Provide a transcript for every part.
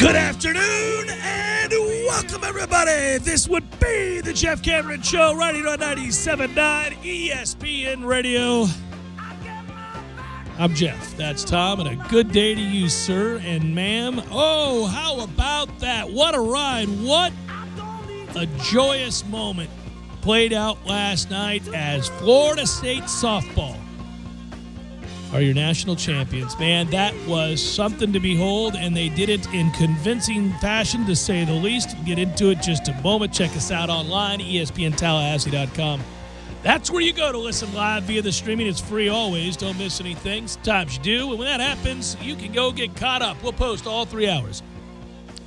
Good afternoon and welcome, everybody. This would be the Jeff Cameron Show right here on 97.9 ESPN Radio. I'm Jeff. That's Tom, and a good day to you, sir and ma'am. Oh, how about that? What a ride. What a joyous moment played out last night as Florida State softball are your national champions. Man, that was something to behold, and they did it in convincing fashion, to say the least. We'll get into it just a moment. Check us out online, ESPNTallahassee.com. That's where you go to listen live via the streaming. It's free always. Don't miss anything. Sometimes you do, and when that happens, you can go get caught up. We'll post all 3 hours,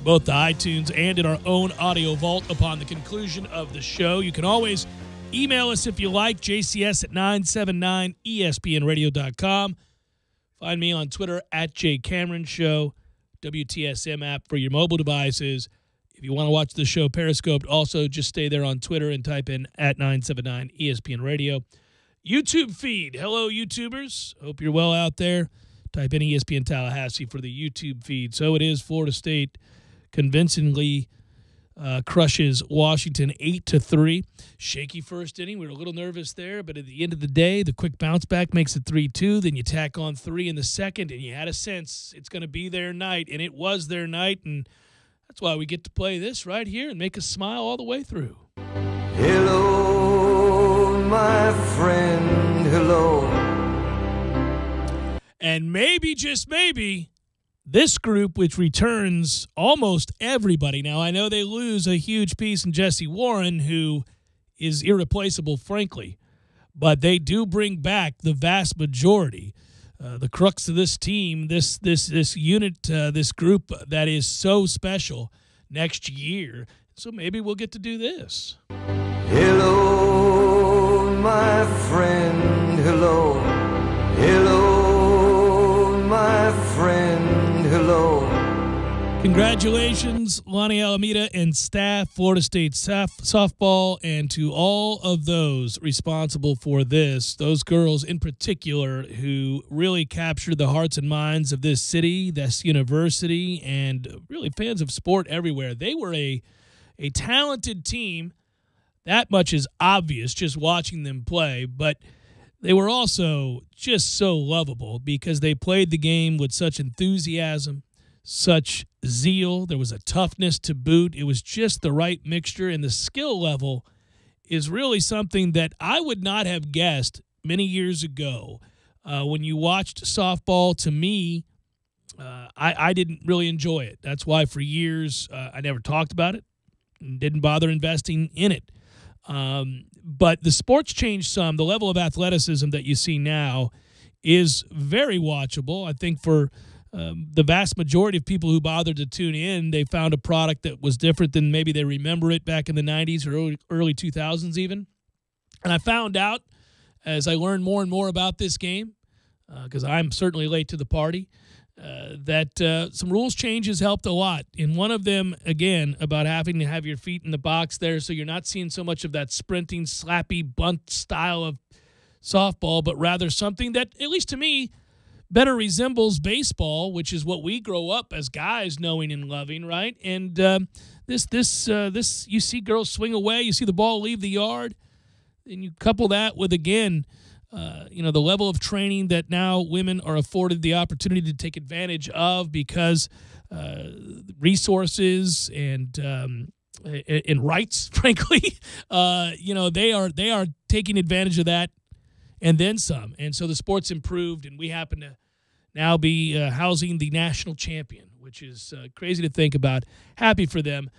both to iTunes and in our own audio vault upon the conclusion of the show. You can always email us if you like, jcs at 979espnradio.com. Find me on Twitter at jcameronshow, WTSM app for your mobile devices. If you want to watch the show periscoped, also just stay there on Twitter and type in at 979 ESPN Radio. YouTube feed. Hello, YouTubers. Hope you're well out there. Type in ESPN Tallahassee for the YouTube feed. So it is Florida State convincingly crushes Washington 8-3. Shaky first inning. We were a little nervous there, but at the end of the day, the quick bounce back makes it 3-2. Then you tack on 3 in the second, and you had a sense it's going to be their night, and it was their night, and that's why we get to play this right here and make us smile all the way through. Hello, my friend, hello. And maybe, just maybe, this group, which returns almost everybody. Now, I know they lose a huge piece in Jesse Warren, who is irreplaceable, frankly, but they do bring back the vast majority. The crux of this team, this unit, this group that is so special next year. So maybe we'll get to do this. Hello, my friend, hello. Hello, my friend, hello. Congratulations, Lonnie Alameda and staff, Florida State softball, and to all of those responsible for this, those girls in particular who really captured the hearts and minds of this city, this university, and really fans of sport everywhere. They were a talented team. That much is obvious just watching them play, but they were also just so lovable because they played the game with such enthusiasm, such zeal. There was a toughness to boot. It was just the right mixture, and the skill level is really something that I would not have guessed many years ago. When you watched softball, to me, I didn't really enjoy it. That's why for years I never talked about it and didn't bother investing in it. But the sport's changed some. The level of athleticism that you see now is very watchable. I think for the vast majority of people who bothered to tune in, they found a product that was different than maybe they remember it back in the 90s or early 2000s even. And I found out as I learned more and more about this game, because I'm certainly late to the party, that some rules changes helped a lot. And one of them, again, about having to have your feet in the box there so you're not seeing so much of that sprinting, slappy, bunt style of softball, but rather something that, at least to me, better resembles baseball, which is what we grow up as guys knowing and loving, right? And this you see girls swing away, you see the ball leave the yard, and you couple that with, again, the level of training that now women are afforded the opportunity to take advantage of because resources and rights, frankly, they are taking advantage of that and then some. And so the sport's improved, and we happen to now be housing the national champion, which is crazy to think about. Happy for them.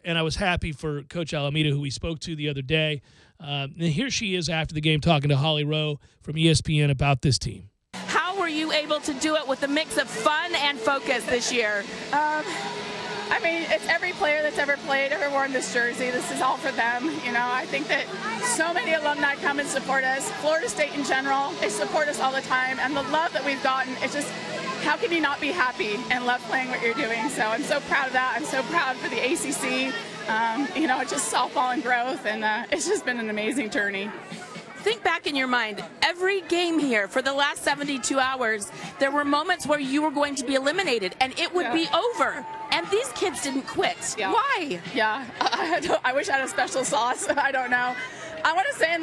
And I was happy for Coach Alameda, who we spoke to the other day. And here she is after the game talking to Holly Rowe from ESPN about this team. How were you able to do it with a mix of fun and focus this year? I mean, it's every player that's ever played, ever worn this jersey. This is all for them. I think that so many alumni come and support us. Florida State in general, they support us all the time. And the love that we've gotten, it's just, how can you not be happy and love playing what you're doing? So I'm so proud of that. I'm so proud for the ACC. Just softball and growth, and it's just been an amazing journey. Think back in your mind, every game here for the last 72 hours, there were moments where you were going to be eliminated and it would be over. And And these kids didn't quit. Yeah. Why? Yeah, I wish I had a special sauce. I don't know. I want to say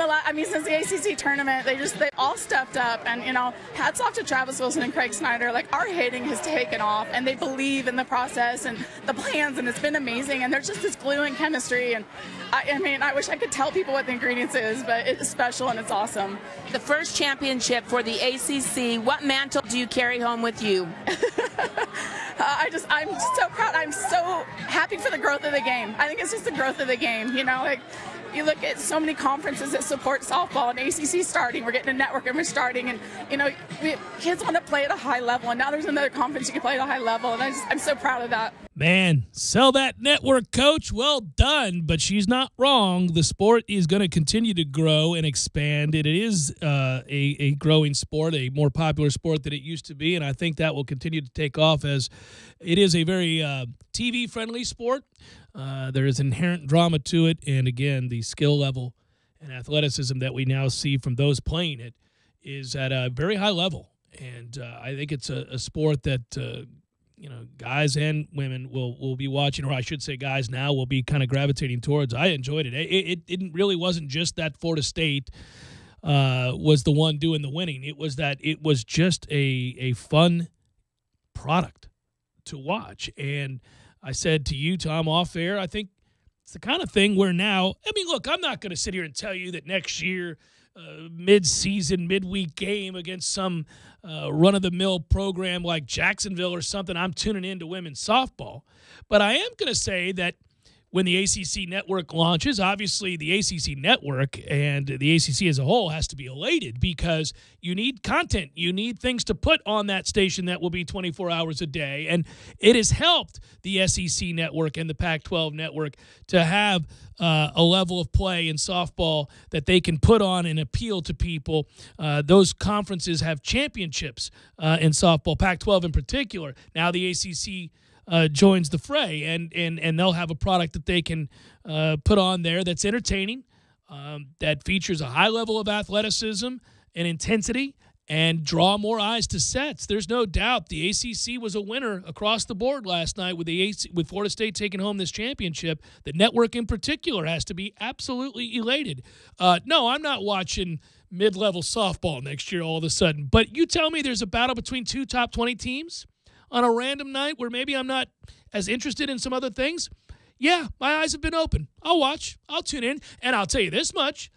since the ACC tournament, they all stepped up, and hats off to Travis Wilson and Craig Snyder. Like, our hitting has taken off, and they believe in the process and the plans, and it's been amazing. And there's just this glue and chemistry, and I wish I could tell people what the ingredients is, but it's special and it's awesome. The first championship for the ACC. What mantle do you carry home with you? I'm so proud. I'm so happy for the growth of the game. I think it's just the growth of the game. You look at so many conferences that support softball, and ACC starting. We're getting a network, and we're starting. And kids want to play at a high level, and now there's another conference you can play at a high level, and I'm so proud of that. Man, sell that network, Coach. Well done, but she's not wrong. The sport is going to continue to grow and expand. It is a growing sport, a more popular sport than it used to be, and I think that will continue to take off as it is a very TV-friendly sport. There is inherent drama to it, and again, the skill level and athleticism that we now see from those playing it is at a very high level. And I think it's a sport that guys and women will be watching, or I should say guys now will be kind of gravitating towards. I enjoyed it. It really wasn't just that Florida State was the one doing the winning. It was that it was just a fun product to watch. And I said to you, Tom, off air, I think it's the kind of thing where now, look, I'm not going to sit here and tell you that next year, mid-season, midweek game against some run-of-the-mill program like Jacksonville or something, I'm tuning into women's softball. But I am going to say that when the ACC network launches, obviously the ACC network and the ACC as a whole has to be elated because you need content. You need things to put on that station that will be 24 hours a day. And it has helped the SEC network and the Pac-12 network to have a level of play in softball that they can put on and appeal to people. Those conferences have championships in softball, Pac-12 in particular. Now the ACC joins the fray, and they'll have a product that they can put on there that's entertaining, that features a high level of athleticism and intensity, and draw more eyes to sets. There's no doubt the ACC was a winner across the board last night with Florida State taking home this championship. The network in particular has to be absolutely elated. No, I'm not watching mid-level softball next year all of a sudden, but you tell me there's a battle between two top 20 teams on a random night where maybe I'm not as interested in some other things, yeah, my eyes have been open. I'll watch. I'll tune in. And I'll tell you this much.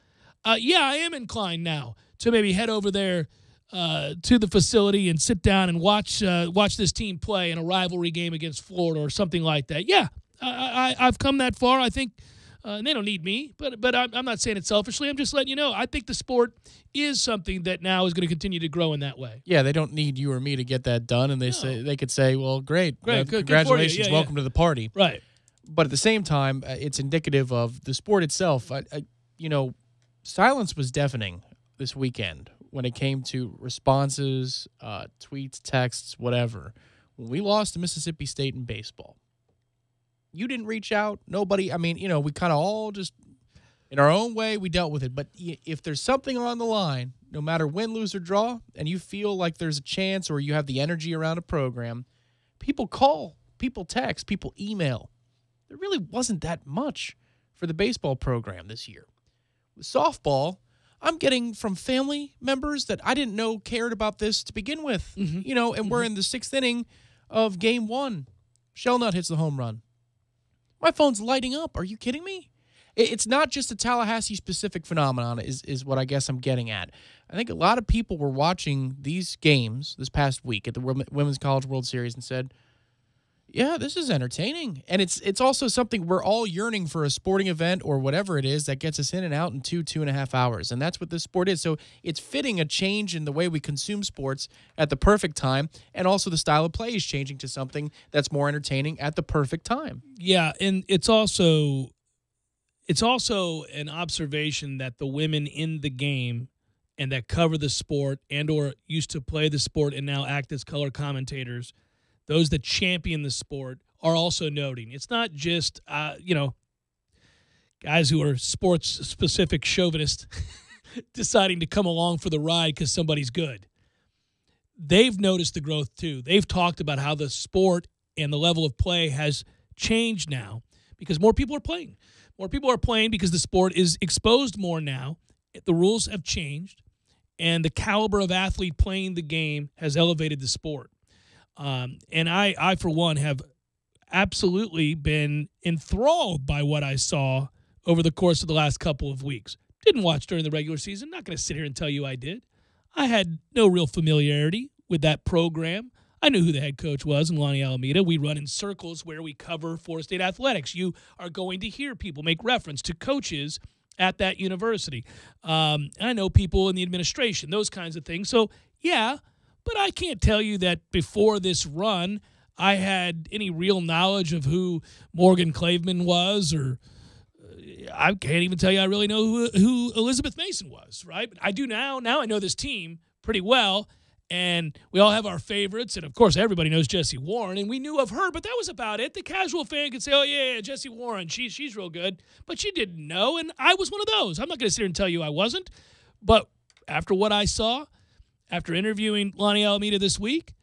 I am inclined now to maybe head over there to the facility and sit down and watch this team play in a rivalry game against Florida or something like that. Yeah, I've come that far. I think and they don't need me, but I'm not saying it selfishly. I'm just letting you know. I think the sport is something that now is going to continue to grow in that way. Yeah, they don't need you or me to get that done, and they could say, well, great, good, congratulations, yeah, welcome to the party. Right. But at the same time, it's indicative of the sport itself. Silence was deafening this weekend when it came to responses, tweets, texts, whatever. When we lost to Mississippi State in baseball, you didn't reach out. Nobody. We kind of all just, in our own way, we dealt with it. But if there's something on the line, no matter win, lose, or draw, and you feel like there's a chance or you have the energy around a program, people call, people text, people email. There really wasn't that much for the baseball program this year. With softball, I'm getting from family members that I didn't know cared about this to begin with. Mm-hmm. And we're in the 6th inning of game 1. Shellnut hits the home run. My phone's lighting up. Are you kidding me? It's not just a Tallahassee-specific phenomenon is what I guess I'm getting at. I think a lot of people were watching these games this past week at the Women's College World Series and said, yeah, this is entertaining. And it's also something we're all yearning for, a sporting event or whatever it is that gets us in and out in 2.5 hours. And that's what this sport is. So it's fitting a change in the way we consume sports at the perfect time. And also the style of play is changing to something that's more entertaining at the perfect time. Yeah, and it's also an observation that the women in the game and that cover the sport and or used to play the sport and now act as color commentators, those that champion the sport, are also noting. It's not just, guys who are sports-specific chauvinists deciding to come along for the ride because somebody's good. They've noticed the growth, too. They've talked about how the sport and the level of play has changed now because more people are playing. More people are playing because the sport is exposed more now. The rules have changed, and the caliber of athlete playing the game has elevated the sport. And I, for one, have absolutely been enthralled by what I saw over the course of the last couple of weeks. Didn't watch during the regular season. Not going to sit here and tell you I did. I had no real familiarity with that program. I knew who the head coach was in Lonnie Alameda. We run in circles where we cover Florida State athletics. You are going to hear people make reference to coaches at that university. I know people in the administration, those kinds of things. So, yeah, but I can't tell you that before this run I had any real knowledge of who Morgan Claveman was, or I can't even tell you I really know who Elizabeth Mason was, right? But I do now. Now I know this team pretty well, and we all have our favorites. And, of course, everybody knows Jessie Warren, and we knew of her, but that was about it. The casual fan could say, oh, yeah, Jessie Warren, she's real good. But she didn't know, and I was one of those. I'm not going to sit here and tell you I wasn't. But after what I saw, after interviewing Lonnie Alameda this week,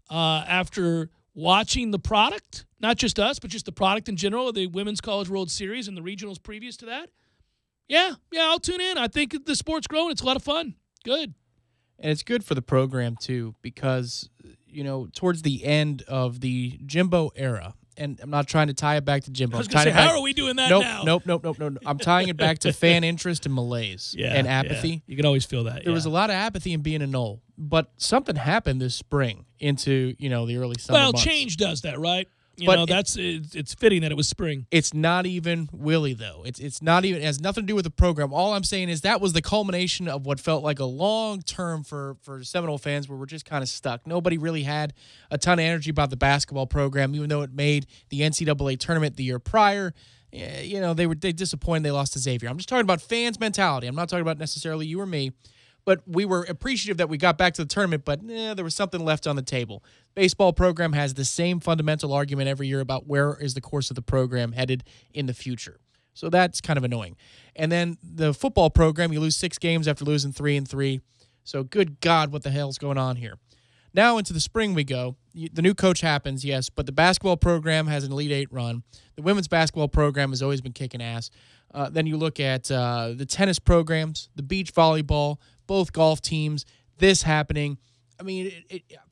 after watching the product, not just us, but just the product in general of the Women's College World Series and the regionals previous to that, yeah, I'll tune in. I think the sport's growing. It's a lot of fun. Good. And it's good for the program, too, because, towards the end of the Jimbo era, and I'm not trying to tie it back to Jimbo. I was going to say, how are we doing that now? Nope. I'm tying it back to fan interest and malaise and apathy. Yeah. You can always feel that. There was a lot of apathy in being a Knoll, but something happened this spring into, the early summer months. Change does that, right? It's fitting that it was spring. It's not even Willie, though. It's not even, it has nothing to do with the program. All I'm saying is that was the culmination of what felt like a long term for Seminole fans, where we're just kind of stuck. Nobody really had a ton of energy about the basketball program, even though it made the NCAA tournament the year prior. They disappointed they lost to Xavier. I'm just talking about fans' mentality. I'm not talking about necessarily you or me. But we were appreciative that we got back to the tournament, but there was something left on the table. Baseball program has the same fundamental argument every year about where is the course of the program headed in the future. So that's kind of annoying. And then the football program, you lose 6 games after losing 3-3. So good God, what the hell's going on here? Now into the spring we go. The new coach happens, yes, but the basketball program has an Elite Eight run. The women's basketball program has always been kicking ass. Then you look at the tennis programs, the beach volleyball, both golf teams, this happening. I mean,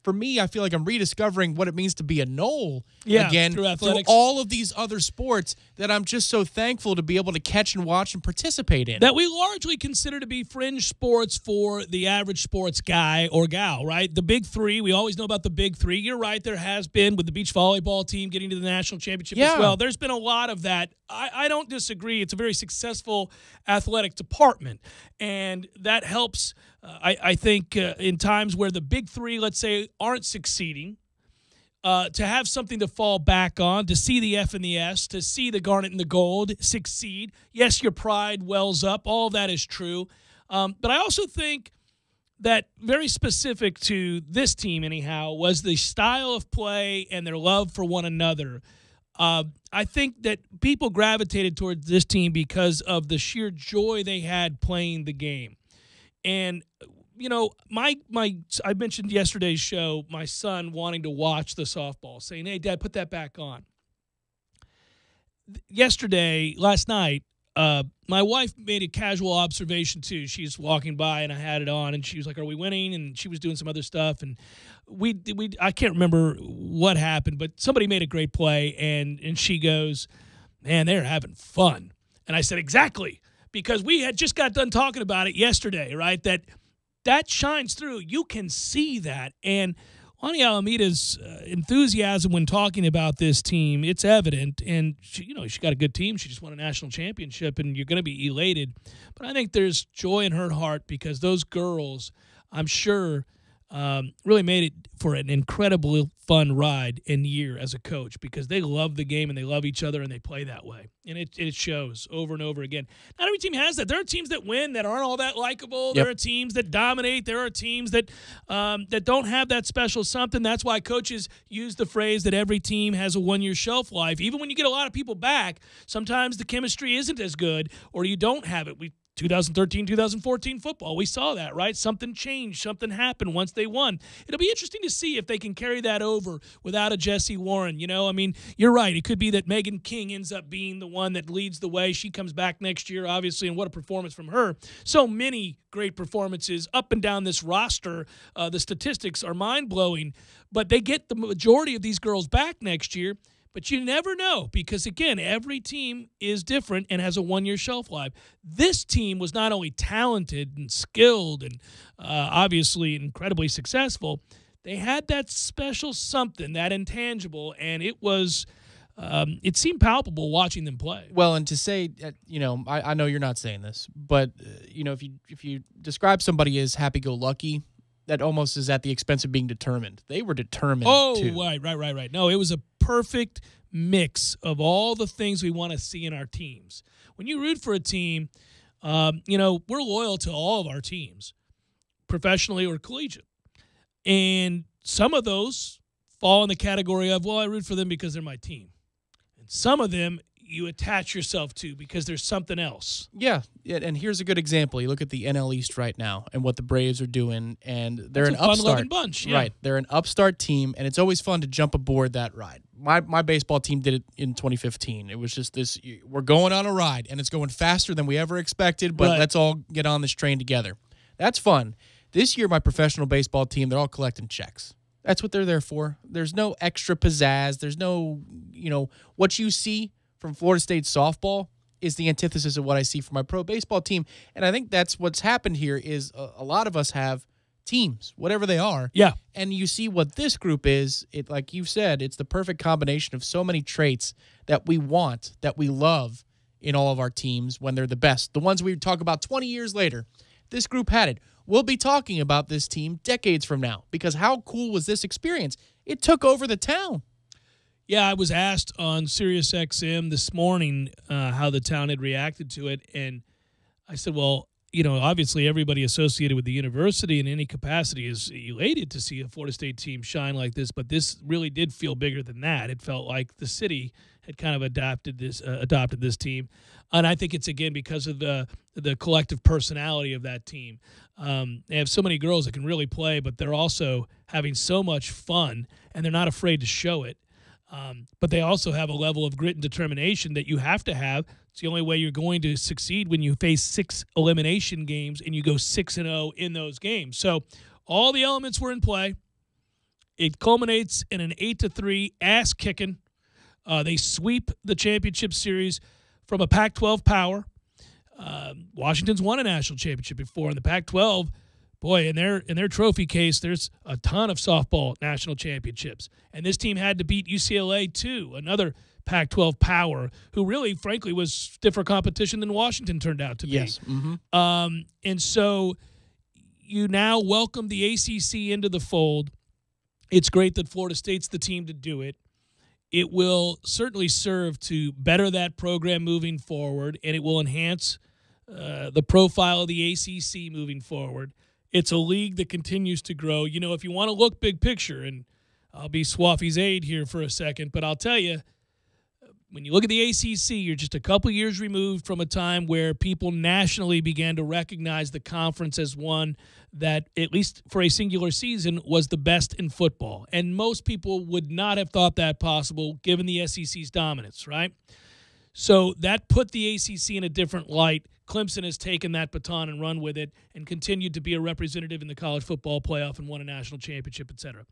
for me, I feel like I'm rediscovering what it means to be a Knoll again through all of these other sports that I'm just so thankful to be able to catch and watch and participate in. That we largely consider to be fringe sports for the average sports guy or gal, right? The big three, we always know about the big three. You're right, there has been with the beach volleyball team getting to the national championship as well. There's been a lot of that. I don't disagree. It's a very successful athletic department, and that helps, I think, in times where the big three, let's say, aren't succeeding, to have something to fall back on, to see the F and the S, to see the garnet and the gold succeed. Yes, your pride wells up. All of that is true. But I also think that very specific to this team, anyhow, was the style of play and their love for one another. I think that people gravitated towards this team because of the sheer joy they had playing the game. And I mentioned yesterday's show, my son wanting to watch the softball, saying, hey, Dad, put that back on. Last night, my wife made a casual observation, too. She's walking by, and I had it on, and she was like, are we winning? And she was doing some other stuff, and I can't remember what happened, but somebody made a great play, and she goes, man, they're having fun. And I said, exactly, because we had just got done talking about it yesterday, right, that shines through. You can see that. And Lonnie Alameda's enthusiasm when talking about this team, it's evident. And, she got a good team. She just won a national championship, and you're going to be elated. But I think there's joy in her heart because those girls, I'm sure, really made it for an incredibly fun ride and year as a coach because they love the game and they love each other and they play that way. And it shows over and over again. Not every team has that. There are teams that win that aren't all that likable. Yep. There are teams that dominate. There are teams that don't have that special something. That's why coaches use the phrase that every team has a one-year shelf life. Even when you get a lot of people back, sometimes the chemistry isn't as good or you don't have it. We 2013, 2014 football. We saw that, right? Something changed. Something happened once they won. It'll be interesting to see if they can carry that over without a Jessie Warren. You know, I mean, you're right. It could be that Megan King ends up being the one that leads the way. She comes back next year, obviously, and what a performance from her. So many great performances up and down this roster. The statistics are mind-blowing, but they get the majority of these girls back next year. But you never know because, again, every team is different and has a one-year shelf life. This team was not only talented and skilled and obviously incredibly successful, they had that special something, that intangible, and it was it seemed palpable watching them play. Well, and to say, I know you're not saying this, but, if you describe somebody as happy-go-lucky, that almost is at the expense of being determined. They were determined, too. Oh, right. No, it was a perfect mix of all the things we want to see in our teams. When you root for a team, we're loyal to all of our teams, professionally or collegiate. And some of those fall in the category of, well, I root for them because they're my team. And some of them you attach yourself to because there's something else. Yeah, and here's a good example. You look at the NL East right now and what the Braves are doing, and they're an upstart. Fun-loving bunch, yeah. Right, they're an upstart team, and it's always fun to jump aboard that ride. My baseball team did it in 2015. It was just this, we're going on a ride, and it's going faster than we ever expected, but let's all get on this train together. That's fun. This year, my professional baseball team, they're all collecting checks. That's what they're there for. There's no extra pizzazz. There's no, what you see from Florida State softball is the antithesis of what I see from my pro baseball team. And I think that's what's happened here is a lot of us have teams, whatever they are. Yeah. And you see what this group is. It, like you said, it's the perfect combination of so many traits that we want, that we love in all of our teams when they're the best. The ones we talk about 20 years later. This group had it. We'll be talking about this team decades from now because how cool was this experience? It took over the town. Yeah, I was asked on Sirius XM this morning how the town had reacted to it, and I said, well, obviously everybody associated with the university in any capacity is elated to see a Florida State team shine like this, but this really did feel bigger than that. It felt like the city had kind of adopted this team, and I think it's, again, because of the collective personality of that team. They have so many girls that can really play, but they're also having so much fun, and they're not afraid to show it. But they also have a level of grit and determination that you have to have. It's the only way you're going to succeed when you face 6 elimination games and you go 6-0 in those games. So all the elements were in play. It culminates in an 8-3 ass kicking. They sweep the championship series from a Pac-12 power. Washington's won a national championship before in the Pac-12. Boy, in their trophy case, there's a ton of softball national championships. And this team had to beat UCLA, too, another Pac-12 power, who really, frankly, was stiffer competition than Washington turned out to be. Yes. Mm-hmm. And so you now welcome the ACC into the fold. It's great that Florida State's the team to do it. It will certainly serve to better that program moving forward, and it will enhance the profile of the ACC moving forward. It's a league that continues to grow. If you want to look big picture, and I'll be Swaffy's aide here for a second, but I'll tell you, when you look at the ACC, you're just a couple years removed from a time where people nationally began to recognize the conference as one that, at least for a singular season, was the best in football. And most people would not have thought that possible given the SEC's dominance, right? So that put the ACC in a different light. Clemson has taken that baton and run with it and continued to be a representative in the college football playoff and won a national championship, et cetera.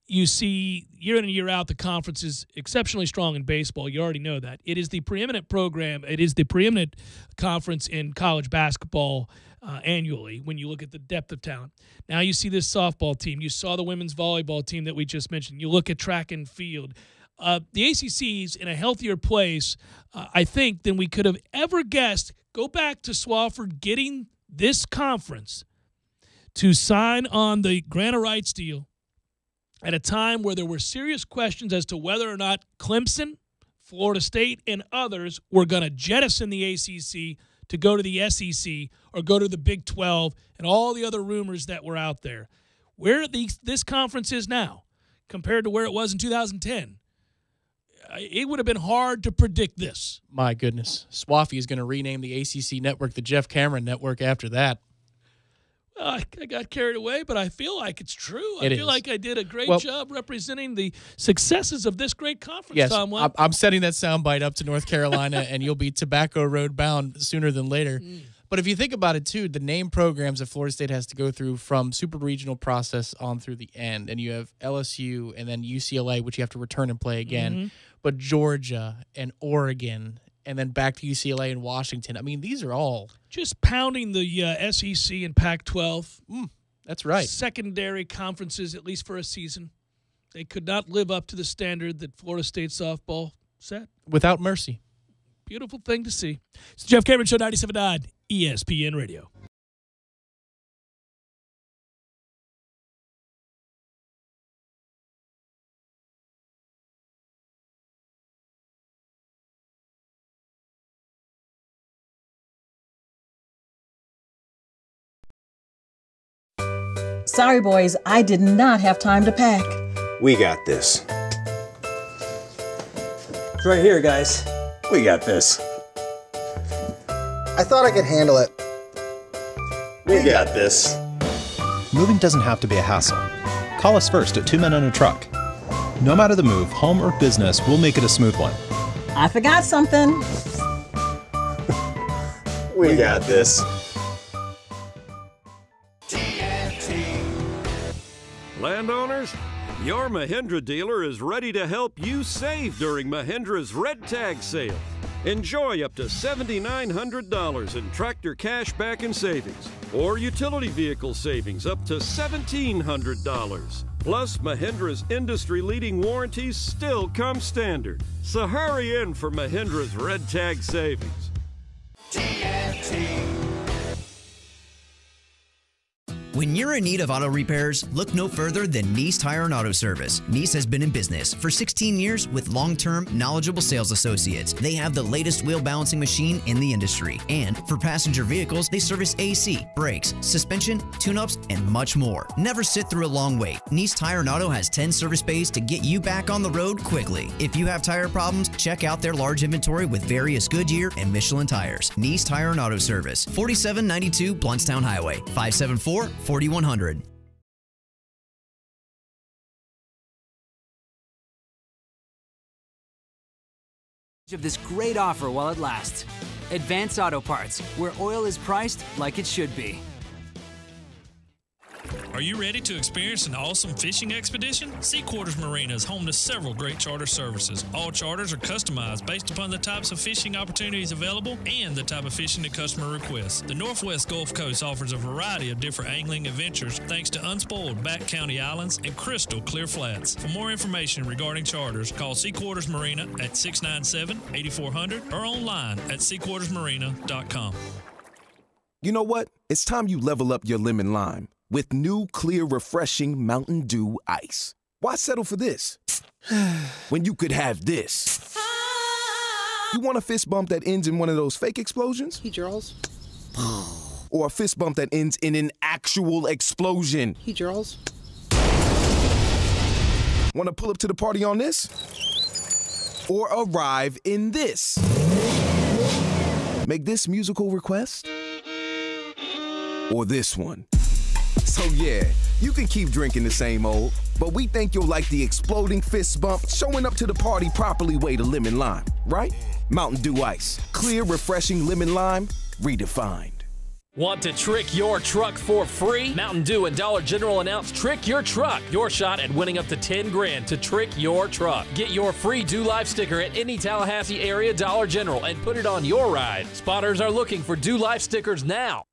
You see, year in and year out, the conference is exceptionally strong in baseball. You already know that. It is the preeminent program. It is the preeminent conference in college basketball annually when you look at the depth of talent. Now you see this softball team. You saw the women's volleyball team that we just mentioned. You look at track and field. The ACC's in a healthier place, I think, than we could have ever guessed. Go back to Swafford getting this conference to sign on the grant of rights deal at a time where there were serious questions as to whether or not Clemson, Florida State, and others were going to jettison the ACC to go to the SEC or go to the Big 12 and all the other rumors that were out there. Where this conference is now compared to where it was in 2010, it would have been hard to predict this. My goodness. Swaffy is going to rename the ACC network the Jeff Cameron Network after that. I got carried away, but I feel like it's true. I It feel is. like I did a great job representing the successes of this great conference, Yes, Tom Webb. I'm setting that soundbite up to North Carolina, and you'll be Tobacco Road bound sooner than later. But if you think about it, too, the name programs that Florida State has to go through from super regional process on through the end, and you have LSU and then UCLA, which you have to return and play again, but Georgia and Oregon, and then back to UCLA and Washington. I mean, these are all... Just pounding the SEC and Pac-12. That's right. Secondary conferences, at least for a season. They could not live up to the standard that Florida State softball set. Without mercy. Beautiful thing to see. It's the Jeff Cameron Show, 97.9 ESPN Radio. Sorry, boys, I did not have time to pack. We got this. It's right here, guys. We got this. I thought I could handle it. We got this. Moving doesn't have to be a hassle. Call us first at 2 Men on a Truck. No matter the move, home or business, we'll make it a smooth one. I forgot something. We got this. Landowners, your Mahindra dealer is ready to help you save during Mahindra's Red Tag Sale. Enjoy up to $7,900 in tractor cash back and savings, or utility vehicle savings up to $1,700. Plus, Mahindra's industry-leading warranties still come standard. So hurry in for Mahindra's Red Tag Savings. When you're in need of auto repairs, look no further than Nice Tire and Auto Service. Nice has been in business for 16 years with long-term, knowledgeable sales associates. They have the latest wheel balancing machine in the industry. And for passenger vehicles, they service AC, brakes, suspension, tune-ups, and much more. Never sit through a long wait. Nice Tire and Auto has 10 service bays to get you back on the road quickly. If you have tire problems, check out their large inventory with various Goodyear and Michelin tires. Nice Tire and Auto Service, 4792 Blountstown Highway, 574-4100. Of this great offer while it lasts. Advance Auto Parts, where oil is priced like it should be. Are you ready to experience an awesome fishing expedition? Sea Quarters Marina is home to several great charter services. All charters are customized based upon the types of fishing opportunities available and the type of fishing the customer requests. The Northwest Gulf Coast offers a variety of different angling adventures thanks to unspoiled back county islands and crystal clear flats. For more information regarding charters, call Sea Quarters Marina at 697-8400 or online at seaquartersmarina.com. You know what? It's time you level up your lemon lime with new, clear, refreshing Mountain Dew Ice. Why settle for this when you could have this? You want a fist bump that ends in one of those fake explosions? Hey, Charles. Or a fist bump that ends in an actual explosion? Hey, Charles. Want to pull up to the party on this? Or arrive in this? Make this musical request? Or this one? So yeah, you can keep drinking the same old, but we think you'll like the exploding fist bump, showing up to the party properly way to lemon lime, right? Mountain Dew Ice. Clear, refreshing lemon lime, redefined. Want to trick your truck for free? Mountain Dew and Dollar General announce Trick Your Truck. Your shot at winning up to $10,000 to trick your truck. Get your free Do Life sticker at any Tallahassee area Dollar General and put it on your ride. Spotters are looking for Do Life stickers now.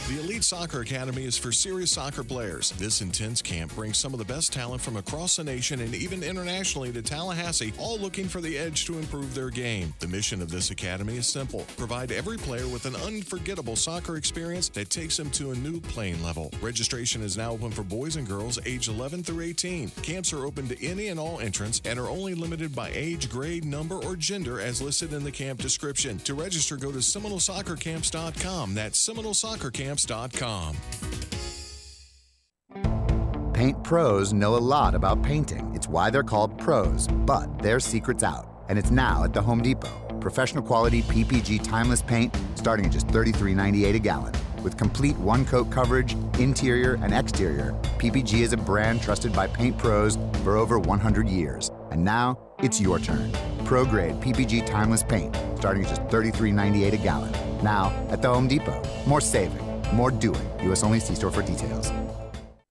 The Elite Soccer Academy is for serious soccer players. This intense camp brings some of the best talent from across the nation and even internationally to Tallahassee, all looking for the edge to improve their game. The mission of this academy is simple: provide every player with an unforgettable soccer experience that takes them to a new playing level. Registration is now open for boys and girls age 11 through 18. Camps are open to any and all entrants and are only limited by age, grade, number, or gender as listed in the camp description. To register, go to SeminolesSoccerCamps.com. That's SeminolesSoccerCamps.com. Paint pros know a lot about painting. It's That's why they're called pros, but their secret's out, and it's now at the Home Depot. Professional quality PPG timeless paint starting at just $33.98 a gallon. With complete one-coat coverage, interior and exterior, PPG is a brand trusted by paint pros for over 100 years. And now, it's your turn. Pro-grade PPG timeless paint starting at just $33.98 a gallon. Now, at the Home Depot. More saving, more doing. U.S. only. See store for details.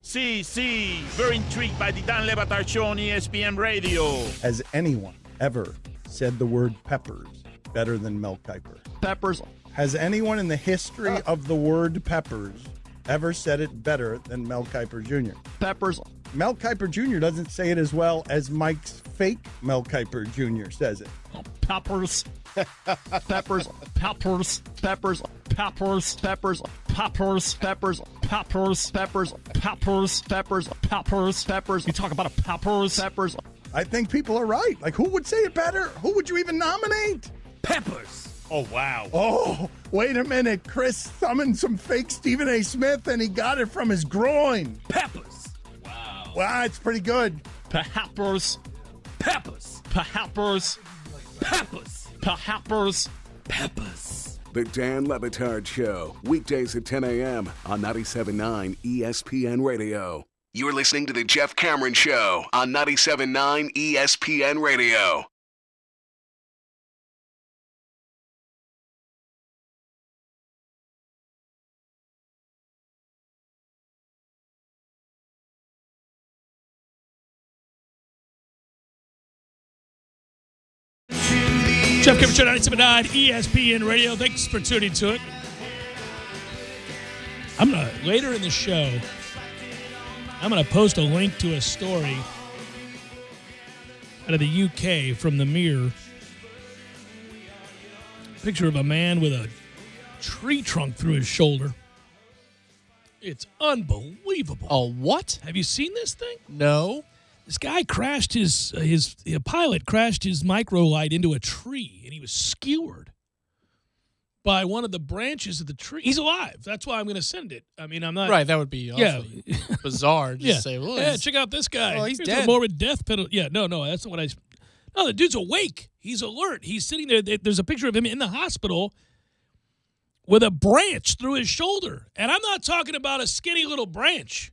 See, very intrigued by the Dan Le Batard Show on ESPN Radio. Has anyone ever said the word peppers better than Mel Kiper? Peppers. Has anyone in the history of the word peppers ever said it better than Mel Kiper Jr.? Peppers. Mel Kiper Jr. doesn't say it as well as Mike's fake Mel Kiper Jr. says it. Peppers. Peppers. Peppers. Peppers. Peppers. Peppers. Peppers. Peppers. Peppers. Peppers. Peppers. Peppers. Peppers. Peppers. You talk about a peppers. Peppers. I think people are right. Like, who would say it better? Who would you even nominate? Peppers. Oh, wow. Oh, wait a minute. Chris summoned some fake Stephen A. Smith, and he got it from his groin. Peppers. Wow. Wow, it's pretty good. Peppers. Peppers. Peppers. Peppers. Peppers. Peppers. The Dan Le Batard Show, weekdays at 10 a.m. on 97.9 ESPN Radio. You're listening to The Jeff Cameron Show on 97.9 ESPN Radio. Jeff Cameron Show, 97.9 ESPN Radio. Thanks for tuning to it. Later in the show, I'm going to post a link to a story out of the UK from the Mirror. Picture of a man with a tree trunk through his shoulder. It's unbelievable. Oh, what? Have you seen this thing? No. This guy crashed a pilot crashed his microlight into a tree, and he was skewered by one of the branches of the tree. He's alive. That's why I'm going to send it. I mean, I'm not... Right, that would be awfully bizarre. Just say, well, yeah, check out this guy. Oh, he's Here's dead. a morbid death penalty. Yeah, no, that's not what I... No, the dude's awake. He's alert. He's sitting there. There's a picture of him in the hospital with a branch through his shoulder. And I'm not talking about a skinny little branch.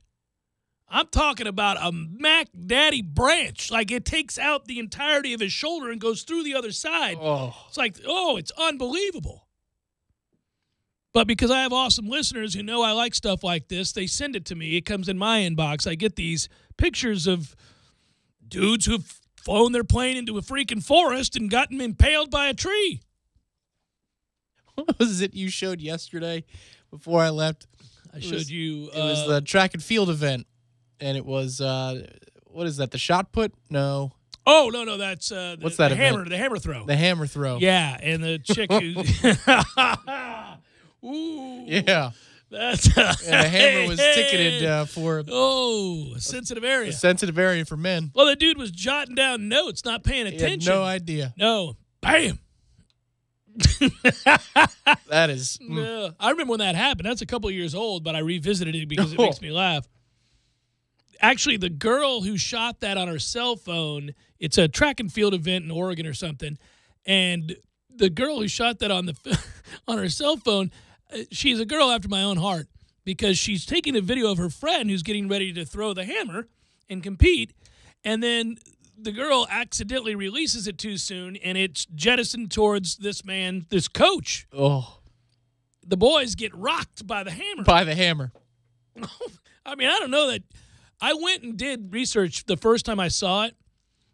I'm talking about a Mac Daddy branch. Like, it takes out the entirety of his shoulder and goes through the other side. Oh. It's like, it's unbelievable. But because I have awesome listeners who know I like stuff like this, they send it to me. It comes in my inbox. I get these pictures of dudes who've flown their plane into a freaking forest and gotten impaled by a tree. What was it you showed yesterday before I left? I showed you. It was the track and field event. And it was, what is that, the shot put? No. Oh, no, that's what's that the event? hammer, the hammer throw. The hammer throw. Yeah, and the chick who... Ooh. Yeah. That's the hammer was ticketed for... a sensitive area. A sensitive area for men. Well, the dude was jotting down notes, not paying attention. He had no idea. No. Bam. That is... No. I remember when that happened. That's a couple of years old, but I revisited it because it makes me laugh. Actually, the girl who shot that on her cell phone, it's a track and field event in Oregon or something, and the girl who shot that on her cell phone, she's a girl after my own heart because she's taking a video of her friend who's getting ready to throw the hammer and compete, and then the girl accidentally releases it too soon, and it's jettisoned towards this coach. Oh. The boys get rocked by the hammer. By the hammer. I mean, I don't know that... I went and did research the first time I saw it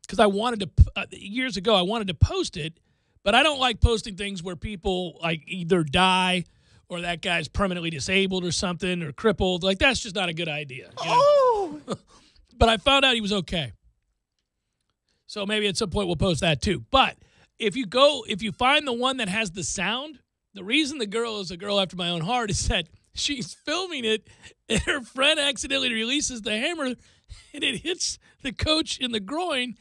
because I wanted to, years ago, I wanted to post it, but I don't like posting things where people like either die or that guy's permanently disabled or something or crippled. Like, that's just not a good idea. You know? Oh! But I found out he was okay. So maybe at some point we'll post that too. But if you find the one that has the sound, the reason the girl is a girl after my own heart is that she's filming it, and her friend accidentally releases the hammer, and it hits the coach in the groin,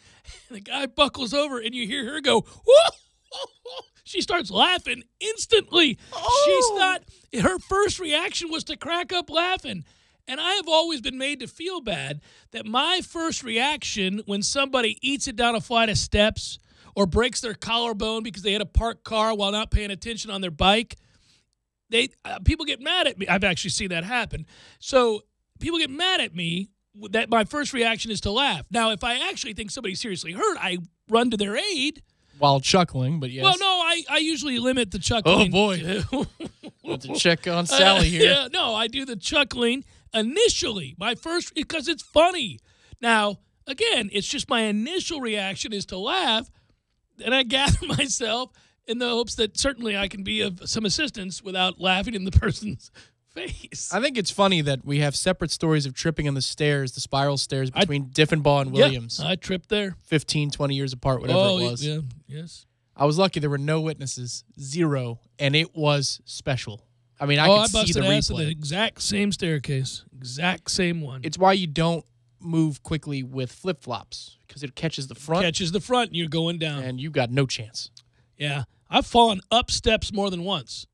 and the guy buckles over, and you hear her go, whoa! She starts laughing instantly. Oh. Her first reaction was to crack up laughing, And I have always been made to feel bad that my first reaction when somebody eats it down a flight of steps or breaks their collarbone because they had a parked car while not paying attention on their bike, people get mad at me. I've actually seen that happen. So people get mad at me that my first reaction is to laugh. Now, if I actually think somebody's seriously hurt, I run to their aid. While chuckling, but yes. Well, no, I usually limit the chuckling. Oh, boy. Let's check on Sally here. Yeah, no, I do the chuckling initially. My first, because it's funny. Now, again, it's just my initial reaction is to laugh, and I gather myself in the hopes that certainly I can be of some assistance without laughing in the person's face. I think it's funny that we have separate stories of tripping on the stairs, the spiral stairs between Diffenbaugh and Williams. Yeah, I tripped there. 15, 20 years apart, whatever it was. Yeah, yes. I was lucky there were no witnesses, 0, and it was special. I mean, I could see the busted ass at replay. the exact same staircase, exact same one. It's why you don't move quickly with flip-flops, because it catches the front. Catches the front, and you're going down. And you got no chance. Yeah. I've fallen up steps more than once.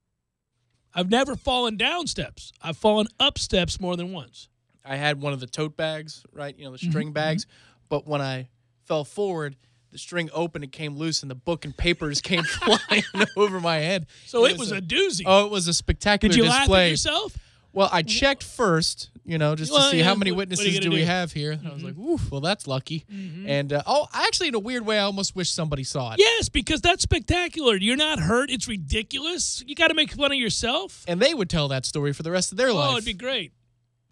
I've never fallen down steps. I've fallen up steps more than once. I had one of the tote bags, right? You know, the string bags. But when I fell forward, the string opened and came loose, and the book and papers came flying over my head. So it was a doozy. Oh, it was a spectacular display. Did you display. laugh at yourself? Well, I checked first, just to see how many witnesses do we have here. And I was like, ooh, well, that's lucky. And, actually, in a weird way, I almost wish somebody saw it. Yes, because that's spectacular. You're not hurt. It's ridiculous. You got to make fun of yourself. And they would tell that story for the rest of their life. Oh, it'd be great.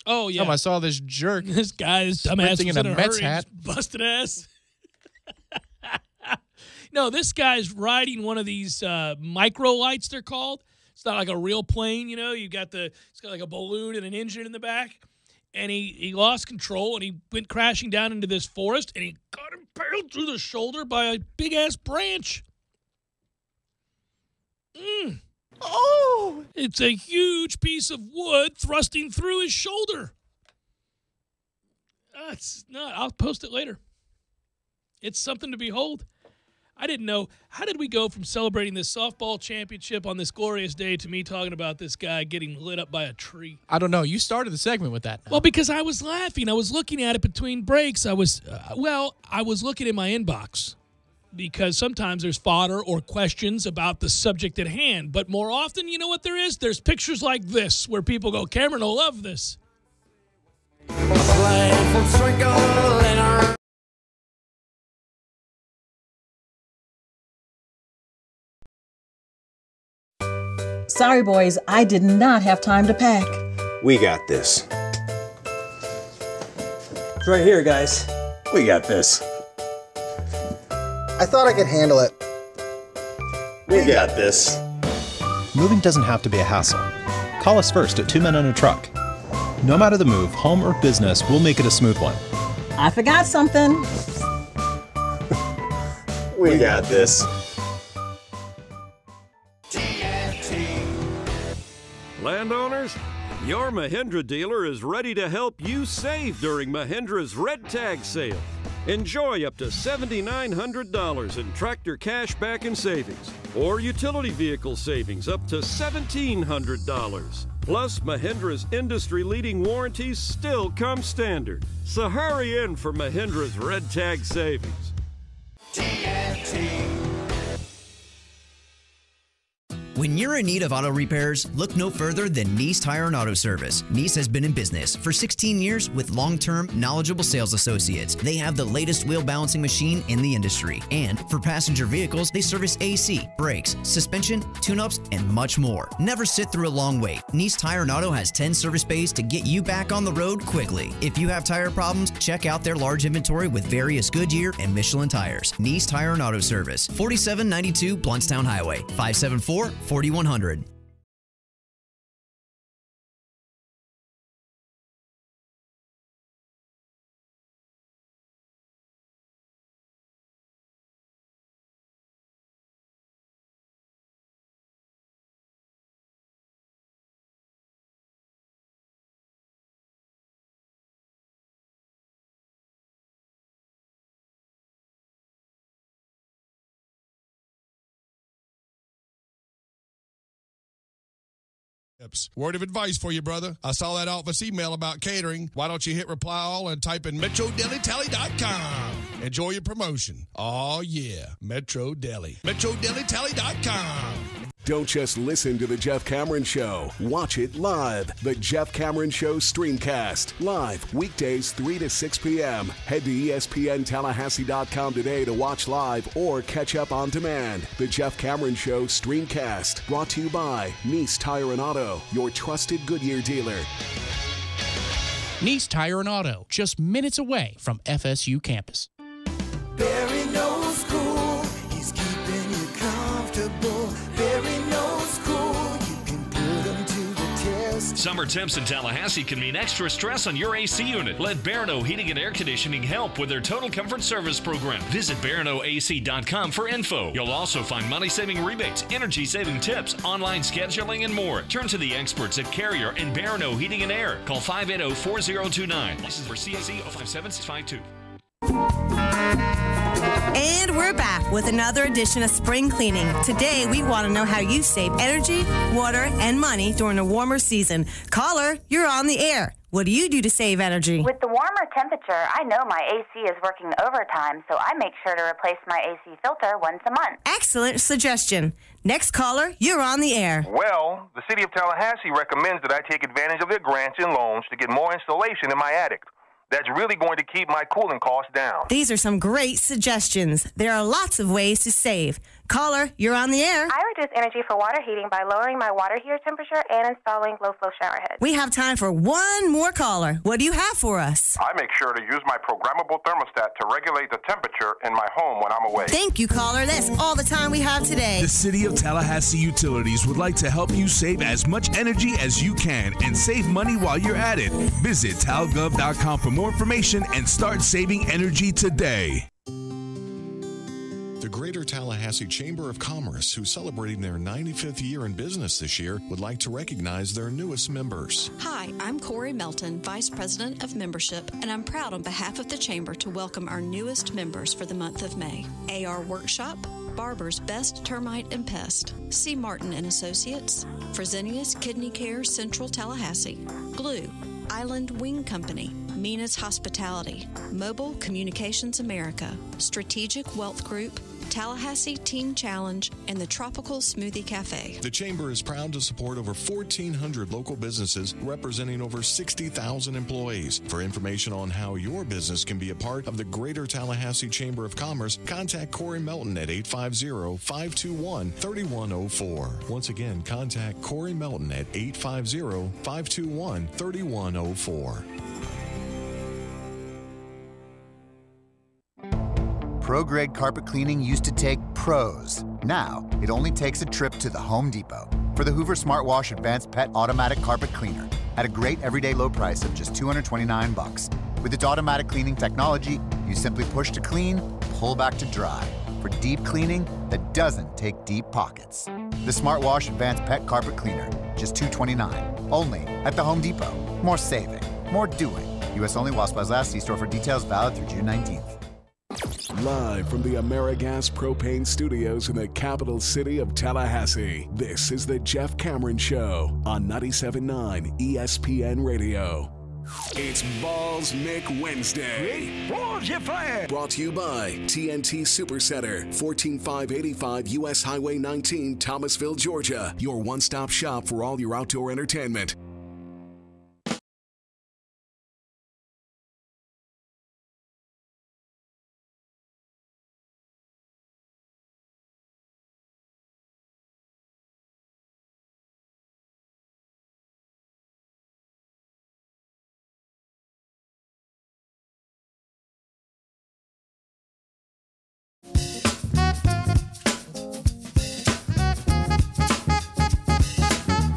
Oh, yeah. I saw this jerk. This guy's dumbass was in a Mets hat. Busted ass. No, this guy's riding one of these micro lights, they're called. It's not like a real plane, it's got like a balloon and an engine in the back. And he lost control, and he went crashing down into this forest, and he got impaled through the shoulder by a big-ass branch. Oh! It's a huge piece of wood thrusting through his shoulder. I'll post it later. It's something to behold. I didn't know. How did we go from celebrating this softball championship on this glorious day to me talking about this guy getting lit up by a tree? I don't know. You started the segment with that. Well, because I was laughing. I was looking at it between breaks. I was looking in my inbox because sometimes there's fodder or questions about the subject at hand. But more often, you know what there is? There's pictures like this where people go, Cameron will love this. Sorry, boys, I did not have time to pack. We got this. It's right here, guys. We got this. I thought I could handle it. We got this. Moving doesn't have to be a hassle. Call us first at 2 Men on a Truck. No matter the move, home or business, we'll make it a smooth one. I forgot something. We got this. Landowners, your Mahindra dealer is ready to help you save during Mahindra's Red Tag Sale. Enjoy up to $7,900 in tractor cash back and savings, or utility vehicle savings up to $1,700. Plus, Mahindra's industry-leading warranties still come standard. So hurry in for Mahindra's Red Tag Savings. When you're in need of auto repairs, look no further than Nice Tire and Auto Service. Nice has been in business for 16 years with long-term, knowledgeable sales associates. They have the latest wheel balancing machine in the industry. And for passenger vehicles, they service AC, brakes, suspension, tune-ups, and much more. Never sit through a long wait. Nice Tire and Auto has 10 service bays to get you back on the road quickly. If you have tire problems, check out their large inventory with various Goodyear and Michelin tires. Nice Tire and Auto Service, 4792 Bluntstown Highway, 574-4100. Word of advice for you, brother. I saw that office email about catering. Why don't you hit reply all and type in MetroDeliTally.com. Enjoy your promotion. Oh, yeah. Metro Deli. MetroDeliTally.com. Don't just listen to The Jeff Cameron Show. Watch it live. The Jeff Cameron Show Streamcast. Live weekdays 3 to 6 p.m. Head to ESPNTallahassee.com today to watch live or catch up on demand. The Jeff Cameron Show Streamcast. Brought to you by Nice Tire and Auto, your trusted Goodyear dealer. Nice Tire and Auto, just minutes away from FSU campus. Barry knows cool. He's keeping you comfortable. Barry knows cool. You can put him to the test. Summer temps in Tallahassee can mean extra stress on your AC unit. Let Barano Heating and Air Conditioning help with their Total Comfort Service program. Visit BaranoAC.com for info. You'll also find money-saving rebates, energy-saving tips, online scheduling, and more. Turn to the experts at Carrier and Barano Heating and Air. Call 580-4029. License for CAC 057652. And we're back with another edition of Spring Cleaning. Today, we want to know how you save energy, water, and money during the warmer season. Caller, you're on the air. What do you do to save energy? With the warmer temperature, I know my AC is working overtime, so I make sure to replace my AC filter once a month. Excellent suggestion. Next caller, you're on the air. Well, the City of Tallahassee recommends that I take advantage of their grants and loans to get more installation in my attic. That's really going to keep my cooling costs down. These are some great suggestions. There are lots of ways to save. Caller, you're on the air. I reduce energy for water heating by lowering my water heater temperature and installing low-flow shower heads. We have time for one more caller. What do you have for us? I make sure to use my programmable thermostat to regulate the temperature in my home when I'm away. Thank you, caller. That's all the time we have today. The City of Tallahassee Utilities would like to help you save as much energy as you can and save money while you're at it. Visit talgov.com for more information and start saving energy today. The Greater Tallahassee Chamber of Commerce, who's celebrating their 95th year in business this year, would like to recognize their newest members. Hi, I'm Corey Melton, Vice President of Membership, and I'm proud on behalf of the Chamber to welcome our newest members for the month of May. AR Workshop, Barber's Best Termite and Pest, C. Martin and Associates, Fresenius Kidney Care Central Tallahassee, Glue, Island Wing Company, Mina's Hospitality, Mobile Communications America, Strategic Wealth Group, Tallahassee Teen Challenge, and the Tropical Smoothie Cafe. The Chamber is proud to support over 1,400 local businesses representing over 60,000 employees. For information on how your business can be a part of the Greater Tallahassee Chamber of Commerce, contact Corey Melton at 850-521-3104. Once again, contact Corey Melton at 850-521-3104. Pro-grade carpet cleaning used to take pros. Now, it only takes a trip to the Home Depot for the Hoover Smart Wash Advanced Pet Automatic Carpet Cleaner at a great everyday low price of just $229. With its automatic cleaning technology, you simply push to clean, pull back to dry for deep cleaning that doesn't take deep pockets. The Smart Wash Advanced Pet Carpet Cleaner, just $229, only at the Home Depot. More saving, more doing. U.S. only while supplies last. See store for details, valid through June 19th. Live from the AmeriGas Propane Studios in the capital city of Tallahassee, this is the Jeff Cameron Show on 97.9 ESPN Radio. It's Balls Mick Wednesday. Brought to you by TNT Super Center, 14585 U.S. Highway 19, Thomasville, Georgia. Your one-stop shop for all your outdoor entertainment.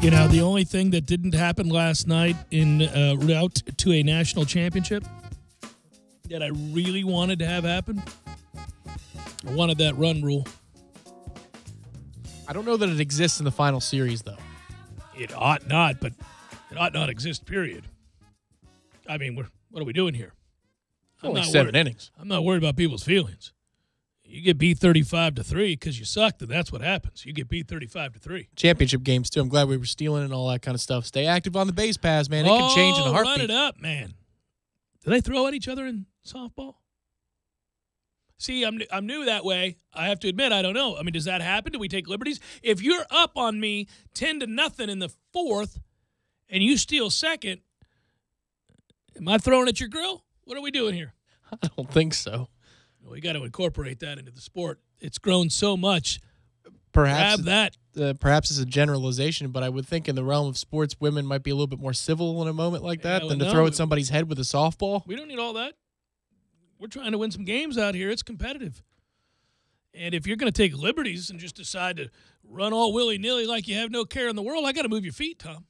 You know, the only thing that didn't happen last night in route to a national championship that I really wanted to have happen, I wanted that run rule. I don't know that it exists in the final series, though. It ought not, but it ought not exist, period. I mean, what are we doing here? Only 7 innings. I'm not worried about people's feelings. You get beat 35-3 because you sucked, and that's what happens. You get beat 35-3. Championship games, too. I'm glad we were stealing and all that kind of stuff. Stay active on the base paths, man. It can change in a heartbeat. Run it up, man. Do they throw at each other in softball? See, I'm new that way. I have to admit, I don't know. I mean, does that happen? Do we take liberties? If you're up on me 10-0 in the fourth and you steal second, am I throwing at your grill? What are we doing here? I don't think so. We got to incorporate that into the sport. It's grown so much. Perhaps Grab that. Perhaps it's a generalization, but I would think in the realm of sports, women might be a little bit more civil in a moment like that than to throw at somebody's head with a softball. We don't need all that. We're trying to win some games out here. It's competitive. And if you're going to take liberties and just decide to run all willy-nilly like you have no care in the world, I got to move your feet, Tom.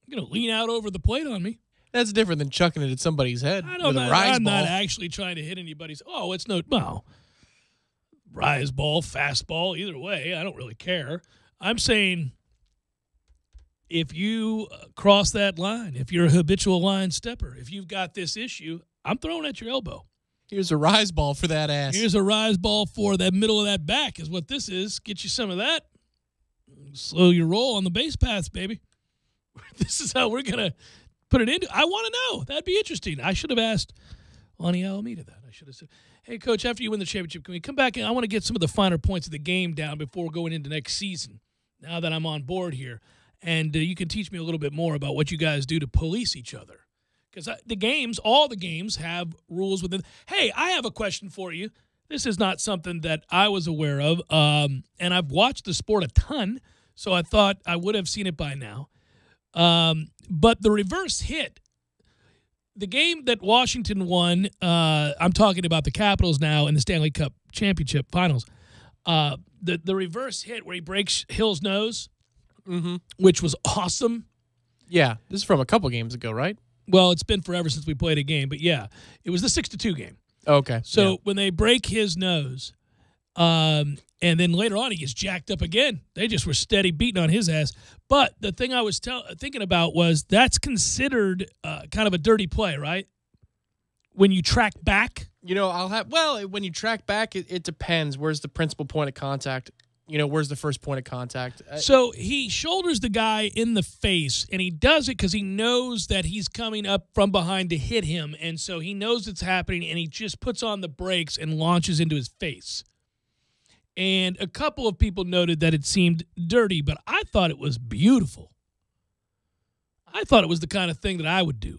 You're going to lean out over the plate on me. That's different than chucking it at somebody's head with a rise I'm ball. not actually trying to hit anybody's. Oh, it's no. Well, rise ball, fastball, either way. I don't really care. I'm saying if you cross that line, if you're a habitual line stepper, if you've got this issue, I'm throwing at your elbow. Here's a rise ball for that ass. Here's a rise ball for that middle of that back is what this is. Get you some of that. Slow your roll on the base paths, baby. This is how we're going to put it into. I want to know. That'd be interesting. I should have asked Lonnie Alameda that. I should have said, hey, Coach, after you win the championship, can we come back and I want to get some of the finer points of the game down before going into next season, now that I'm on board here. And you can teach me a little bit more about what you guys do to police each other. Because all the games have rules within. Hey, I have a question for you. This is not something that I was aware of, and I've watched the sport a ton, so I thought I would have seen it by now. But the reverse hit, the game that Washington won, I'm talking about the Capitals now in the Stanley Cup Championship Finals, the reverse hit where he breaks Hill's nose, which was awesome. Yeah, this is from a couple games ago, right? Well, it's been forever since we played a game, but yeah, it was the 6-2 game. Okay. So when they break his nose, and then later on he gets jacked up again, they just were steady beating on his ass. But the thing I was thinking about was that's considered kind of a dirty play, right? When you track back. You know, when you track back, it depends. Where's the principal point of contact? You know, where's the first point of contact? So he shoulders the guy in the face, and he does it because he knows that he's coming up from behind to hit him, and so he knows it's happening, and he just puts on the brakes and launches into his face. And a couple of people noted that it seemed dirty, but I thought it was beautiful. I thought it was the kind of thing that I would do.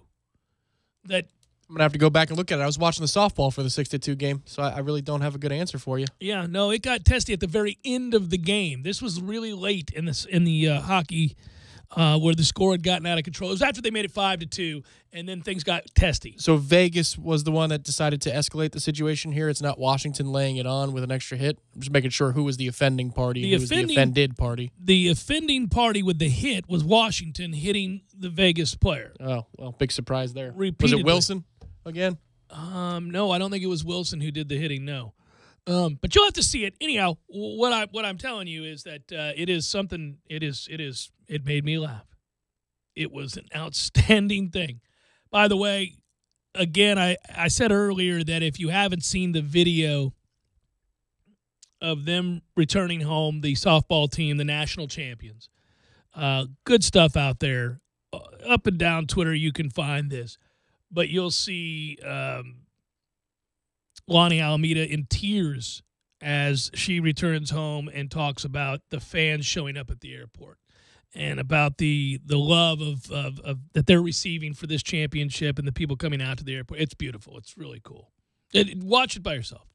That I'm going to have to go back and look at it. I was watching the softball for the 6-2 game, so I really don't have a good answer for you. Yeah, no, it got testy at the very end of the game. This was really late in the hockey where the score had gotten out of control. It was after they made it 5-2, and then things got testy. So Vegas was the one that decided to escalate the situation here. It's not Washington laying it on with an extra hit. I'm just making sure who was the offending party and who was the offended party. The offending party with the hit was Washington hitting the Vegas player. Oh, well, big surprise there. Repeatedly. Was it Wilson again? No, I don't think it was Wilson who did the hitting, no. But you'll have to see it. Anyhow, what I'm telling you is that it is something. It made me laugh. It was an outstanding thing. By the way, again, I said earlier that if you haven't seen the video of them returning home, the softball team, the national champions, good stuff out there. Up and down Twitter, you can find this. But you'll see Lonnie Alameda in tears as she returns home and talks about the fans showing up at the airport and about the love of that they're receiving for this championship and the people coming out to the airport. It's beautiful. It's really cool. Watch it by yourself.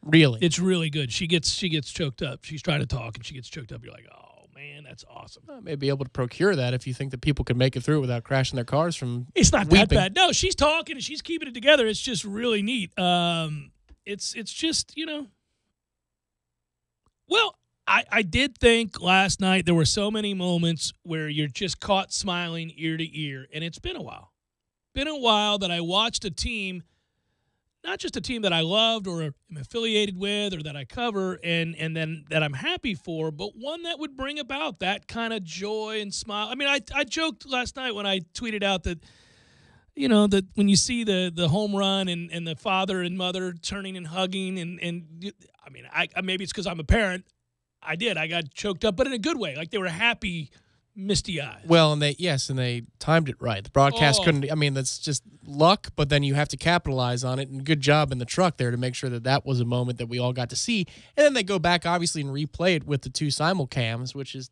Really? It's really good. She gets choked up. She's trying to talk and she gets choked up. You're like, oh, man, that's awesome. I may be able to procure that if you think that people can make it through without crashing their cars from It's not weeping. that bad. No, she's talking and she's keeping it together. It's just really neat. It's just, well, I did think last night there were so many moments where you're just caught smiling ear to ear, and it's been a while. Been a while that I watched a team, not just a team that I loved or am affiliated with or that I cover and then that I'm happy for, but one that would bring about that kind of joy and smile. I mean, I joked last night when I tweeted out that, you know, that when you see the home run and the father and mother turning and hugging and I mean, I maybe it's because I'm a parent. I got choked up, but in a good way. Like they were happy, misty eyes. Well, and they timed it right. The broadcast couldn't. I mean, that's just luck, but then you have to capitalize on it. And good job in the truck there to make sure that was a moment that we all got to see. And then they go back, obviously, and replay it with the two simulcams, which is,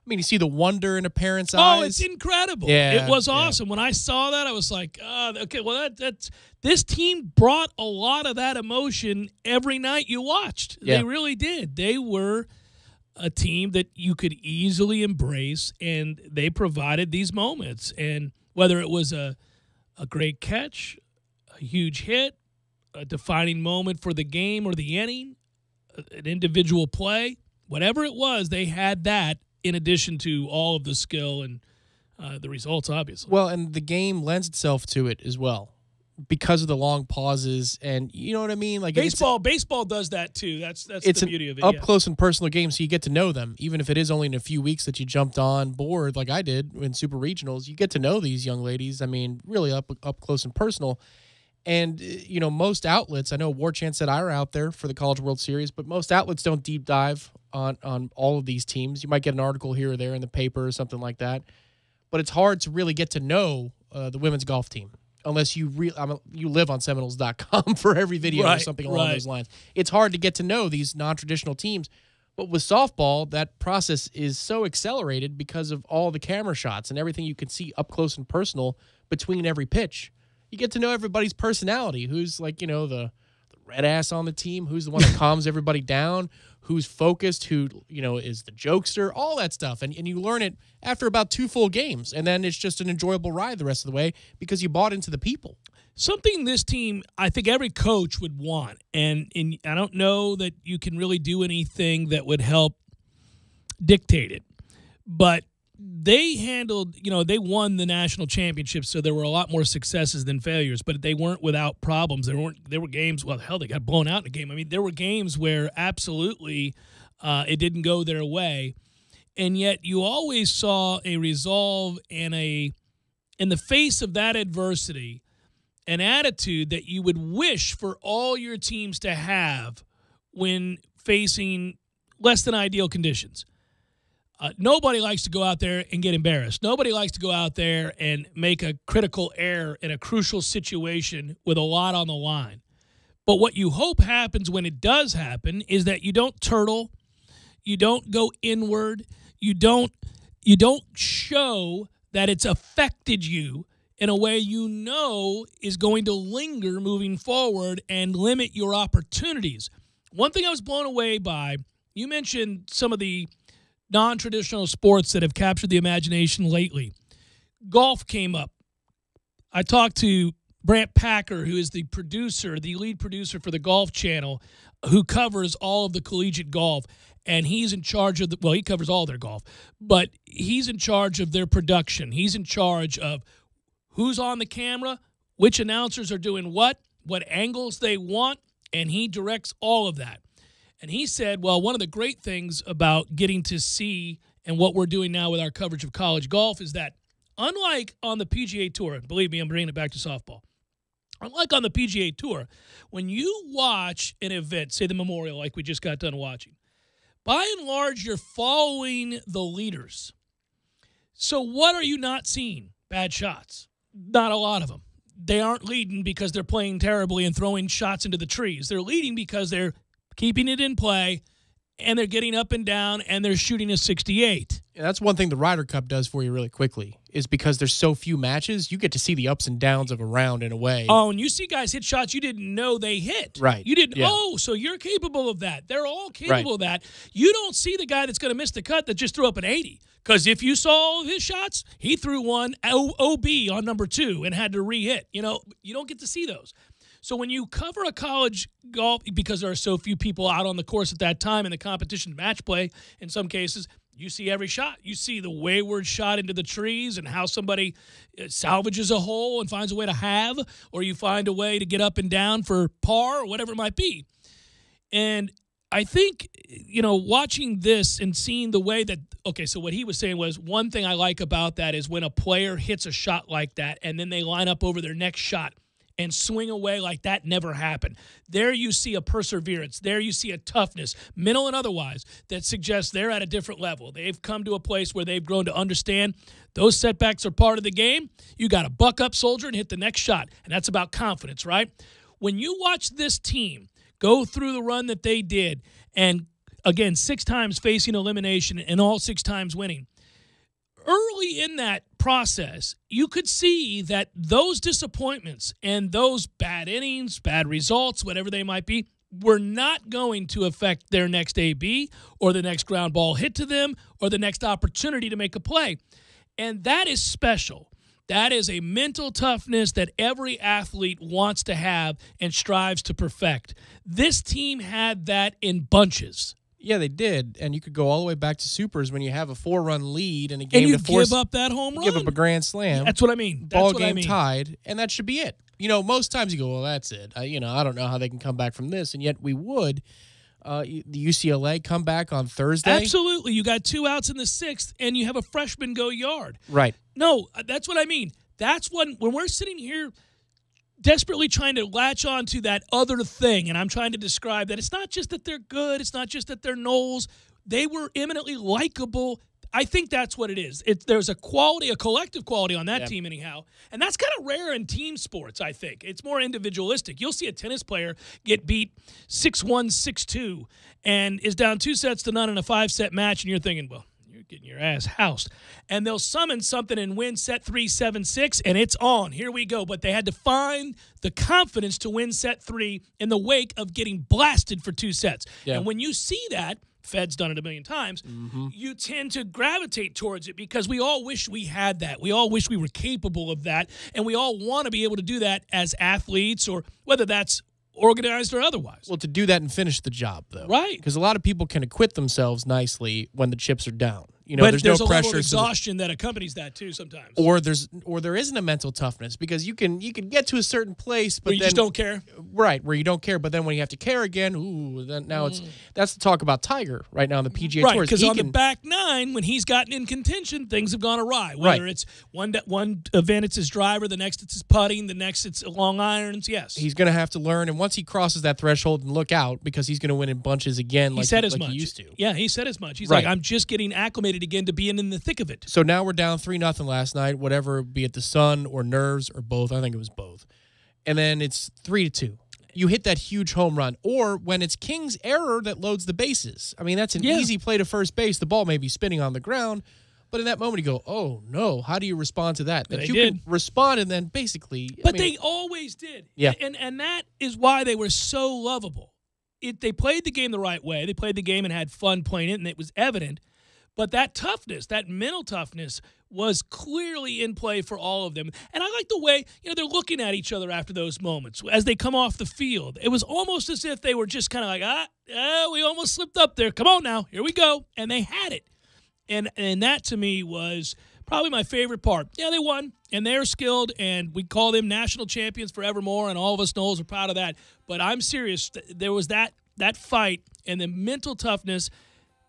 I mean, you see the wonder in a parent's eyes. Oh, it's incredible. Yeah, it was awesome. When I saw that, I was like, okay, well, that's this team brought a lot of that emotion every night you watched. Yeah. They really did. They were a team that you could easily embrace, and they provided these moments. And whether it was a great catch, a huge hit, a defining moment for the game or the inning, an individual play, whatever it was, they had that in addition to all of the skill and the results, obviously. Well, and the game lends itself to it as well because of the long pauses, and you know what I mean? Like baseball does that too. That's the beauty of it. Up close and personal game, so you get to know them, even if it is only in a few weeks that you jumped on board, like I did in Super Regionals. You get to know these young ladies. I mean, really up close and personal. And you know, most outlets, I know War Chant said I are out there for the College World Series, but most outlets don't deep dive on all of these teams. You might get an article here or there in the paper or something like that, but it's hard to really get to know the women's golf team. Unless you you live on Seminoles.com for every video or something along those lines. It's hard to get to know these non-traditional teams. But with softball, that process is so accelerated because of all the camera shots and everything you can see up close and personal between every pitch. You get to know everybody's personality, who's like, you know, the red ass on the team, who's the one that calms everybody down, who's focused, who, you know, is the jokester, all that stuff. And you learn it after about 2 full games. And then it's just an enjoyable ride the rest of the way because you bought into the people. Something this team, I think every coach would want. And I don't know that you can really do anything that would help dictate it. But they handled, you know, they won the national championship, so there were a lot more successes than failures, but they weren't without problems. There were games, well, hell, they got blown out in a game. I mean, there were games where absolutely it didn't go their way, and yet you always saw a resolve and in the face of that adversity, an attitude that you would wish for all your teams to have when facing less than ideal conditions. Nobody likes to go out there and get embarrassed. Nobody likes to go out there and make a critical error in a crucial situation with a lot on the line. But what you hope happens when it does happen is that you don't turtle, you don't go inward, you don't show that it's affected you in a way you know is going to linger moving forward and limit your opportunities. One thing I was blown away by, you mentioned some of the non-traditional sports that have captured the imagination lately. Golf came up. I talked to Brant Packer, who is the lead producer for the Golf Channel, who covers all of the collegiate golf, and he's in charge of he covers all their golf, but he's in charge of their production. He's in charge of who's on the camera, which announcers are doing what angles they want, and he directs all of that. And he said, well, one of the great things about getting to see and what we're doing now with our coverage of college golf is that unlike on the PGA Tour, believe me, I'm bringing it back to softball. Unlike on the PGA Tour, when you watch an event, say the Memorial like we just got done watching, by and large, you're following the leaders. So what are you not seeing? Bad shots. Not a lot of them. They aren't leading because they're playing terribly and throwing shots into the trees. They're leading because they're keeping it in play, and they're getting up and down, and they're shooting a 68. Yeah, that's one thing the Ryder Cup does for you really quickly, is because there's so few matches, you get to see the ups and downs of a round in a way. Oh, and you see guys hit shots you didn't know they hit. Right. You didn't, Yeah. so you're capable of that. They're all capable of that. You don't see the guy that's going to miss the cut that just threw up an 80. Because if you saw all of his shots, he threw one OB on number 2 and had to re-hit. You know, you don't get to see those. So when you cover a college golf, because there are so few people out on the course at that time and the competition match play, in some cases, you see every shot. You see the wayward shot into the trees and how somebody salvages a hole and finds a way to have, or you find a way to get up and down for par or whatever it might be. And I think, watching this and seeing the way that, so what he was saying was, one thing I like about that is when a player hits a shot like that and then they line up over their next shot and swing away like that never happened. There you see a perseverance. There you see a toughness, mental and otherwise, that suggests they're at a different level. They've come to a place where they've grown to understand those setbacks are part of the game. You got to buck up, soldier, and hit the next shot. And that's about confidence, right? When you watch this team go through the run that they did, and again, 6 times facing elimination and all 6 times winning, early in that process, you could see that those disappointments and those bad innings, bad results, whatever they might be, were not going to affect their next AB or the next ground ball hit to them or the next opportunity to make a play. And that is special. That is a mental toughness that every athlete wants to have and strives to perfect. This team had that in bunches. Yeah, they did, and you could go all the way back to Supers when you have a 4-run lead in a game and you to force, give up that home run. Give up a grand slam. That's what I mean. Ball game tied, and that should be it. Most times you go, well, that's it. I don't know how they can come back from this, and yet we would. The UCLA come back on Thursday. Absolutely. You got 2 outs in the 6th, and you have a freshman go yard. Right. No, that's what I mean. That's when we're sitting here desperately trying to latch on to that other thing, and I'm trying to describe that it's not just that they're good, it's not just that they're Knowles. They were eminently likable. I think that's what it is. There's a quality, a collective quality on that team anyhow, and that's kind of rare in team sports, I think. It's more individualistic. You'll see a tennis player get beat 6-1, 6-2, and is down 2-0 in a 5-set match, and you're thinking, well, you're getting your ass housed. And they'll summon something and win set 3, 7-6, and it's on. Here we go. But they had to find the confidence to win set 3 in the wake of getting blasted for 2 sets. Yeah. And when you see that, Fed's done it a million times, you tend to gravitate towards it because we all wish we had that. We all wish we were capable of that, and we all want to be able to do that as athletes, or whether that's organized or otherwise. Well, to do that and finish the job, though. Right. Because a lot of people can acquit themselves nicely when the chips are down. But there's no no a pressure, level of exhaustion that accompanies that too sometimes. Or there isn't a mental toughness because you can get to a certain place, but where you then, just don't care. Right, where you don't care, but then when you have to care again, then now that's the talk about Tiger right now on the PGA Tour. Right, because on the back 9, when he's gotten in contention, things have gone awry. Whether it's one event it's his driver, the next it's his putting, the next it's long irons. Yes, he's going to have to learn, and once he crosses that threshold, and look out because he's going to win in bunches again. He said as much. He used to. Yeah, he said as much. He's like, I'm just getting acclimated again to being in the thick of it. So now we're down 3-0 last night, whatever, be it the sun or nerves or both. I think it was both. And then it's 3-2. You hit that huge home run. Or when it's King's error that loads the bases. I mean, that's an easy play to first base. The ball may be spinning on the ground, but in that moment you go, oh, no, how do you respond to that? That you can respond and then basically... But they always did. Yeah. And that is why they were so lovable. They played the game the right way. They played the game and had fun playing it, and it was evident. But that toughness, that mental toughness, was clearly in play for all of them. And I like the way, they're looking at each other after those moments as they come off the field. It was almost as if they were just kind of like, we almost slipped up there. Come on now, here we go. And they had it. And that, to me, was probably my favorite part. Yeah, they won, and they're skilled, and we call them national champions forevermore, and all of us Knowles are proud of that. But I'm serious. There was that fight and the mental toughness,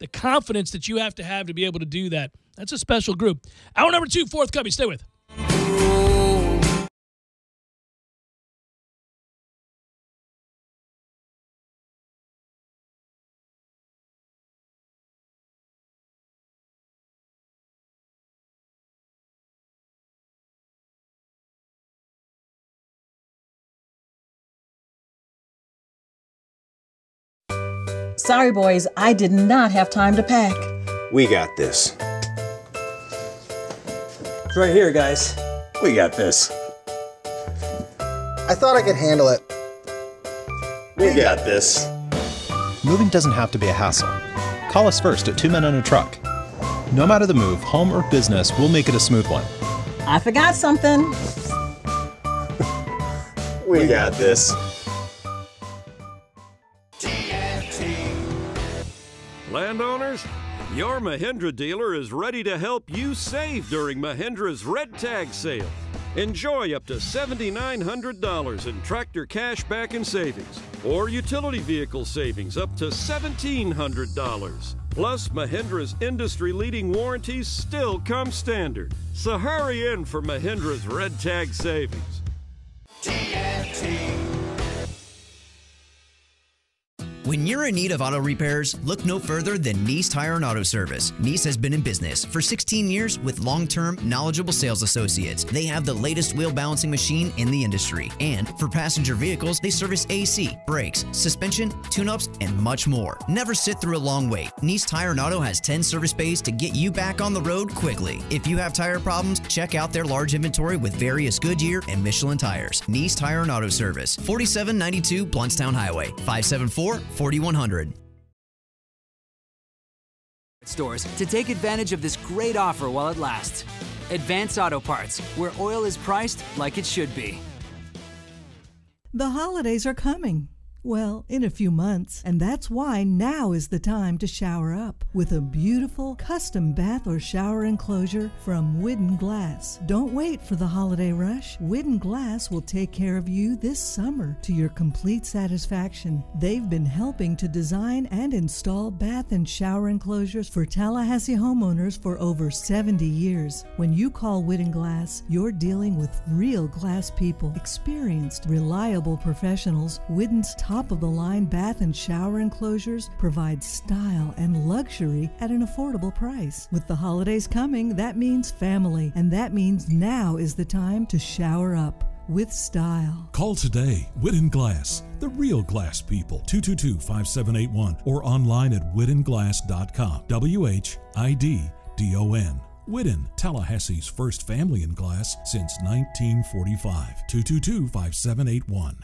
the confidence that you have to be able to do that. That's a special group. Hour number 2, forthcoming. Stay with. Sorry, boys, I did not have time to pack. We got this. It's right here, guys. We got this. I thought I could handle it. We got this. Moving doesn't have to be a hassle. Call us first at 2 Men and a Truck. No matter the move, home or business, we'll make it a smooth one. I forgot something. We got this. Landowners, your Mahindra dealer is ready to help you save during Mahindra's Red Tag Sale. Enjoy up to $7,900 in tractor cash back and savings. or utility vehicle savings up to $1,700. Plus, Mahindra's industry-leading warranties still come standard. So hurry in for Mahindra's Red Tag Savings. TNT. When you're in need of auto repairs, look no further than Nice Tire and Auto Service. Nice has been in business for 16 years with long-term, knowledgeable sales associates. They have the latest wheel balancing machine in the industry. And for passenger vehicles, they service AC, brakes, suspension, tune-ups, and much more. Never sit through a long wait. Nice Tire and Auto has 10 service bays to get you back on the road quickly. If you have tire problems, check out their large inventory with various Goodyear and Michelin tires. Nice Tire and Auto Service, 4792 Bluntstown Highway, 574-4100. Stores to take advantage of this great offer while it lasts. Advance Auto Parts, where oil is priced like it should be. The holidays are coming. Well, in a few months, and that's why now is the time to shower up with a beautiful custom bath or shower enclosure from Widden Glass. Don't wait for the holiday rush. Widden Glass will take care of you this summer to your complete satisfaction. They've been helping to design and install bath and shower enclosures for Tallahassee homeowners for over 70 years. When you call Widden Glass, you're dealing with real glass people, experienced, reliable professionals. Widden's top-of-the-line bath and shower enclosures provide style and luxury at an affordable price. With the holidays coming, that means family, and that means now is the time to shower up with style. Call today. Widden Glass, the real glass people. 222-5781 or online at widdenglass.com. WHIDDON. Widden, Tallahassee's first family in glass since 1945. 222-5781.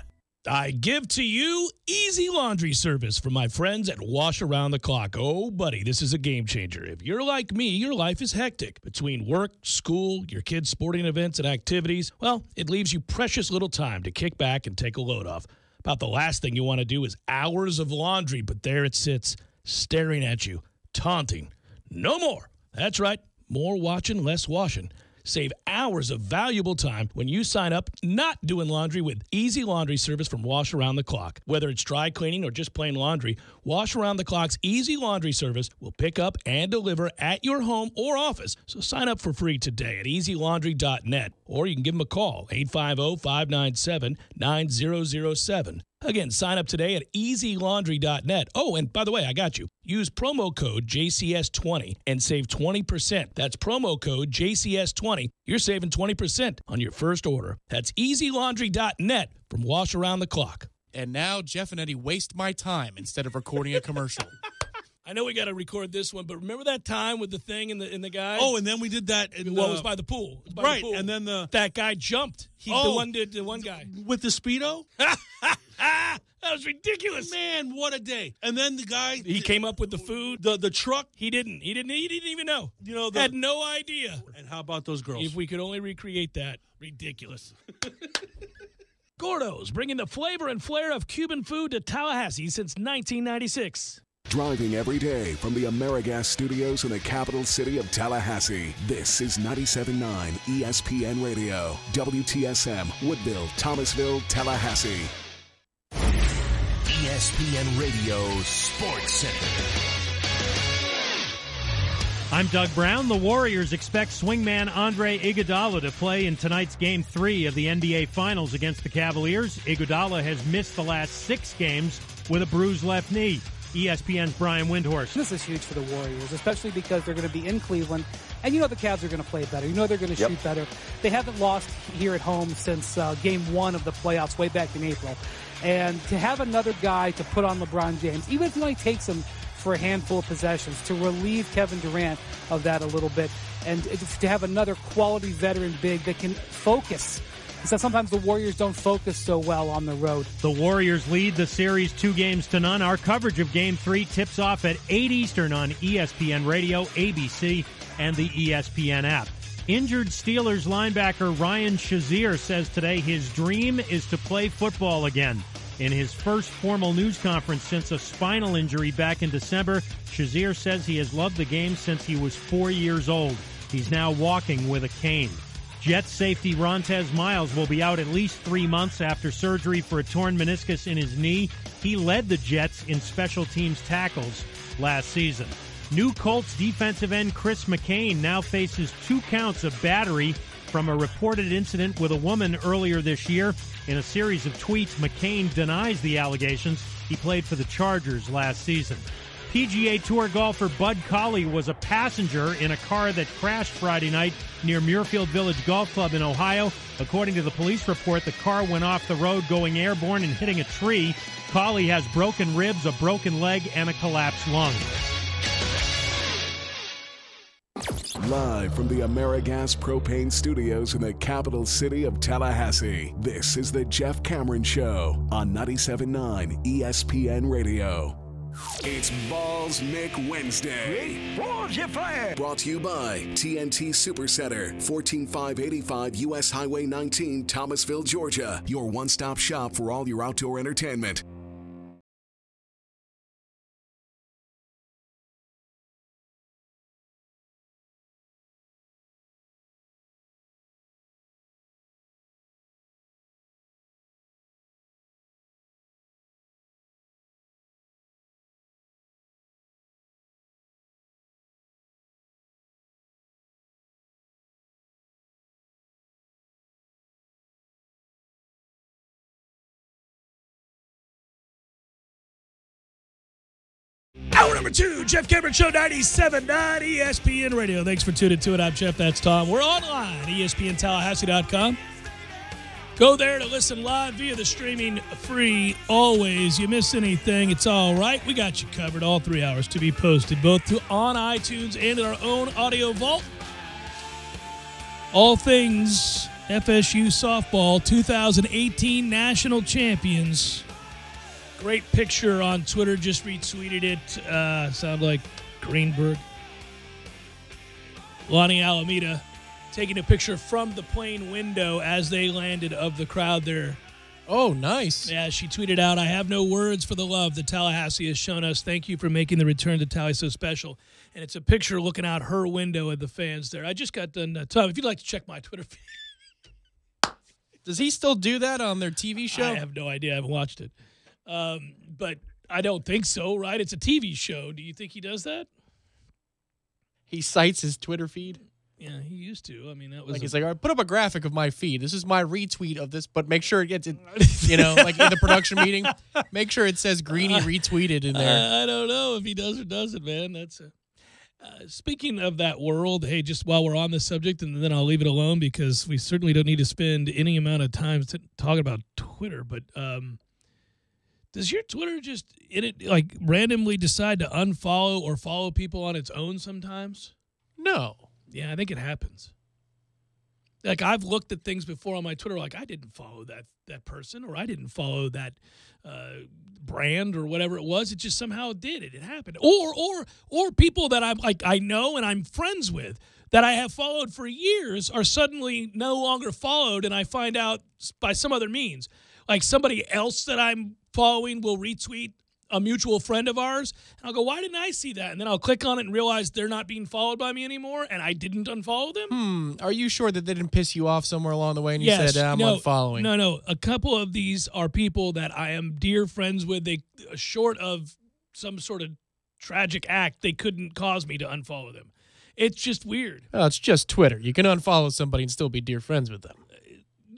I give to you easy laundry service from my friends at Wash Around the Clock. Oh, buddy, this is a game changer. If you're like me, your life is hectic. Between work, school, your kids' sporting events and activities, well, it leaves you precious little time to kick back and take a load off. About the last thing you want to do is hours of laundry, but there it sits, staring at you, taunting. No more. That's right. More watching, less washing. Save hours of valuable time when you sign up not doing laundry with easy laundry service from Wash Around the Clock. Whether it's dry cleaning or just plain laundry, Wash Around the Clock's easy laundry service will pick up and deliver at your home or office. So sign up for free today at easylaundry.net, or you can give them a call, 850-597-9007. Again, sign up today at easylaundry.net. Oh, and by the way, I got you. Use promo code JCS20 and save 20%. That's promo code JCS20. You're saving 20% on your first order. That's easylaundry.net from Wash Around the Clock. And now Jeff and Eddie waste my time instead of recording a commercial. I know we got to record this one, but remember that time with the thing and the guy? Oh, and then we did that. It was by the pool. Right, and then that guy jumped. The one guy with the Speedo. That was ridiculous, man! What a day! And then the guy he came up with the food. The truck. He didn't even know. Had no idea. And how about those girls? If we could only recreate that, ridiculous. Gordo's, bringing the flavor and flair of Cuban food to Tallahassee since 1996. Driving every day from the AmeriGas studios in the capital city of Tallahassee, this is 97.9 ESPN Radio, WTSM, Woodville, Thomasville, Tallahassee. ESPN Radio Sports Center. I'm Doug Brown. The Warriors expect swingman Andre Iguodala to play in tonight's Game 3 of the NBA Finals against the Cavaliers. Iguodala has missed the last 6 games with a bruised left knee. ESPN's Brian Windhorst. This is huge for the Warriors, especially because they're going to be in Cleveland, and the Cavs are going to play better. They're going to shoot better. They haven't lost here at home since Game 1 of the playoffs way back in April. And to have another guy to put on LeBron James, even if he only takes him for a handful of possessions, to relieve Kevin Durant of that a little bit, and to have another quality veteran big that can focus. Because sometimes the Warriors don't focus so well on the road. The Warriors lead the series 2-0. Our coverage of Game 3 tips off at 8 Eastern on ESPN Radio, ABC, and the ESPN app. Injured Steelers linebacker Ryan Shazier says today his dream is to play football again. In his first formal news conference since a spinal injury back in December, Shazier says he has loved the game since he was 4 years old. He's now walking with a cane. Jets safety Rontez Miles will be out at least 3 months after surgery for a torn meniscus in his knee. He led the Jets in special teams tackles last season. New Colts defensive end Chris McCain now faces 2 counts of battery from a reported incident with a woman earlier this year. In a series of tweets, McCain denies the allegations. He played for the Chargers last season. PGA Tour golfer Bud Colley was a passenger in a car that crashed Friday night near Muirfield Village Golf Club in Ohio. According to the police report, the car went off the road going airborne and hitting a tree. Colley has broken ribs, a broken leg, and a collapsed lung. Live from the AmeriGas Propane Studios in the capital city of Tallahassee, this is the Jeff Cameron Show on 97.9 ESPN Radio. It's Balls Nick Wednesday. Balls you fire. Brought to you by TNT Supercenter, 14585 U.S. Highway 19, Thomasville, Georgia. Your one-stop shop for all your outdoor entertainment. Hour number 2, Jeff Cameron Show, 97.9 ESPN Radio. Thanks for tuning to it. I'm Jeff. That's Tom. We're online, ESPNTallahassee.com. Go there to listen live via the streaming free always. You miss anything, it's all right. We got you covered all 3 hours to be posted, both on iTunes and in our own audio vault. All things FSU softball, 2018 national champions. Great picture on Twitter. Just retweeted it. Sound like Greenberg. Lonnie Alameda taking a picture from the plane window as they landed of the crowd there. Oh, nice. Yeah, she tweeted out, "I have no words for the love that Tallahassee has shown us. Thank you for making the return to Tallahassee so special." And it's a picture looking out her window at the fans there. I just got done. Tom, if you'd like to check my Twitter feed. Does he still do that on their TV show? I have no idea. I haven't watched it. But I don't think so, right? It's a TV show. Do you think he does that? He cites his Twitter feed? Yeah, he used to. I mean, that was he's like, all right, put up a graphic of my feed. This is my retweet of this, but make sure it gets it, like in the production meeting, make sure it says Greeny retweeted in there. I don't know if he does or doesn't, man. That's speaking of that world, hey, just while we're on this subject, and then I'll leave it alone because we certainly don't need to spend any amount of time talking about Twitter, but does your Twitter just randomly decide to unfollow or follow people on its own sometimes? No. Yeah, I think it happens. Like, I've looked at things before on my Twitter, like, I didn't follow that person, or I didn't follow that brand or whatever it was. It just somehow did it. It happened. Or people that I'm like I know and I'm friends with that I have followed for years are suddenly no longer followed, and I find out by some other means. Like, somebody else that I'm following will retweet a mutual friend of ours, and I'll go, why didn't I see that? And then I'll click on it and realize they're not being followed by me anymore, and I didn't unfollow them. Are you sure that they didn't piss you off somewhere along the way and you said, I'm unfollowing? No. A couple of these are people that I am dear friends with. They, short of some sort of tragic act, they couldn't cause me to unfollow them. It's just weird. Oh, it's just Twitter. You can unfollow somebody and still be dear friends with them.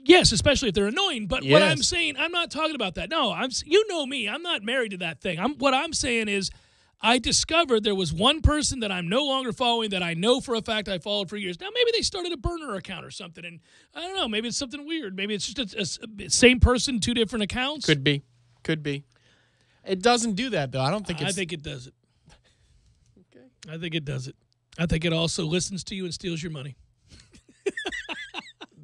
Yes, especially if they're annoying. But what I'm saying, I'm not talking about that. No, you know me. I'm not married to that thing. What I'm saying is I discovered there was one person that I'm no longer following that I know for a fact I followed for years. Now, maybe they started a burner account or something, and I don't know. Maybe it's something weird. Maybe it's just a same person, 2 different accounts. Could be. It doesn't do that, though. I don't think it's... I think it does it. Okay. I think it does it. I think it also listens to you and steals your money.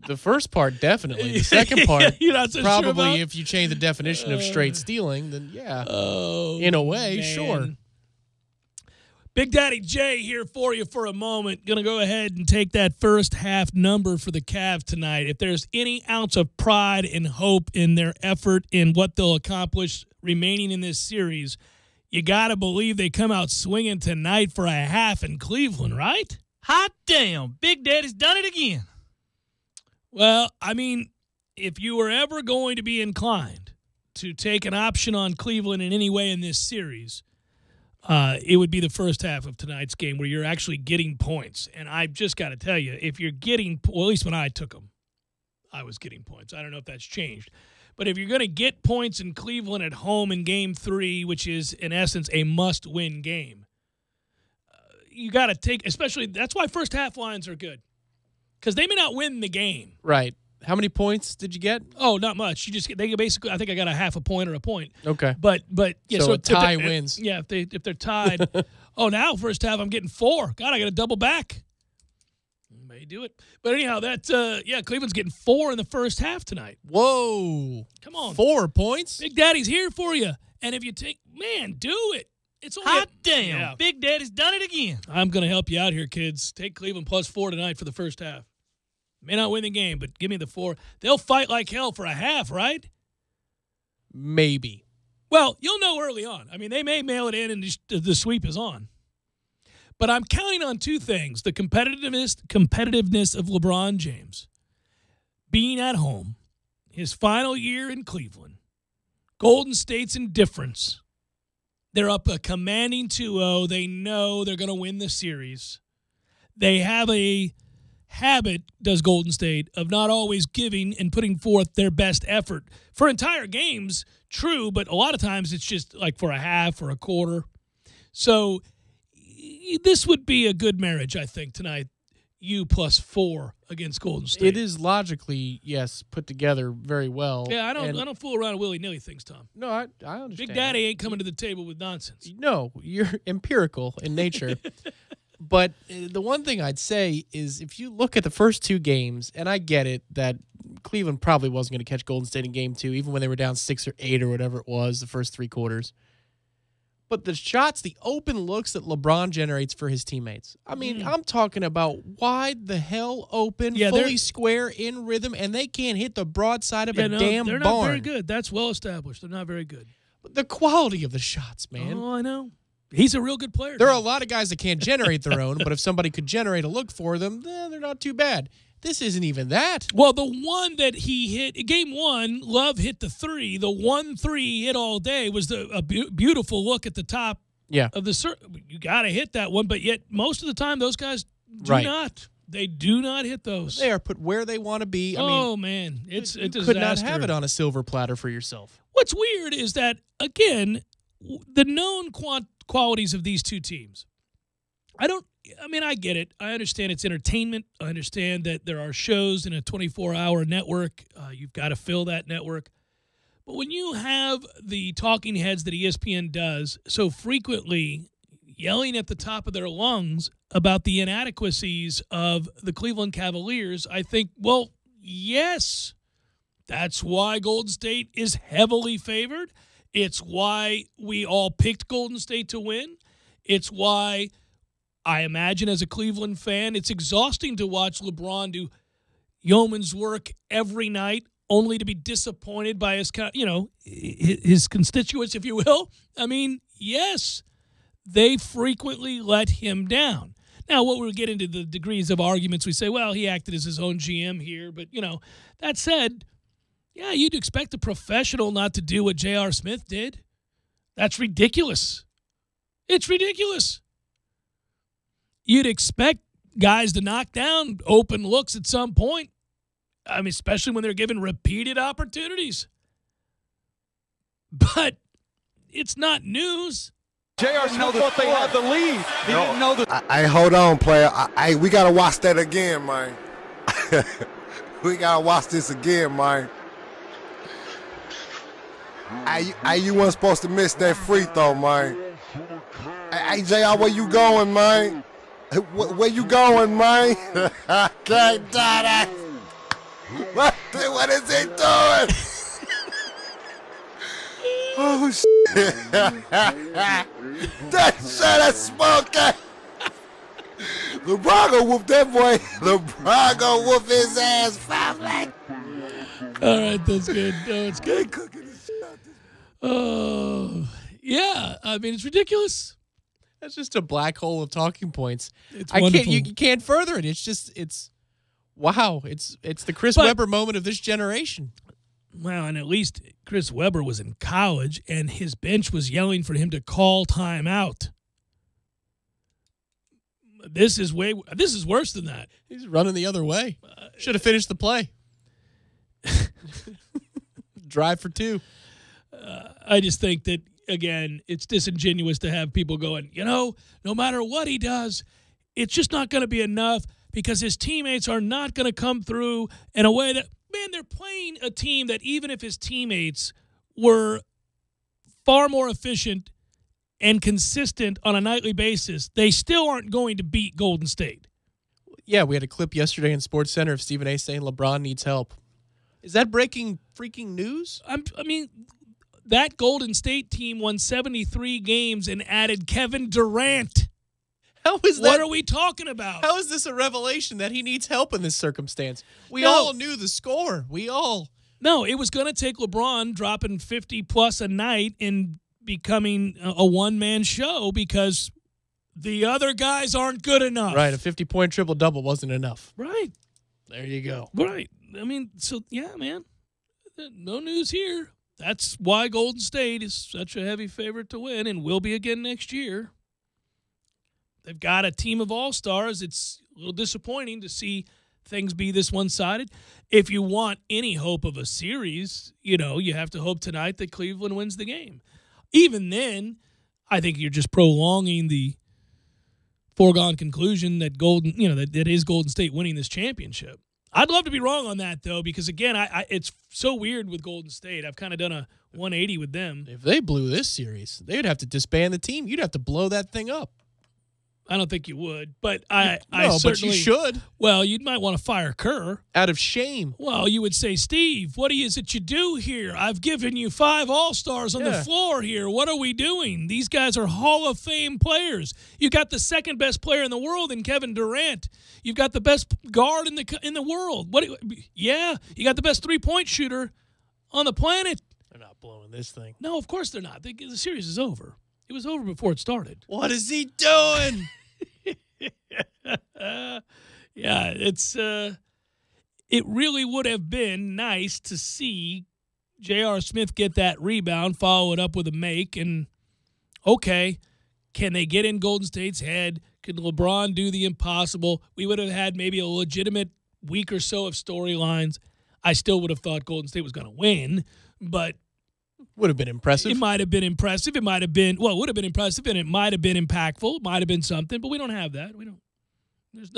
The first part, definitely. The second part, you're not so probably sure about? If you change the definition of straight stealing, then yeah. In a way, man. Sure. Big Daddy J here for you for a moment. Going to go ahead and take that first half number for the Cavs tonight. If there's any ounce of pride and hope in their effort in what they'll accomplish remaining in this series, you got to believe they come out swinging tonight for a half in Cleveland, right? Hot damn. Big Daddy's done it again. Well, I mean, if you were ever going to be inclined to take an option on Cleveland in any way in this series, it would be the first half of tonight's game where you're actually getting points. And I've just got to tell you, if you're getting, well, at least when I took them, I was getting points. I don't know if that's changed. But if you're going to get points in Cleveland at home in Game 3, which is, in essence, a must-win game, you got to take, especially, that's why first half lines are good. Because they may not win the game. Right. How many points did you get? Oh, not much. You just they basically, I think I got a half a point or a point. Okay. But yeah, so a tie wins. Yeah, if they're tied. Now first half I'm getting 4. God, I got to double back. May do it. But anyhow, Cleveland's getting 4 in the first half tonight. Whoa. Come on. 4 points? Big Daddy's here for you. And if you take, do it. It's only hot damn. Big Daddy's done it again. I'm going to help you out here, kids. Take Cleveland +4 tonight for the first half. May not win the game, but give me the 4. They'll fight like hell for a half, right? Maybe. Well, you'll know early on. I mean, they may mail it in and the sweep is on. But I'm counting on 2 things. The competitiveness of LeBron James, being at home, his final year in Cleveland, Golden State's indifference. They're up a commanding 2-0. They know they're going to win the series. They have a habit, does Golden State, of not always giving and putting forth their best effort. For entire games, true, but a lot of times it's just like for a half or a quarter. So this would be a good marriage, I think, tonight. You +4 against Golden State. It is logically, yes, put together very well. Yeah, I don't fool around with willy-nilly things, Tom. No, I understand. Big Daddy ain't coming to the table with nonsense. No, you're empirical in nature. But the one thing I'd say is if you look at the first 2 games, and I get it that Cleveland probably wasn't going to catch Golden State in Game 2, even when they were down 6 or 8 or whatever it was, the first 3 quarters. But the shots, the open looks that LeBron generates for his teammates. I mean, I'm talking about wide the hell open, fully square, in rhythm, and they can't hit the broadside of a damn they're barn. Not very good. That's well established. They're not very good. But the quality of the shots, man. Oh, I know. He's a real good player. There are a lot of guys that can't generate their own, but if somebody could generate a look for them, they're not too bad. This isn't even that. Well, the one that he hit, Game 1, Love hit the 3. The 1-3 he hit all day was a beautiful look at the top of the circle. You got to hit that one, but yet most of the time those guys do not. They do not hit those. They are put where they want to be. I mean, man, it's a disaster. You could not have it on a silver platter for yourself. What's weird is that, again, the known qualities of these 2 teams. I get it. I understand it's entertainment. I understand that there are shows in a 24-hour network. You've got to fill that network. But when you have the talking heads that ESPN does so frequently yelling at the top of their lungs about the inadequacies of the Cleveland Cavaliers, I think, well, yes, that's why Golden State is heavily favored. It's why we all picked Golden State to win. It's why I imagine as a Cleveland fan, it's exhausting to watch LeBron do yeoman's work every night only to be disappointed by his constituents, if you will. I mean, yes, they frequently let him down. Now, what we'll get into the degrees of arguments, we say, well, he acted as his own GM here. But, that said, yeah, you'd expect a professional not to do what J.R. Smith did. That's ridiculous. It's ridiculous. You'd expect guys to knock down open looks at some point. I mean, especially when they're given repeated opportunities. But it's not news. J.R. Smith thought they had the lead. He didn't know that. I hold on, player. We got to watch that again, man. We got to watch this again, man. You weren't supposed to miss that free throw, man. Hey, JR, where you going, man? Where you going, man? Can't die that. What is he doing? Oh, shit. That's smoking. LeBron go whoop that boy. LeBron go whoop his ass, family. All right, that's good. No, it's good. Oh, yeah. I mean, it's ridiculous. That's just a black hole of talking points. It's wonderful. You can't further it. It's Wow, it's the Chris Webber moment of this generation. Well, and at least Chris Webber was in college, and his bench was yelling for him to call timeout. This is worse than that. He's running the other way. Should have finished the play. Drive for two. I just think that, again, it's disingenuous to have people going, no matter what he does, it's just not going to be enough because his teammates are not going to come through in a way that, man, they're playing a team that even if his teammates were far more efficient and consistent on a nightly basis, they still aren't going to beat Golden State. Yeah, we had a clip yesterday in SportsCenter of Stephen A. saying LeBron needs help. Is that breaking freaking news? I mean, that Golden State team won 73 games and added Kevin Durant. How is that? What are we talking about? How is this a revelation that he needs help in this circumstance? We all knew the score. No, it was going to take LeBron dropping 50-plus a night and becoming a one-man show because the other guys aren't good enough. Right, a 50-point triple-double wasn't enough. Right. There you go. Right. I mean, so, yeah, man, no news here. That's why Golden State is such a heavy favorite to win and will be again next year. They've got a team of all-stars. It's a little disappointing to see things be this one-sided. If you want any hope of a series, you have to hope tonight that Cleveland wins the game. Even then, I think you're just prolonging the foregone conclusion that that is Golden State winning this championship. I'd love to be wrong on that, though, because, again, it's so weird with Golden State. I've kind of done a 180 with them. If they blew this series, they'd have to disband the team. You'd have to blow that thing up. I don't think you would, but I certainly, but you should. Well, you might want to fire Kerr. Out of shame. Well, you would say, Steve, what is it you do here? I've given you 5 all-stars on the floor here. What are we doing? These guys are Hall of Fame players. You got the second best player in the world in Kevin Durant. You've got the best guard in the world. You got the best three-point shooter on the planet. They're not blowing this thing. No, of course they're not. The series is over. It was over before it started. What is he doing? Yeah, it really would have been nice to see J.R. Smith get that rebound, follow it up with a make, and okay, can they get in Golden State's head? Could LeBron do the impossible? We would have had maybe a legitimate week or so of storylines. I still would have thought Golden State was going to win, but would have been impressive. It might have been impressive. It might have been, well, it would have been impressive, and it might have been impactful. It might have been something, but we don't have that. We don't. There's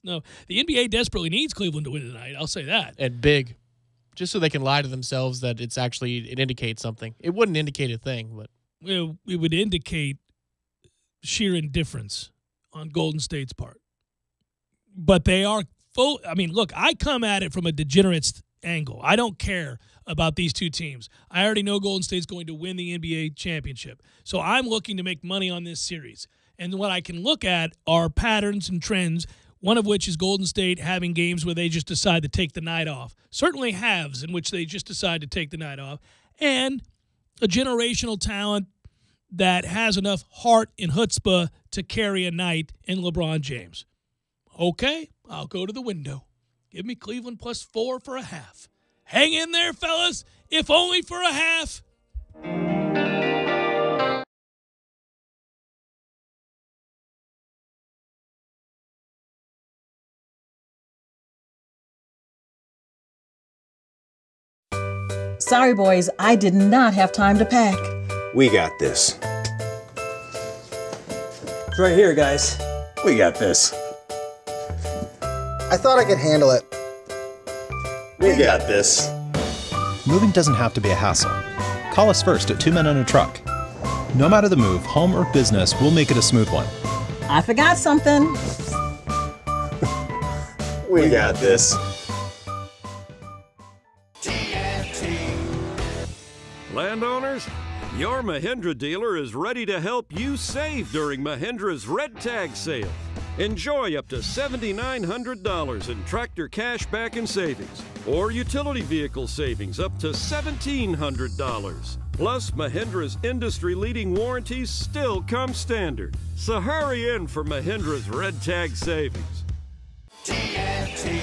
no. The NBA desperately needs Cleveland to win tonight. I'll say that. And big, just so they can lie to themselves that it indicates something. It wouldn't indicate a thing, but it would indicate sheer indifference on Golden State's part. But they are full. I mean, look, I come at it from a degenerates angle. I don't care about these two teams. I already know Golden State's going to win the NBA championship. So I'm looking to make money on this series. And what I can look at are patterns and trends, one of which is Golden State having games where they just decide to take the night off. Certainly halves in which they just decide to take the night off. And a generational talent that has enough heart and chutzpah to carry a night in LeBron James. Okay, I'll go to the window. Give me Cleveland +4 for a half. Hang in there, fellas, if only for a half. Sorry, boys, I did not have time to pack. We got this. It's right here, guys. We got this. I thought I could handle it. We got this. Moving doesn't have to be a hassle. Call us first at 2 Men and a Truck. No matter the move, home or business, we'll make it a smooth one. I forgot something. We got this. Landowners, your Mahindra dealer is ready to help you save during Mahindra's Red Tag Sale. Enjoy up to $7,900 in tractor cash back and savings, or utility vehicle savings up to $1,700. Plus, Mahindra's industry-leading warranties still come standard. So hurry in for Mahindra's Red Tag Savings. TNT.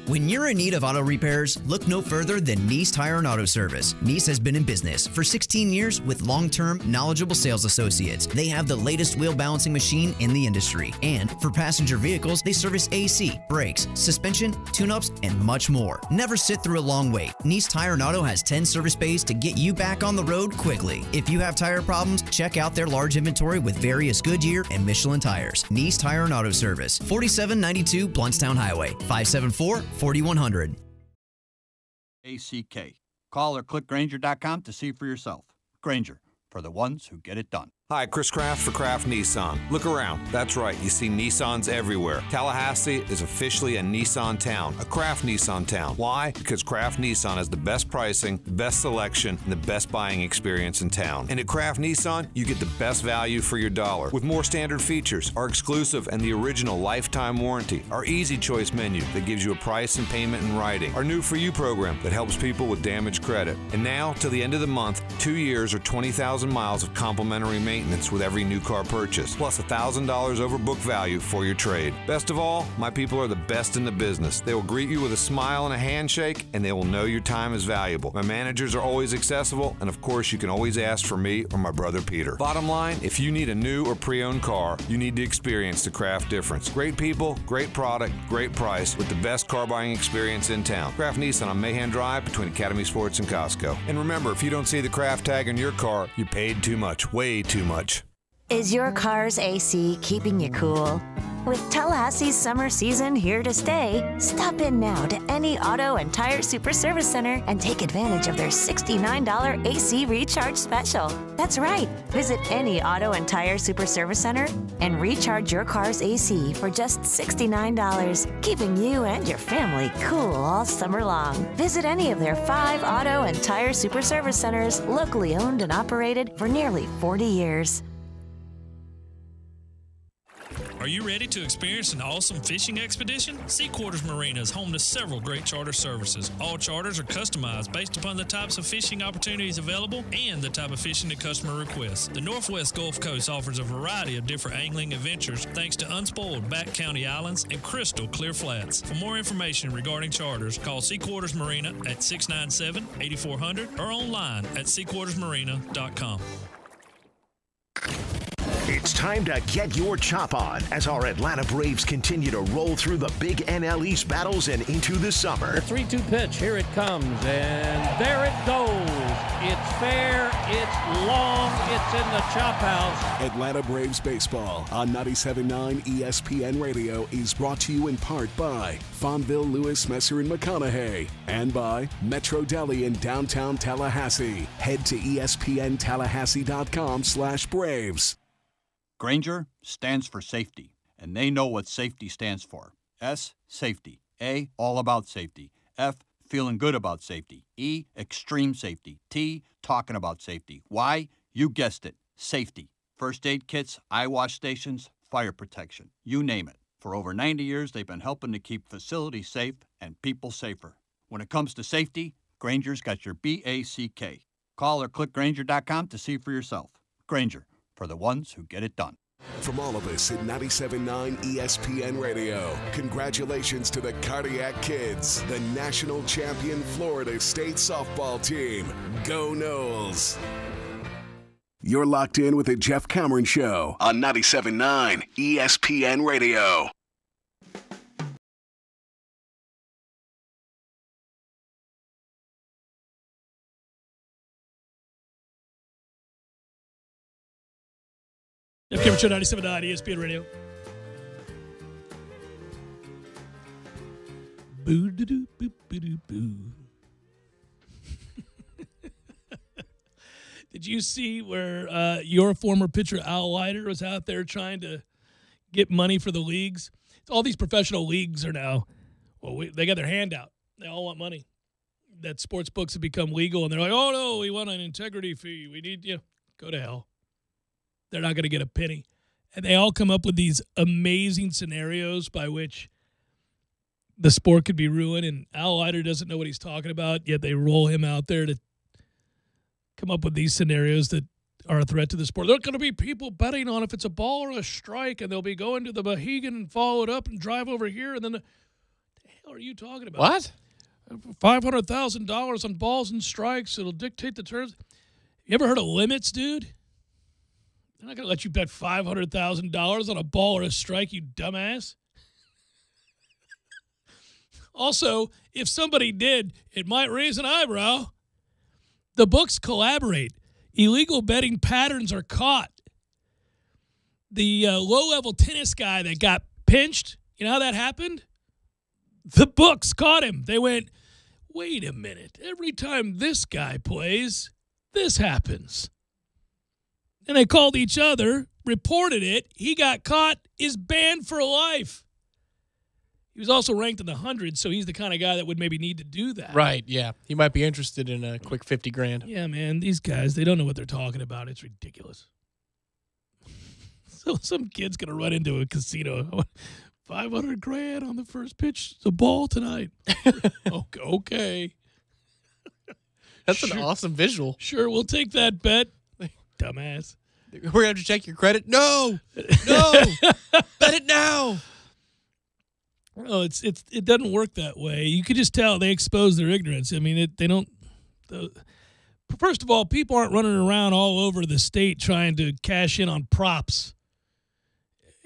When you're in need of auto repairs, look no further than Nice Tire and Auto Service. Nice has been in business for 16 years with long-term, knowledgeable sales associates. They have the latest wheel balancing machine in the industry. And for passenger vehicles, they service AC, brakes, suspension, tune-ups, and much more. Never sit through a long wait. Nice Tire and Auto has 10 service bays to get you back on the road quickly. If you have tire problems, check out their large inventory with various Goodyear and Michelin tires. Nice Tire and Auto Service, 4792 Bluntstown Highway, 574-4100. ACK. Call or click Grainger.com to see for yourself. Grainger, for the ones who get it done. Hi, Chris Kraft for Kraft Nissan. Look around. That's right, you see Nissans everywhere. Tallahassee is officially a Nissan town, a Kraft Nissan town. Why? Because Kraft Nissan has the best pricing, the best selection, and the best buying experience in town. And at Kraft Nissan, you get the best value for your dollar with more standard features, our exclusive and the original lifetime warranty, our easy choice menu that gives you a price and payment in writing, our new For You program that helps people with damaged credit. And now, till the end of the month, 2 years or 20,000 miles of complimentary maintenance with every new car purchase, plus $1,000 over book value for your trade. Best of all, my people are the best in the business. They will greet you with a smile and a handshake, and they will know your time is valuable. My managers are always accessible, and of course, you can always ask for me or my brother Peter. Bottom line, if you need a new or pre-owned car, you need to experience the Kraft difference. Great people, great product, great price, with the best car buying experience in town. Kraft Nissan on Mahan Drive between Academy Sports and Costco. And remember, if you don't see the Kraft tag on your car, you paid too much, way too much. Is your car's AC keeping you cool? With Tallahassee's summer season here to stay, stop in now to any auto and tire super service center and take advantage of their $69 AC recharge special. That's right. Visit any auto and tire super service center and recharge your car's AC for just $69, keeping you and your family cool all summer long. Visit any of their 5 auto and tire super service centers, locally owned and operated for nearly 40 years. Are you ready to experience an awesome fishing expedition? Sea Quarters Marina is home to several great charter services. All charters are customized based upon the types of fishing opportunities available and the type of fishing the customer requests. The Northwest Gulf Coast offers a variety of different angling adventures thanks to unspoiled back county islands and crystal clear flats. For more information regarding charters, call Sea Quarters Marina at 697-8400 or online at seaquartersmarina.com. It's time to get your chop on as our Atlanta Braves continue to roll through the big NL East battles and into the summer. The 3-2 pitch, here it comes, and there it goes. It's fair, it's long, it's in the chop house. Atlanta Braves baseball on 97.9 ESPN Radio is brought to you in part by Fonville, Lewis, Messer, and McConaughey, and by Metro Deli in downtown Tallahassee. Head to espntallahassee.com/Braves. Grainger stands for safety, and they know what safety stands for. S, safety. A, all about safety. F, feeling good about safety. E, extreme safety. T, talking about safety. Y, you guessed it, safety. First aid kits, eye wash stations, fire protection. You name it. For over 90 years, they've been helping to keep facilities safe and people safer. When it comes to safety, Grainger's got your BACK. Call or click Grainger.com to see for yourself. Grainger, for the ones who get it done. From all of us at 97.9 ESPN Radio, congratulations to the Cardiac Kids, the national champion Florida State softball team. Go Noles! You're locked in with the Jeff Cameron Show on 97.9 ESPN Radio. Jeff Cameron Show, 97.9 ESPN Radio. Boo-doo-boo-boo-doo-boo. Did you see where your former pitcher, Al Leiter, was out there trying to get money for the leagues? All these professional leagues are now, they got their hand out. They all want money. That sports books have become legal, and they're like, oh, no, we want an integrity fee. We need, go to hell. They're not going to get a penny. And they all come up with these amazing scenarios by which the sport could be ruined, and Al Leiter doesn't know what he's talking about, yet they roll him out there to come up with these scenarios that are a threat to the sport. There are going to be people betting on if it's a ball or a strike, and they'll be going to the Mohegan and follow it up and drive over here. And then, the hell are you talking about? What? $500,000 on balls and strikes. It'll dictate the terms. You ever heard of limits, dude? They're not going to let you bet $500,000 on a ball or a strike, you dumbass. Also, if somebody did, it might raise an eyebrow. The books collaborate. Illegal betting patterns are caught. The low-level tennis guy that got pinched, you know how that happened? The books caught him. They went, wait a minute. Every time this guy plays, this happens. And they called each other, reported it. He got caught, is banned for life. He was also ranked in the hundreds, so he's the kind of guy that would maybe need to do that. Right, yeah. He might be interested in a quick $50,000. Yeah, man, these guys, they don't know what they're talking about. It's ridiculous. So some kid's going to run into a casino. $500,000 on the first pitch. The ball tonight. Okay. That's an awesome visual. Sure, we'll take that bet. Dumbass. We're going to have to check your credit? No. Bet it now. No, it doesn't work that way. You could just tell they expose their ignorance. I mean, they don't. First of all, people aren't running around all over the state trying to cash in on props,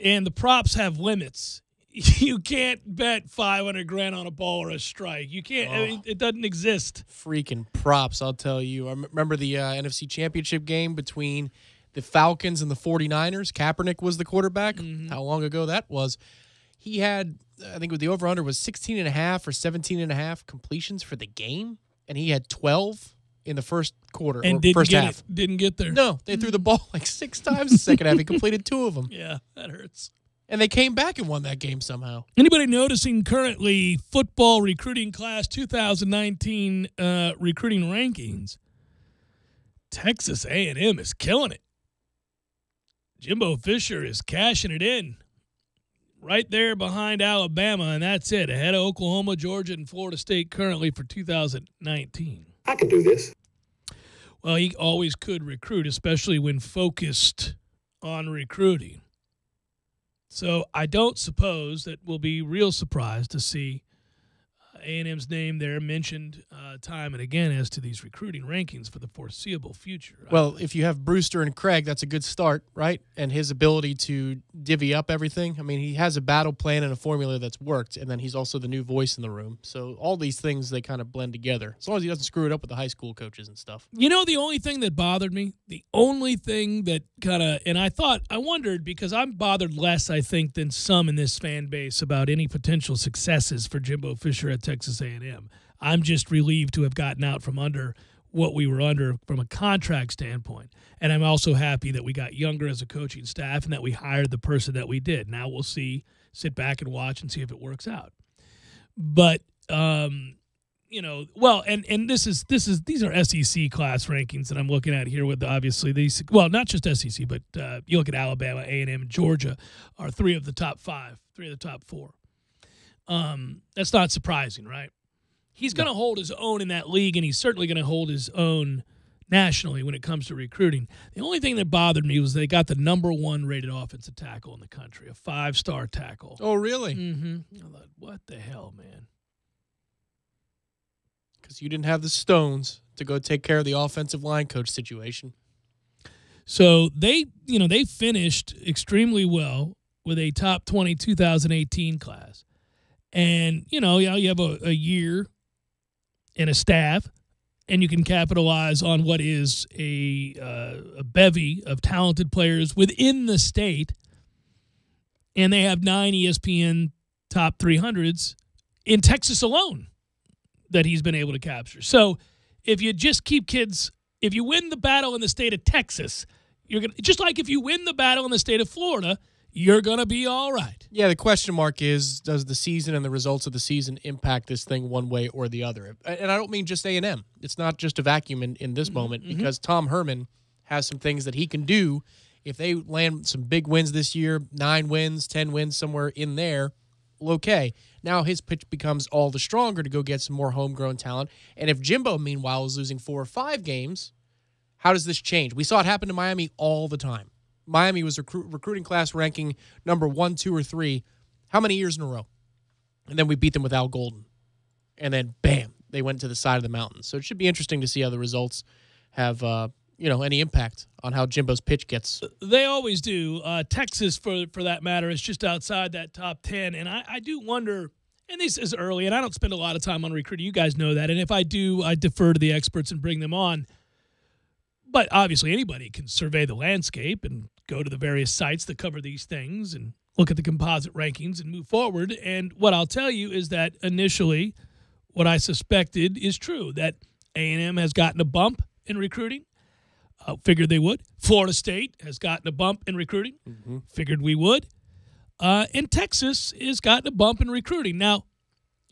and the props have limits. You can't bet $500,000 on a ball or a strike. You can't. I mean, it doesn't exist. Freaking props, I'll tell you. I remember the NFC Championship game between the Falcons and the 49ers. Kaepernick was the quarterback. Mm-hmm. How long ago that was. He had, I think the over-under was 16.5 or 17.5 completions for the game, and he had 12 in the first quarter and or first half. Didn't get there. No, they threw the ball like 6 times the second half. He completed 2 of them. Yeah, that hurts. And they came back and won that game somehow. Anybody noticing currently football recruiting class 2019 recruiting rankings? Texas A&M is killing it. Jimbo Fisher is cashing it in. Right there behind Alabama, and that's it. Ahead of Oklahoma, Georgia, and Florida State currently for 2019. I can do this. Well, he always could recruit, especially when focused on recruiting. So I don't suppose that we'll be real surprised to see A&M's name there mentioned time and again as to these recruiting rankings for the foreseeable future. Well, if you have Brewster and Craig, that's a good start, right? And his ability to divvy up everything. I mean, he has a battle plan and a formula that's worked, and then he's also the new voice in the room. So all these things, they kind of blend together. As long as he doesn't screw it up with the high school coaches and stuff. You know, the only thing that bothered me, the only thing that kind of, and I wondered, because I'm bothered less, I think, than some in this fan base about any potential successes for Jimbo Fisher at Texas A&M. I'm just relieved to have gotten out from under what we were under from a contract standpoint. And I'm also happy that we got younger as a coaching staff and that we hired the person that we did. Now we'll see, sit back and watch and see if it works out. But, you know, well, and these are SEC class rankings that I'm looking at here with obviously these, well, not just SEC, but you look at Alabama, A&M, and Georgia are 3 of the top 5, 3 of the top 4. That's not surprising, right? He's going to hold his own in that league, and he's certainly going to hold his own nationally when it comes to recruiting. The only thing that bothered me was they got the number 1 rated offensive tackle in the country, a 5-star tackle. Oh, really? Mm-hmm. I thought, what the hell, man? Because you didn't have the stones to go take care of the offensive line coach situation. So they finished extremely well with a top 20 2018 class. And, you have a year and a staff, and you can capitalize on what is a bevy of talented players within the state. And they have 9 ESPN top 300s in Texas alone that he's been able to capture. So if you just keep kids, if you win the battle in the state of Texas, you're gonna, just like if you win the battle in the state of Florida, you're going to be all right. Yeah, the question mark is, does the season and the results of the season impact this thing one way or the other? And I don't mean just A&M. It's not just a vacuum in this moment, because Tom Herman has some things that he can do. If they land some big wins this year, 9 wins, 10 wins, somewhere in there, okay. Now his pitch becomes all the stronger to go get some more homegrown talent. And if Jimbo, meanwhile, is losing 4 or 5 games, How does this change? We saw it happen to Miami all the time. Miami was recruiting class ranking number 1, 2, or 3. How many years in a row? And then we beat them with Al Golden. And then, bam, they went to the side of the mountain. So it should be interesting to see how the results have, any impact on how Jimbo's pitch gets. They always do. Texas, for that matter, is just outside that top 10. And I do wonder, and this is early, and I don't spend a lot of time on recruiting. You guys know that. And if I do, I defer to the experts and bring them on. But obviously anybody can survey the landscape and go to the various sites that cover these things and look at the composite rankings and move forward. And what I'll tell you is that initially what I suspected is true, that A&M has gotten a bump in recruiting. Figured they would. Florida State has gotten a bump in recruiting. Figured we would. And Texas has gotten a bump in recruiting. Now,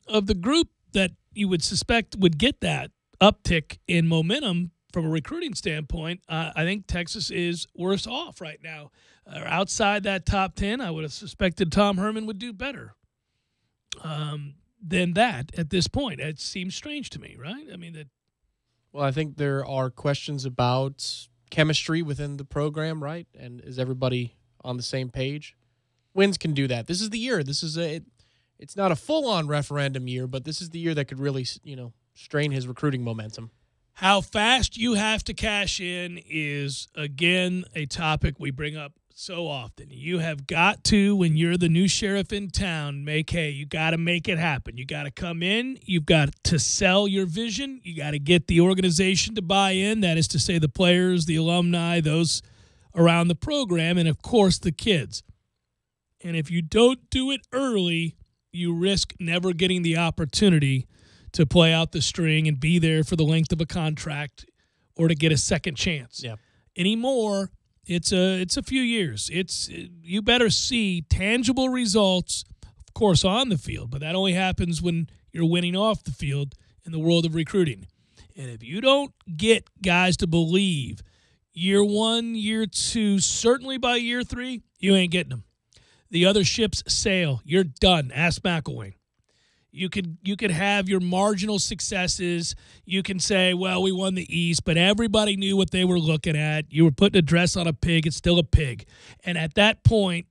of the group that you would suspect would get that uptick in momentum from a recruiting standpoint, I think Texas is worse off right now. Outside that top 10, I would have suspected Tom Herman would do better than that at this point. It seems strange to me, right? I mean, Well, I think there are questions about chemistry within the program, right? And is everybody on the same page? Wins can do that. This is the year. This is it's not a full-on referendum year, but this is the year that could really, strain his recruiting momentum. How fast you have to cash in is, again, a topic we bring up so often. You have got to, when you're the new sheriff in town, you got to make it happen. You got to come in. You've got to sell your vision. You got to get the organization to buy in. That is to say the players, the alumni, those around the program, and, of course, the kids. And if you don't do it early, you risk never getting the opportunity to play out the string and be there for the length of a contract or to get a second chance. Yeah. Anymore, it's a few years. You better see tangible results, of course, on the field, but that only happens when you're winning off the field in the world of recruiting. And if you don't get guys to believe year 1, year 2, certainly by year 3, you ain't getting them. The other ships sail. You're done. Ask McElwain. You could have your marginal successes. You can say, well, we won the East, but everybody knew what they were looking at. You were putting a dress on a pig. It's still a pig. And at that point,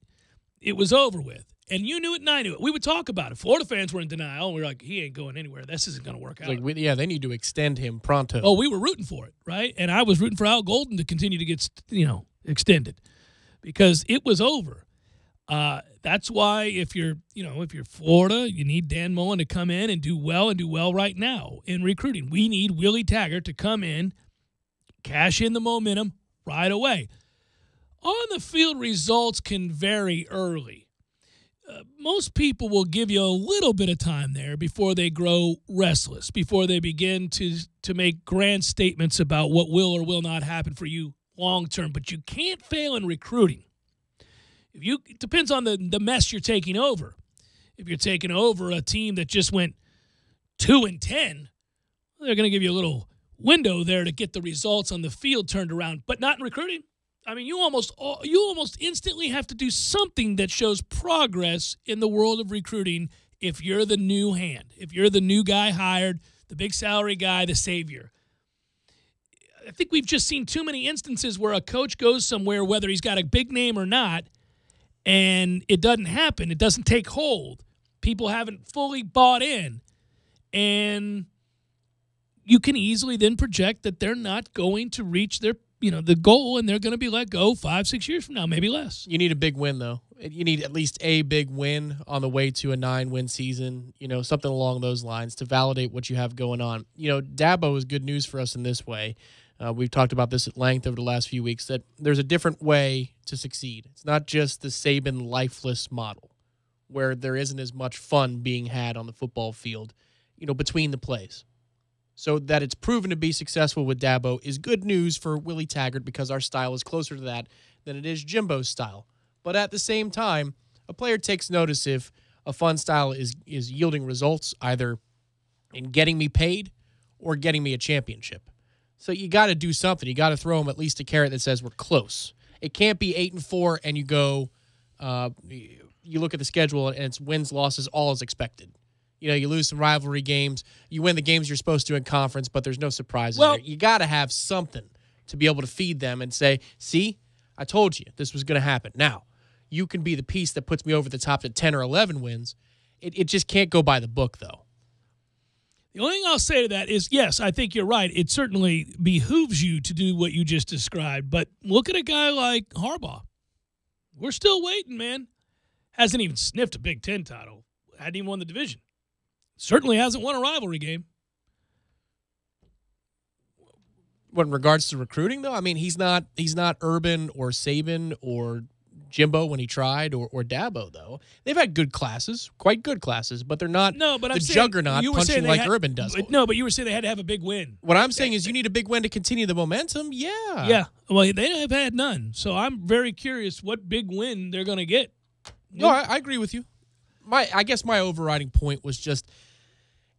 it was over with. And you knew it and I knew it. We would talk about it. Florida fans were in denial. And we were like, he ain't going anywhere. This isn't going to work out. They need to extend him pronto. Oh, we were rooting for it, right? And I was rooting for Al Golden to continue to get, extended because it was over. That's why if you're Florida, you need Dan Mullen to come in and do well right now in recruiting. We need Willie Taggart to come in, cash in the momentum right away. On the field results can vary early. Most people will give you a little bit of time there before they grow restless, before they begin to make grand statements about what will or will not happen for you long term. But you can't fail in recruiting. It depends on the mess you're taking over. If you're taking over a team that just went 2-10, they're going to give you a little window there to get the results on the field turned around, but not in recruiting. I mean, you almost instantly have to do something that shows progress in the world of recruiting if you're the new hand, if you're the new guy hired, the big salary guy, the savior. I think we've just seen too many instances where a coach goes somewhere, whether he's got a big name or not, and it doesn't happen. It doesn't take hold. People haven't fully bought in. And you can easily then project that they're not going to reach their, the goal, and they're going to be let go 5-6 years from now, maybe less. You need a big win, though. You need at least a big win on the way to a 9-win season, something along those lines to validate what you have going on. Dabo is good news for us in this way. We've talked about this at length over the last few weeks, that there's a different way to succeed. It's not just the Saban lifeless model where there isn't as much fun being had on the football field, between the plays. So that it's proven to be successful with Dabo is good news for Willie Taggart because our style is closer to that than it is Jimbo's style. But at the same time, a player takes notice if a fun style is yielding results either in getting me paid or getting me a championship. So you got to do something. You got to throw them at least a carrot that says we're close. It can't be 8-4 and you go, you look at the schedule and it's wins, losses, all as expected. You lose some rivalry games. You win the games you're supposed to in conference, but there's no surprises there. You got to have something. to be able to feed them and say, see, I told you this was going to happen. Now, you can be the piece that puts me over the top to 10 or 11 wins. It just can't go by the book, though. The only thing I'll say to that is, yes, I think you're right. It certainly behooves you to do what you just described. But look at a guy like Harbaugh. We're still waiting, man. Hasn't even sniffed a Big Ten title. Hadn't even won the division. Certainly hasn't won a rivalry game. What, in regards to recruiting, though? I mean, he's not Urban or Saban or Jimbo when he tried, or Dabo, though. They've had good classes, quite good classes, but they're not the juggernaut punching like Urban does. But you were saying they had to have a big win. What I'm saying is you need a big win to continue the momentum. Yeah. Yeah. Well, they have had none. So I'm very curious what big win they're going to get. No, I agree with you. I guess my overriding point was just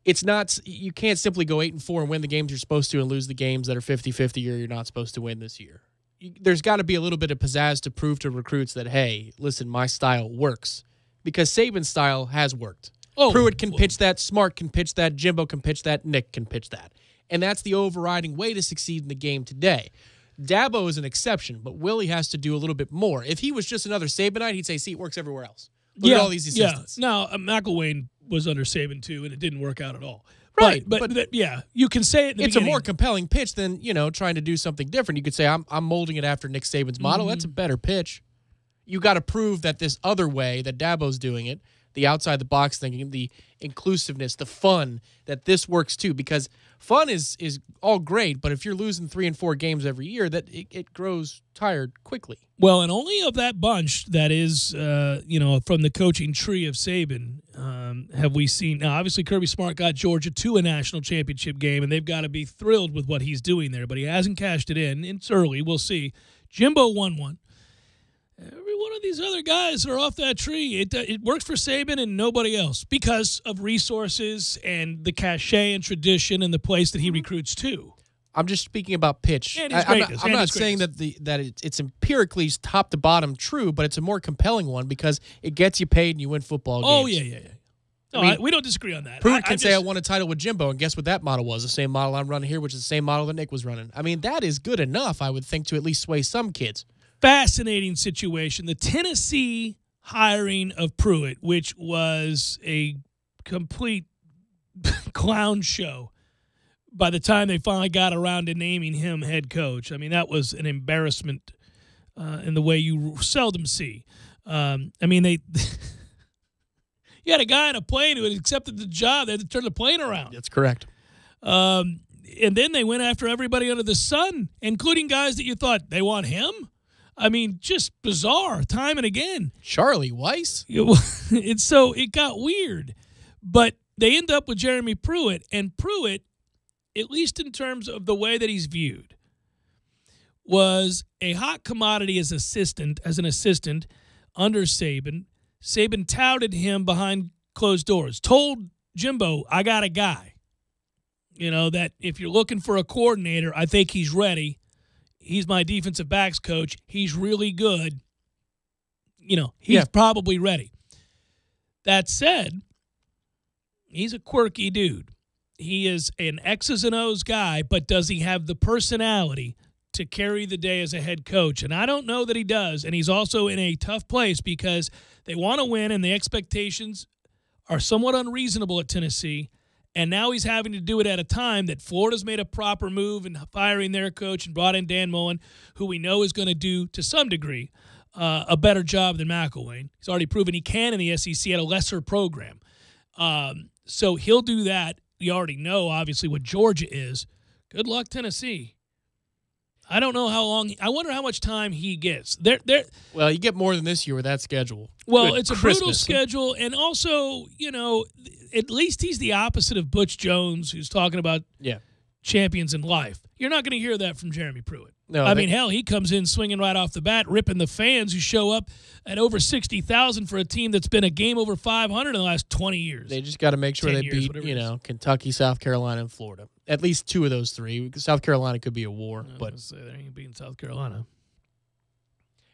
it's not – you can't simply go 8-4 and win the games you're supposed to and lose the games that are 50-50 or you're not supposed to win this year. There's got to be a little bit of pizzazz to prove to recruits that, hey, listen, my style works. Because Saban's style has worked. Pruitt can pitch that. Smart can pitch that. Jimbo can pitch that. Nick can pitch that. And that's the overriding way to succeed in the game today. Dabo is an exception, but Willie has to do a little bit more. If he was just another Sabanite, he'd say, see, it works everywhere else. Look at all these assistants. Yeah. Now, McElwain was under Saban, too, and it didn't work out at all. Right, but yeah, you can say it. It's a more compelling pitch than trying to do something different. You could say I'm molding it after Nick Saban's model. That's a better pitch. You got to prove that this other way that Dabo's doing it, the outside the box thinking, the inclusiveness, the fun, that this works too. Because fun is all great, but if you're losing 3 and 4 games every year, that it grows tired quickly. Well, and only of that bunch that is, from the coaching tree of Saban, have we seen. Now, obviously, Kirby Smart got Georgia to a national championship game, and they've got to be thrilled with what he's doing there. But he hasn't cashed it in. It's early. We'll see. Jimbo won one. Every one of these other guys are off that tree. It works for Saban and nobody else because of resources and the cachet and tradition and the place that he recruits to. I'm just speaking about pitch. I'm not saying that it's empirically top to bottom true, but it's a more compelling one because it gets you paid and you win football games. Oh, yeah. No, we don't disagree on that. Pruitt can say I won a title with Jimbo, and guess what that model was? The same model I'm running here, which is the same model that Nick was running. I mean, that is good enough, I would think, to at least sway some kids. Fascinating situation. The Tennessee hiring of Pruitt, which was a complete clown show by the time they finally got around to naming him head coach. I mean, that was an embarrassment in the way you seldom see. They you had a guy on a plane who had accepted the job. They had to turn the plane around. That's correct. And then they went after everybody under the sun, including guys that you thought, they want him? I mean, just bizarre time and again. Charlie Weiss? It got weird. But they end up with Jeremy Pruitt, and Pruitt, at least in terms of the way that he's viewed, was a hot commodity as an assistant under Saban. Saban touted him behind closed doors, told Jimbo, I got a guy. That if you're looking for a coordinator, I think he's ready. He's my defensive backs coach. He's really good. He's probably ready. That said, he's a quirky dude. He is an X's and O's guy, but does he have the personality to carry the day as a head coach? And I don't know that he does. And he's also in a tough place because they want to win and the expectations are somewhat unreasonable at Tennessee. And now he's having to do it at a time that Florida's made a proper move in firing their coach and brought in Dan Mullen, who we know is going to do, to some degree, a better job than McElwain. He's already proven he can in the SEC at a lesser program. So he'll do that. You already know, obviously, what Georgia is. Good luck, Tennessee. I don't know how long. I wonder how much time he gets. Well, you get more than this year with that schedule. Well, Good it's a Christmas. brutal schedule, and also, at least he's the opposite of Butch Jones, who's talking about champions in life. You're not going to hear that from Jeremy Pruitt. No, hell, he comes in swinging right off the bat, ripping the fans who show up at over 60,000 for a team that's been a game over 500 in the last 20 years. They just got to make sure they beat, Kentucky, South Carolina, and Florida. At least 2 of those 3. South Carolina could be a war, but they ain't beating South Carolina.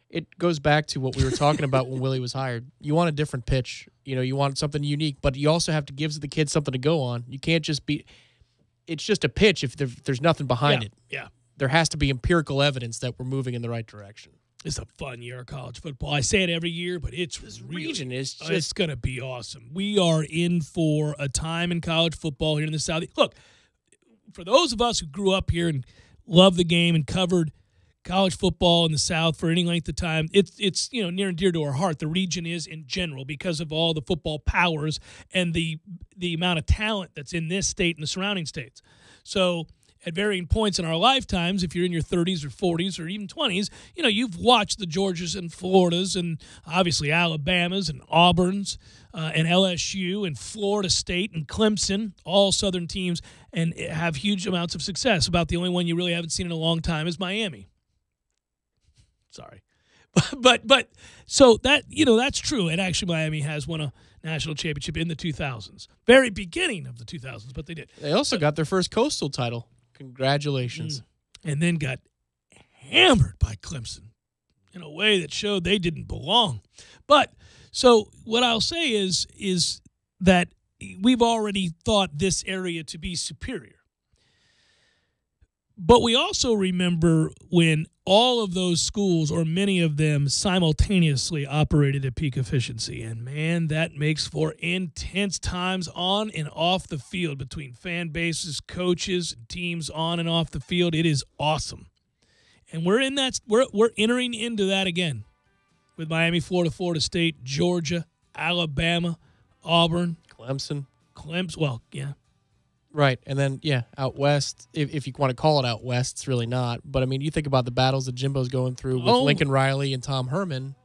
It goes back to what we were talking about when Willie was hired. You want a different pitch. You want something unique, but you also have to give the kids something to go on. You can't just be – it's just a pitch if there's nothing behind it. Yeah. there has to be empirical evidence that we're moving in the right direction. It's a fun year of college football. I say it every year, but this region is just it's going to be awesome. We are in for a time in college football here in the South. Look, for those of us who grew up here and loved the game and covered college football in the South for any length of time, it's near and dear to our heart. The region is in general because of all the football powers and the amount of talent that's in this state and the surrounding states. So at varying points in our lifetimes, if you're in your 30s or 40s or even 20s, you've watched the Georgias and Floridas and obviously Alabamas and Auburns and LSU and Florida State and Clemson, all Southern teams, and have huge amounts of success. About the only one you really haven't seen in a long time is Miami. Sorry. But so that's true. And actually Miami has won a national championship in the 2000s. Very beginning of the 2000s, but they did. They also got their first Coastal title. Congratulations. And then got hammered by Clemson in a way that showed they didn't belong. But so what I'll say is that we've already thought this area to be superior. But we also remember when all of those schools, or many of them, simultaneously operated at peak efficiency. And, man, that makes for intense times on and off the field between fan bases, coaches, teams on and off the field. It is awesome. And we're entering into that again with Miami, Florida State, Georgia, Alabama, Auburn. Clemson. Well, yeah. Right, and then, out west, if you want to call it out west, it's really not. But, I mean, you think about the battles that Jimbo's going through with Lincoln Riley and Tom Herman.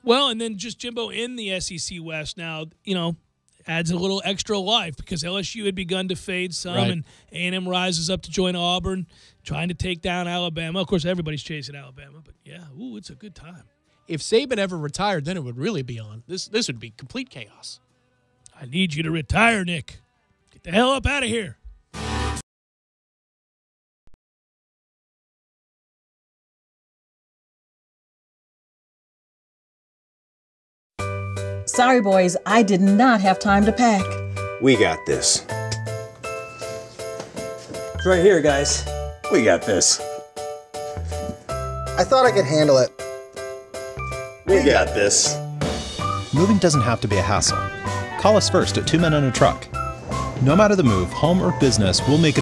Well, and then just Jimbo in the SEC West now, adds a little extra life because LSU had begun to fade some, right. And A&M rises up to join Auburn, trying to take down Alabama. Of course, everybody's chasing Alabama, but, it's a good time. If Saban ever retired, then it would really be on. This would be complete chaos. I need you to retire, Nick. Get the hell up out of here. Sorry, boys, I did not have time to pack. We got this. It's right here, guys. We got this. I thought I could handle it. We got this. Moving doesn't have to be a hassle. Call us first at 2 Men and a Truck. No matter the move, home or business, we'll make it.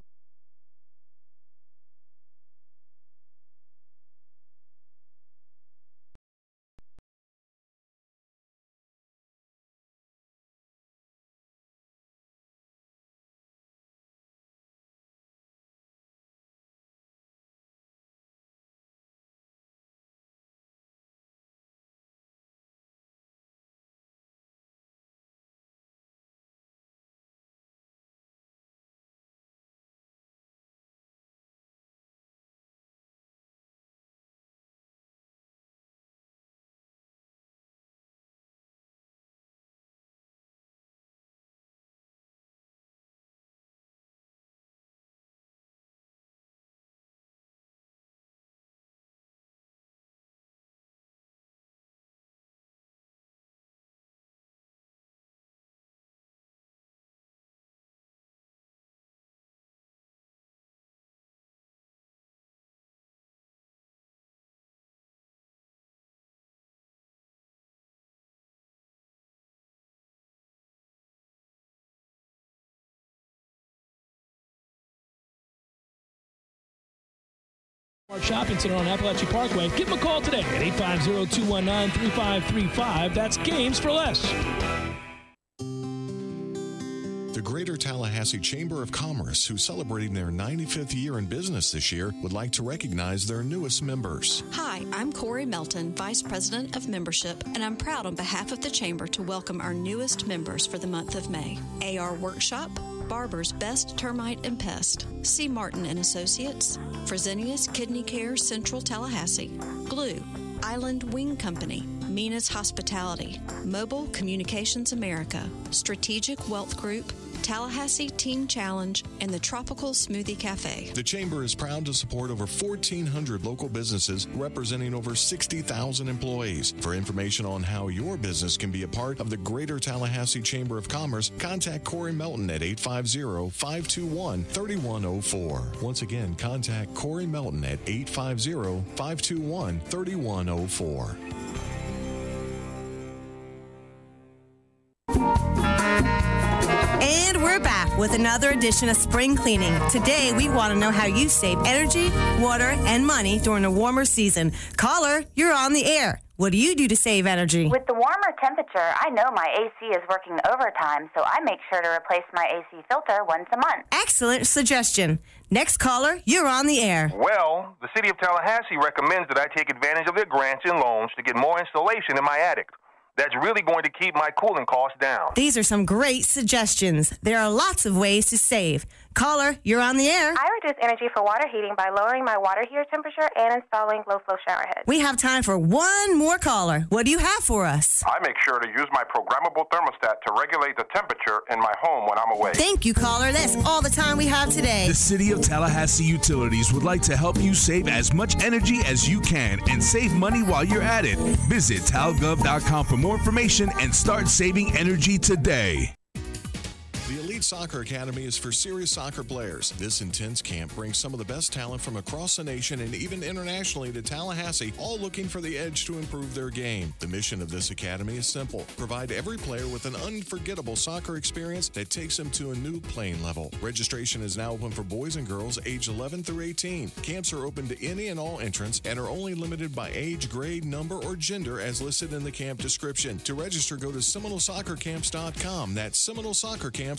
Our shopping center on Appalachian Parkway. Give them a call today at 850-219-3535. That's Games for Less. The Greater Tallahassee Chamber of Commerce, who's celebrating their 95th year in business this year, would like to recognize their newest members. Hi, I'm Corey Melton, Vice President of Membership, and I'm proud on behalf of the Chamber to welcome our newest members for the month of May. AR Workshop, Barber's Best Termite and Pest, C. Martin & Associates, Fresenius Kidney Care Central Tallahassee, Glue, Island Wing Company, Mina's Hospitality, Mobile Communications America, Strategic Wealth Group, Tallahassee Teen Challenge, and the Tropical Smoothie Cafe. The Chamber is proud to support over 1,400 local businesses representing over 60,000 employees. For information on how your business can be a part of the Greater Tallahassee Chamber of Commerce, contact Corey Melton at 850-521-3104. Once again, contact Corey Melton at 850-521-3104. And we're back with another edition of Spring Cleaning. Today, we want to know how you save energy, water, and money during a warmer season. Caller, you're on the air. What do you do to save energy? With the warmer temperature, I know my AC is working overtime, so I make sure to replace my AC filter once a month. Excellent suggestion. Next caller, you're on the air. Well, the City of Tallahassee recommends that I take advantage of their grants and loans to get more insulation in my attic. That's really going to keep my cooling costs down. These are some great suggestions. There are lots of ways to save. Caller, you're on the air. I reduce energy for water heating by lowering my water heater temperature and installing low-flow shower heads. We have time for one more caller. What do you have for us? I make sure to use my programmable thermostat to regulate the temperature in my home when I'm away. Thank you, caller. That's all the time we have today. The City of Tallahassee Utilities would like to help you save as much energy as you can and save money while you're at it. Visit talgov.com for more information and start saving energy today. The Elite Soccer Academy is for serious soccer players. This intense camp brings some of the best talent from across the nation and even internationally to Tallahassee, all looking for the edge to improve their game. The mission of this academy is simple: provide every player with an unforgettable soccer experience that takes them to a new playing level. Registration is now open for boys and girls age 11 through 18. Camps are open to any and all entrants and are only limited by age, grade, number, or gender as listed in the camp description. To register, go to SeminolesSoccerCamps.com. That's SeminolesSoccerCamps.com.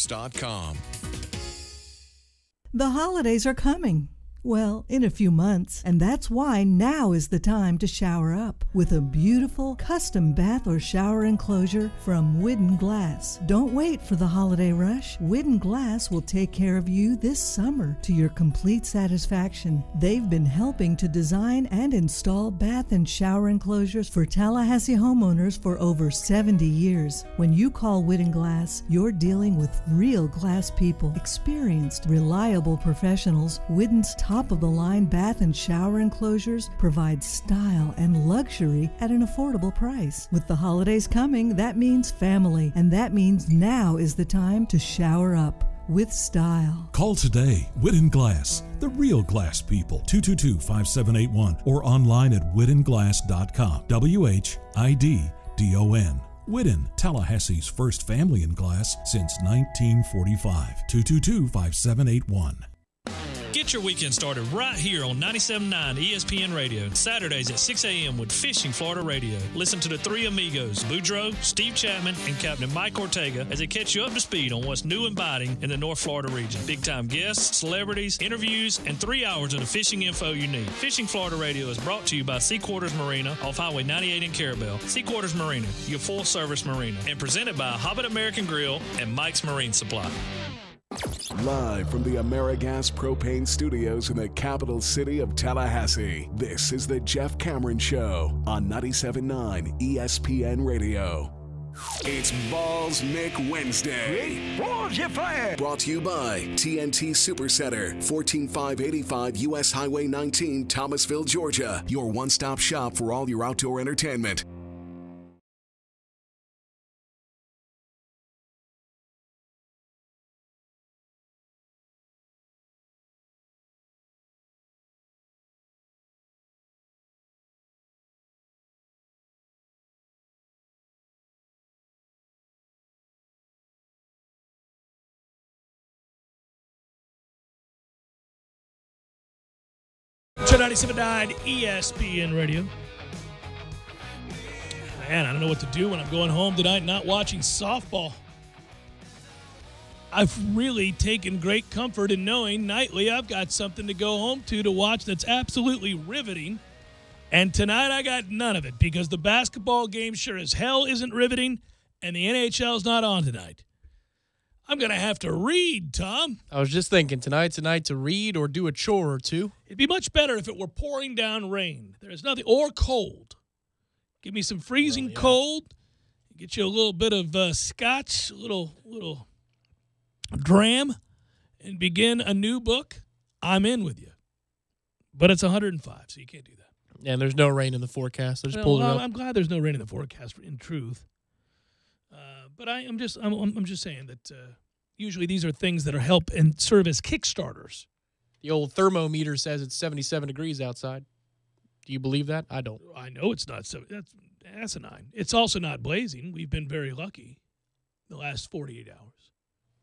The holidays are coming. Well, in a few months, and that's why now is the time to shower up with a beautiful custom bath or shower enclosure from Wooden Glass. Don't wait for the holiday rush. Wooden Glass will take care of you this summer to your complete satisfaction. They've been helping to design and install bath and shower enclosures for Tallahassee homeowners for over 70 years. When you call Wooden Glass, you're dealing with real glass people, experienced, reliable professionals. Wooden's top-of-the-line bath and shower enclosures provide style and luxury at an affordable price. With the holidays coming, that means family, and that means now is the time to shower up with style. Call today. Wooden Glass, the real glass people. 222-5781 or online at woodenglass.com. WHIDDON. Wooden, Tallahassee's first family in glass since 1945. 222-5781. Get your weekend started right here on 97.9 ESPN Radio. Saturdays at 6 a.m. with Fishing Florida Radio. Listen to the three amigos, Boudreaux, Steve Chapman, and Captain Mike Ortega as they catch you up to speed on what's new and biting in the North Florida region. Big-time guests, celebrities, interviews, and 3 hours of the fishing info you need. Fishing Florida Radio is brought to you by Sea Quarters Marina off Highway 98 in Carabel. Sea Quarters Marina, your full-service marina. And presented by Hobbit American Grill and Mike's Marine Supply. Live from the AmeriGas Propane Studios in the capital city of Tallahassee, this is the Jeff Cameron Show on 97.9 ESPN Radio. It's Balls Nick Wednesday. Brought to you by TNT Supercenter, 14585 U.S. Highway 19, Thomasville, Georgia. Your one-stop shop for all your outdoor entertainment. To 97.9 ESPN Radio. Man, I don't know what to do when I'm going home tonight not watching softball. I've really taken great comfort in knowing nightly I've got something to go home to watch that's absolutely riveting. And tonight I got none of it because the basketball game sure as hell isn't riveting and the NHL's not on tonight. I'm going to have to read, Tom. I was just thinking, tonight's a night to read or do a chore or two. It'd be much better if it were pouring down rain. There's nothing, or cold. Give me some freezing cold. Get you a little bit of scotch, a little dram and begin a new book, I'm in with you. But it's 105, so you can't do that. And there's no rain in the forecast. I just pulled it up. I'm glad there's no rain in the forecast, in truth. But I'm just saying that usually these are things that are help and serve as kickstarters. The old thermometer says it's 77 degrees outside. Do you believe that? I don't. I know it's not. So that's asinine. It's also not blazing. We've been very lucky the last 48 hours.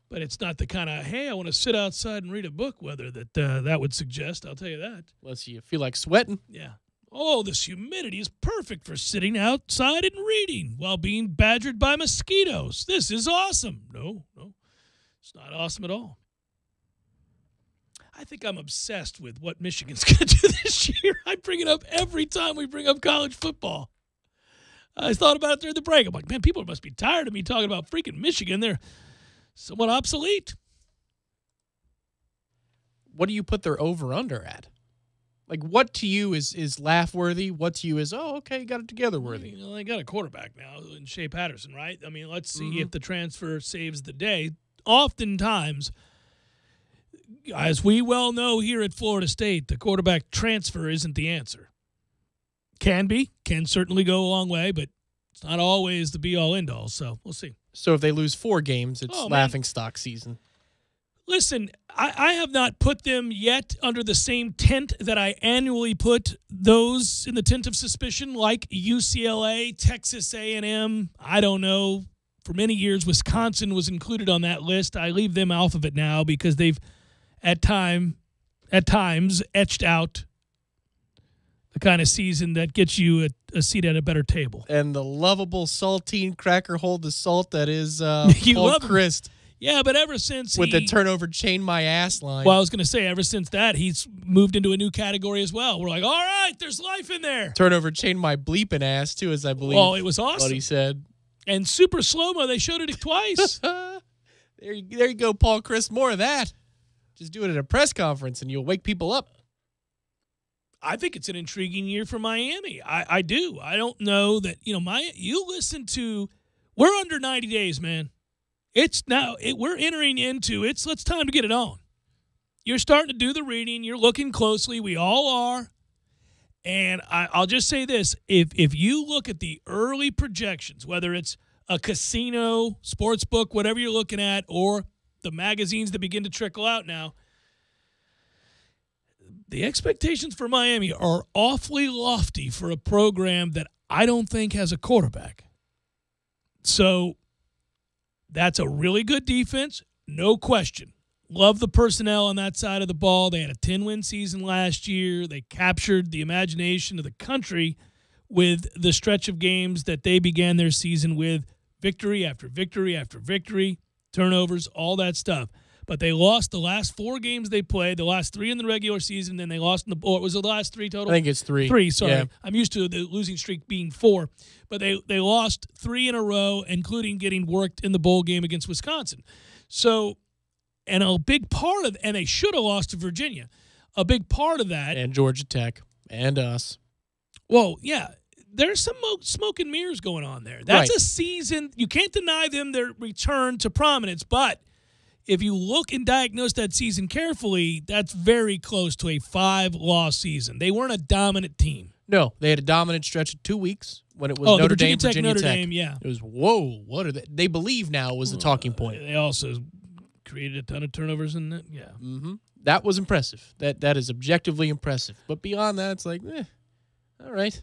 But it's not the kind of, hey, I want to sit outside and read a book weather that would suggest. I'll tell you that. Unless you feel like sweating. Yeah. Oh, this humidity is perfect for sitting outside and reading while being badgered by mosquitoes. This is awesome. No, it's not awesome at all. I think I'm obsessed with what Michigan's going to do this year. I bring it up every time we bring up college football. I thought about it during the break. I'm like, man, people must be tired of me talking about freaking Michigan. They're somewhat obsolete. What do you put their over-under at? Like, what to you is laugh-worthy? What to you is, oh, okay, you got it together worthy? Well, they got a quarterback now in Shea Patterson, right? I mean, let's see if the transfer saves the day. Oftentimes, as we well know here at Florida State, the quarterback transfer isn't the answer. Can certainly go a long way, but it's not always the be-all, end-all, so we'll see. So if they lose 4 games, it's laughingstock season. Listen, I have not put them yet under the same tent that I annually put those in the tent of suspicion, like UCLA, Texas A&M. I don't know. For many years, Wisconsin was included on that list. I leave them off of it now because they've, at times, etched out the kind of season that gets you a seat at a better table. And the lovable saltine cracker hold the salt that is Paul Christ. Yeah, but ever since with the turnover chain my ass line. Well, I was going to say, ever since that, he's moved into a new category as well. We're like, all right, there's life in there. Turnover chain my bleeping ass, too, as I believe. Well, it was awesome. What he said. And super slow-mo, they showed it twice. There you go, Paul Christ. More of that. Just do it at a press conference, and you'll wake people up. I think it's an intriguing year for Miami. I do. I don't know that, you listen to, we're under 90 days, man. It's now, we're entering into, it's time to get it on. You're starting to do the reading. You're looking closely. We all are. And I'll just say this. If you look at the early projections, whether it's a casino, sports book, whatever you're looking at, or the magazines that begin to trickle out now, the expectations for Miami are awfully lofty for a program that I don't think has a quarterback. So that's a really good defense, no question. Love the personnel on that side of the ball. They had a 10-win season last year. They captured the imagination of the country with the stretch of games that they began their season with, victory after victory after victory, turnovers, all that stuff. But they lost the last 4 games they played, the last 3 in the regular season, then they lost in the – or was it the last 3 total? I think it's 3. 3, sorry. Yeah. I'm used to the losing streak being 4. But they lost 3 in a row, including getting worked in the bowl game against Wisconsin. So – and a big part of – and they should have lost to Virginia. A big part of that – and Georgia Tech and us. Well, yeah. There's some smoke and mirrors going on there. That's a season – you can't deny them their return to prominence, but – if you look and diagnose that season carefully, that's very close to a 5-loss season. They weren't a dominant team. No, they had a dominant stretch of 2 weeks when it was Notre Dame, Virginia Tech. Yeah. It was, whoa, what are they? They believe now was the talking point. They also created a ton of turnovers in that. Yeah. Mm-hmm. That was impressive. That is objectively impressive. But beyond that, it's like, all right.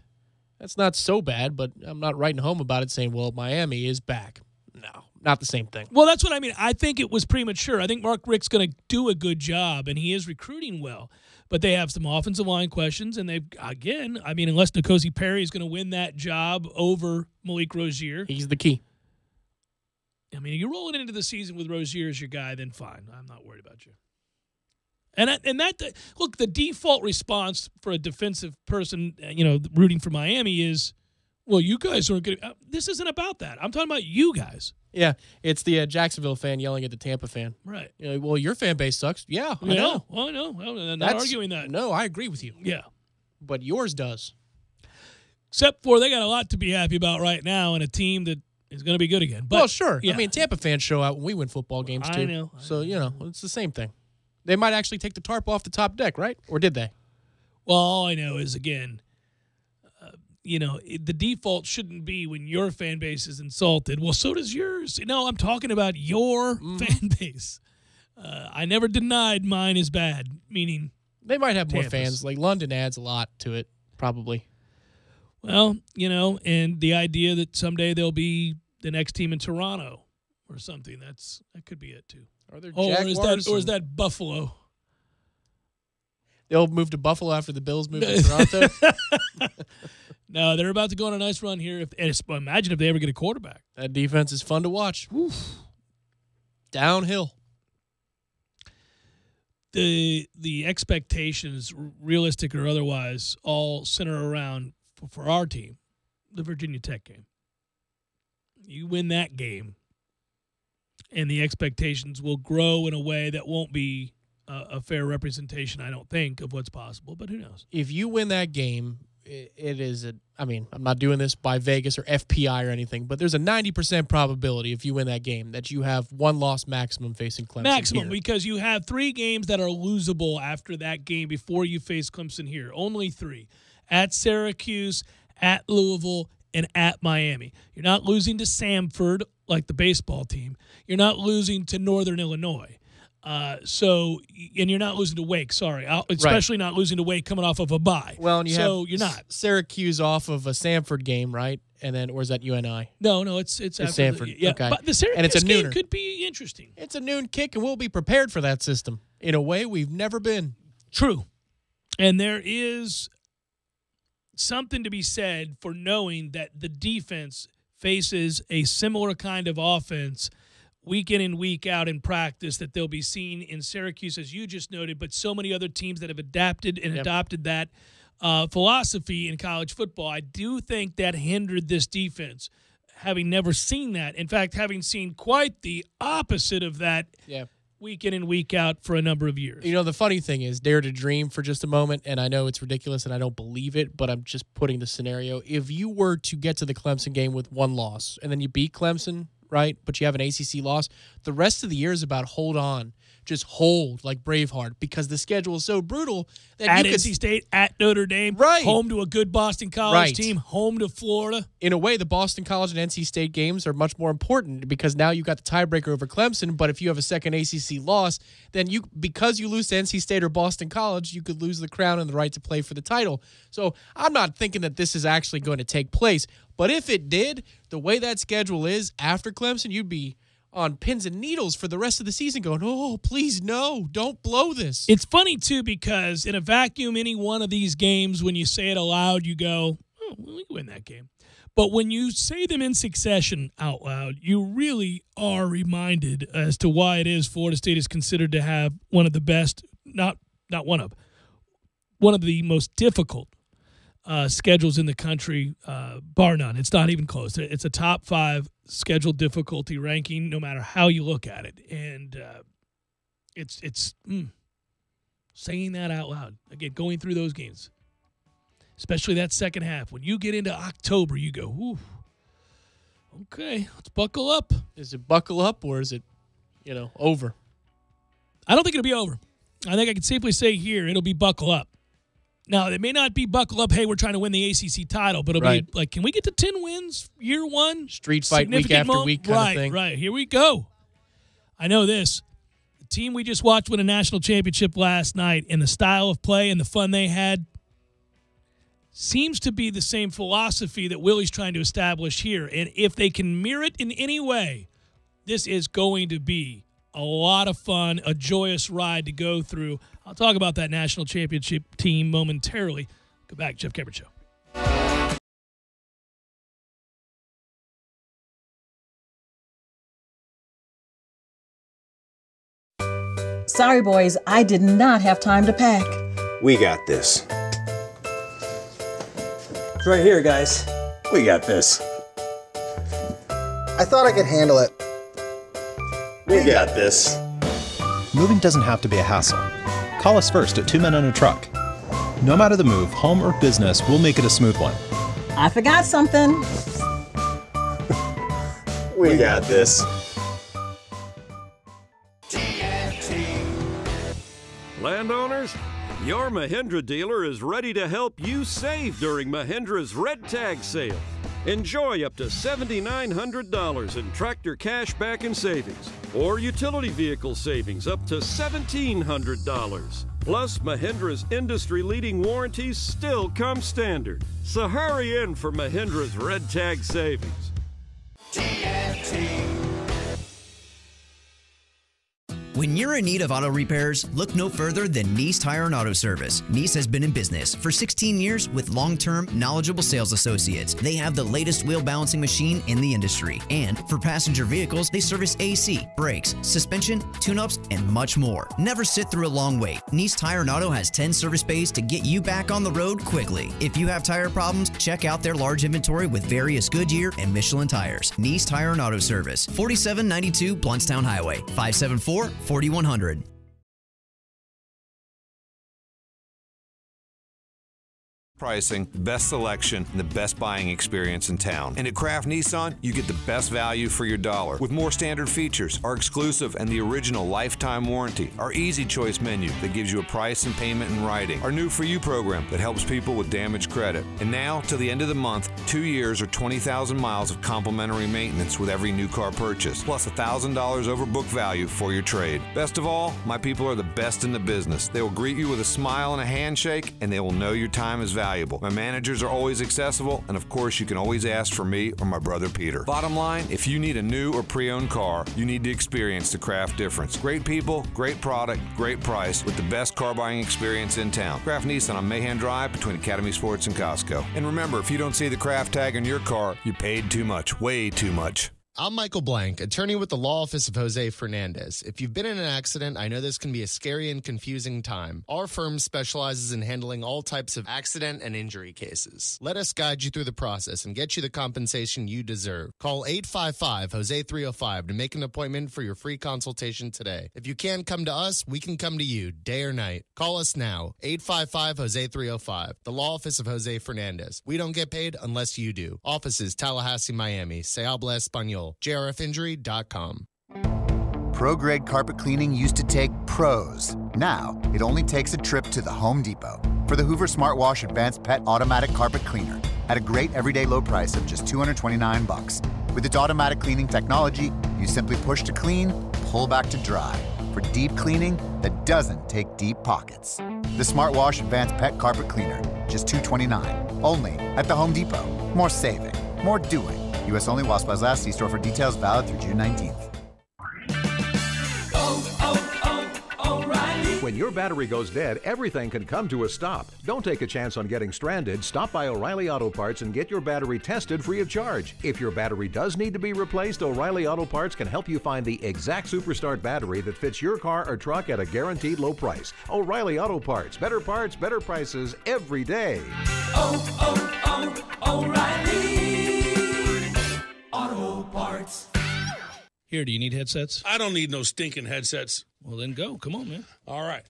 That's not so bad, but I'm not writing home about it saying, well, Miami is back. No, not the same thing. Well, that's what I mean. I think it was premature. I think Mark Richt's going to do a good job, and he is recruiting well. But they have some offensive line questions, and they've, again, I mean, unless N'Kosi Perry is going to win that job over Malik Rozier. He's the key. I mean, you're rolling into the season with Rozier as your guy, then fine. I'm not worried about you. And that look, the default response for a defensive person, rooting for Miami is, well, you guys aren't going to – this isn't about that. I'm talking about you guys. Yeah, it's the Jacksonville fan yelling at the Tampa fan. Right. Well, your fan base sucks. Yeah, I know. Well, I know. Well, I'm not arguing that. No, I agree with you. Yeah. But yours does. Except for they got a lot to be happy about right now, and a team that is going to be good again. But, well, sure. yeah. I mean, Tampa fans show out when we win football games, too. I know. So, it's the same thing. They might actually take the tarp off the top deck, right? Or did they? Well, all I know is, again, the default shouldn't be when your fan base is insulted. Well, so does yours. No, I'm talking about your fan base. I never denied mine is bad, meaning they might have Tampa's. more fans. Like, London adds a lot to it, probably. Well, and the idea that someday they'll be the next team in Toronto or something, that could be it, too. Or is that Buffalo? They'll move to Buffalo after the Bills move to Toronto? No, they're about to go on a nice run here. Imagine if they ever get a quarterback. That defense is fun to watch. Oof. Downhill. The expectations, realistic or otherwise, all center around, for our team, the Virginia Tech game. You win that game, and the expectations will grow in a way that won't be a fair representation, I don't think, of what's possible, but who knows? If you win that game, it is I'm not doing this by Vegas or FPI or anything, but there's a 90% probability if you win that game that you have one loss maximum facing Clemson. Maximum, here. Because you have 3 games that are losable after that game before you face Clemson here. Only 3. At Syracuse, at Louisville, and at Miami. You're not losing to Samford like the baseball team. You're not losing to Northern Illinois. And you're not losing to Wake, sorry. Especially not losing to Wake coming off of a bye. Well, and you're not. Syracuse off of a Samford game, right? And then, or is that UNI? No, it's after Samford. Yeah, okay. But the Syracuse and it's a game nooner. could be interesting. It's a noon kick, and we'll be prepared for that system in a way we've never been. True. And there is something to be said for knowing that the defense faces a similar kind of offense week in and week out in practice that they'll be seeing in Syracuse, as you just noted, but so many other teams that have adapted and adopted that philosophy in college football. I do think that hindered this defense, having never seen that. In fact, having seen quite the opposite of that week in and week out for a number of years. The funny thing is, dare to dream for just a moment, and I know it's ridiculous and I don't believe it, but I'm just putting the scenario. If you were to get to the Clemson game with one loss and then you beat Clemson, right, but you have an ACC loss, the rest of the year is about hold on. Just hold like Braveheart, because the schedule is so brutal that at you could NC State, at Notre Dame, home to a good Boston College team, home to Florida. In a way, the Boston College and NC State games are much more important because now you've got the tiebreaker over Clemson, but if you have a second ACC loss, then because you lose to NC State or Boston College, you could lose the crown and the right to play for the title. So I'm not thinking that this is actually going to take place, but if it did, the way that schedule is after Clemson, you'd be on pins and needles for the rest of the season going, oh, please, no, don't blow this. It's funny, too, because in a vacuum, any one of these games, when you say it aloud, you go, oh, well, we can win that game. But when you say them in succession out loud, you really are reminded as to why it is Florida State is considered to have one of the best, not one of the most difficult schedules in the country, bar none. It's not even close. It's a top 5 schedule difficulty ranking, no matter how you look at it. And it's saying that out loud. Again, going through those games, especially that second half. When you get into October, you go, ooh, okay, let's buckle up. Is it buckle up or is it, over? I don't think it'll be over. I think I can safely say here it'll be buckle up. Now, it may not be buckle up, hey, we're trying to win the ACC title, but it'll be like, can we get to 10 wins year one? Street fight week after week kind of thing. Right, here we go. I know this. The team we just watched win a national championship last night, and the style of play and the fun they had seems to be the same philosophy that Willie's trying to establish here. And if they can mirror it in any way, this is going to be a lot of fun, a joyous ride to go through. I'll talk about that national championship team momentarily. Go back, Jeff Cameron Show. Sorry, boys, I did not have time to pack. We got this. It's right here, guys. We got this. I thought I could handle it. We got this. Moving doesn't have to be a hassle. Call us first at 2 Men on a Truck. No matter the move, home or business, we'll make it a smooth one. I forgot something. We got this. Landowners, your Mahindra dealer is ready to help you save during Mahindra's Red Tag sale. Enjoy up to $7,900 in tractor cash back and savings, or utility vehicle savings up to $1,700. Plus, Mahindra's industry-leading warranties still come standard. So hurry in for Mahindra's Red Tag savings. When you're in need of auto repairs, look no further than Nice Tire and Auto Service. Nice has been in business for 16 years with long-term, knowledgeable sales associates. They have the latest wheel balancing machine in the industry. And for passenger vehicles, they service AC, brakes, suspension, tune-ups, and much more. Never sit through a long wait. Nice Tire and Auto has 10 service bays to get you back on the road quickly. If you have tire problems, check out their large inventory with various Goodyear and Michelin tires. Nice Tire and Auto Service, 4792 Bluntstown Highway, 574-4100. Pricing, best selection, and the best buying experience in town. And at Kraft Nissan, you get the best value for your dollar with more standard features, our exclusive and the original lifetime warranty, our easy choice menu that gives you a price and payment in writing, our new For You program that helps people with damaged credit. And now, till the end of the month, 2 years or 20,000 miles of complimentary maintenance with every new car purchase, plus $1,000 over book value for your trade. Best of all, my people are the best in the business. They will greet you with a smile and a handshake, and they will know your time is valuable. My managers are always accessible, and of course, you can always ask for me or my brother Peter. Bottom line, if you need a new or pre-owned car, you need to experience the Kraft difference. Great people, great product, great price, with the best car buying experience in town. Kraft Nissan on Mahan Drive between Academy Sports and Costco. And remember, if you don't see the Kraft tag on your car, you paid too much, way too much. I'm Michael Blank, attorney with the law office of Jose Fernandez. If you've been in an accident, I know this can be a scary and confusing time. Our firm specializes in handling all types of accident and injury cases. Let us guide you through the process and get you the compensation you deserve. Call 855-HOSE-305 to make an appointment for your free consultation today. If you can't come to us, we can come to you, day or night. Call us now, 855-HOSE-305, the law office of Jose Fernandez. We don't get paid unless you do. Offices, Tallahassee, Miami. Se habla español. JRFinjury.com. ProGrade carpet cleaning used to take pros. Now, it only takes a trip to the Home Depot for the Hoover Smart Wash Advanced Pet Automatic Carpet Cleaner at a great everyday low price of just $229. With its automatic cleaning technology, you simply push to clean, pull back to dry for deep cleaning that doesn't take deep pockets. The Smart Wash Advanced Pet Carpet Cleaner, just $229. Only at the Home Depot. More saving, more doing. U.S. only while supplies last. See store for details. Valid through June 19th. O'Reilly. When your battery goes dead, everything can come to a stop. Don't take a chance on getting stranded. Stop by O'Reilly Auto Parts and get your battery tested free of charge. If your battery does need to be replaced, O'Reilly Auto Parts can help you find the exact Superstart battery that fits your car or truck at a guaranteed low price. O'Reilly Auto Parts. Better parts, better prices every day. O'Reilly Auto Parts. Here, do you need headsets? I don't need no stinking headsets. Well, then go. Come on, man. All right.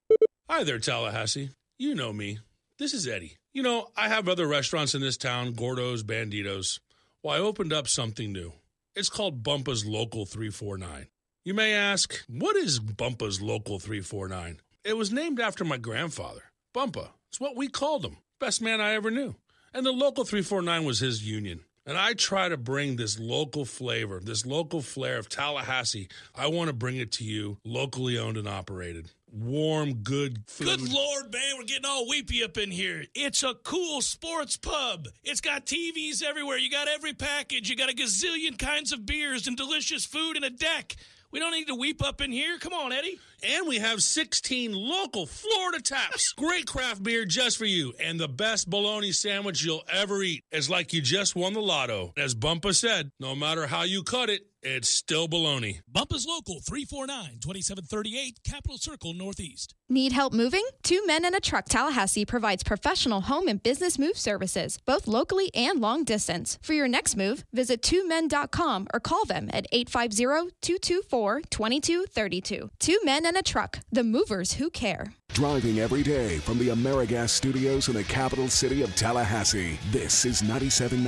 Hi there, Tallahassee. You know me. This is Eddie. You know, I have other restaurants in this town, Gordo's, Banditos. Well, I opened up something new. It's called Bumpa's Local 349. You may ask, what is Bumpa's Local 349? It was named after my grandfather. Bumpa. It's what we called him. Best man I ever knew. And the Local 349 was his union. And I try to bring this local flavor, this local flair of Tallahassee. I want to bring it to you, locally owned and operated. Warm, good food. Good Lord, man, we're getting all weepy up in here. It's a cool sports pub. It's got TVs everywhere. You got every package. You got a gazillion kinds of beers and delicious food and a deck. We don't need to weep up in here. Come on, Eddie. And we have 16 local Florida taps. Great craft beer just for you. And the best bologna sandwich you'll ever eat. It's like you just won the lotto. As Bumpa said, no matter how you cut it, it's still bologna. Bumpa's Local 349, 2738 Capitol Circle Northeast. Need help moving? 2 Men and a Truck Tallahassee provides professional home and business move services, both locally and long distance. For your next move, visit 2men.com or call them at 850-224-2232. 2 Men and a Truck, the movers who care. Driving every day from the AmeriGas studios in the capital city of Tallahassee, this is 97.9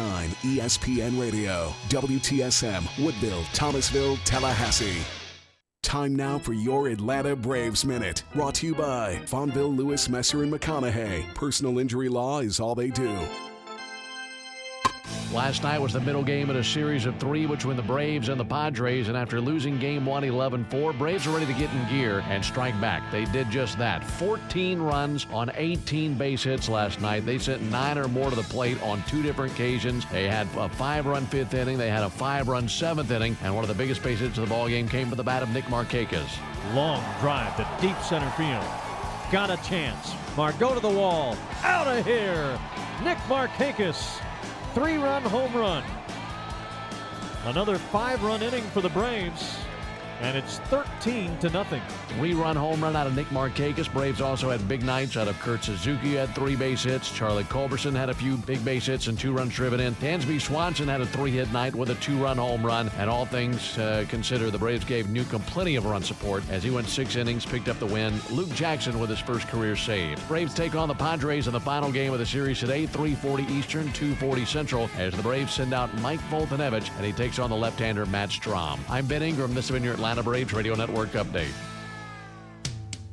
ESPN Radio, WTSM, Woodville, Thomasville, Tallahassee. Time now for your Atlanta Braves Minute. Brought to you by Fonville, Lewis, Messer, and McConaughey. Personal injury law is all they do. Last night was the middle game in a series of 3 between the Braves and the Padres, and after losing Game 1 11-4, Braves are ready to get in gear and strike back. They did just that. 14 runs on 18 base hits last night. They sent 9 or more to the plate on 2 different occasions. They had a 5-run 5th inning. They had a 5-run 7th inning, and one of the biggest base hits of the ballgame came from the bat of Nick Markakis. Long drive to deep center field. Got a chance. Margot to the wall. Out of here. Nick Markakis. 3-run home run. Another 5-run inning for the Braves, and it's 13-0. 3-run home run out of Nick Markakis. Braves also had big nights out of Kurt Suzuki, had 3 base hits. Charlie Culberson had a few big base hits and 2 runs driven in. Dansby Swanson had a 3-hit night with a 2-run home run. And all things considered, the Braves gave Newcomb plenty of run support as he went 6 innings, picked up the win. Luke Jackson with his first career save. Braves take on the Padres in the final game of the series today, 3:40 Eastern, 2:40 Central, as the Braves send out Mike Foltynewicz, and he takes on the left-hander Matt Strahm. I'm Ben Ingram. This has been your Atlanta Braves Radio Network update.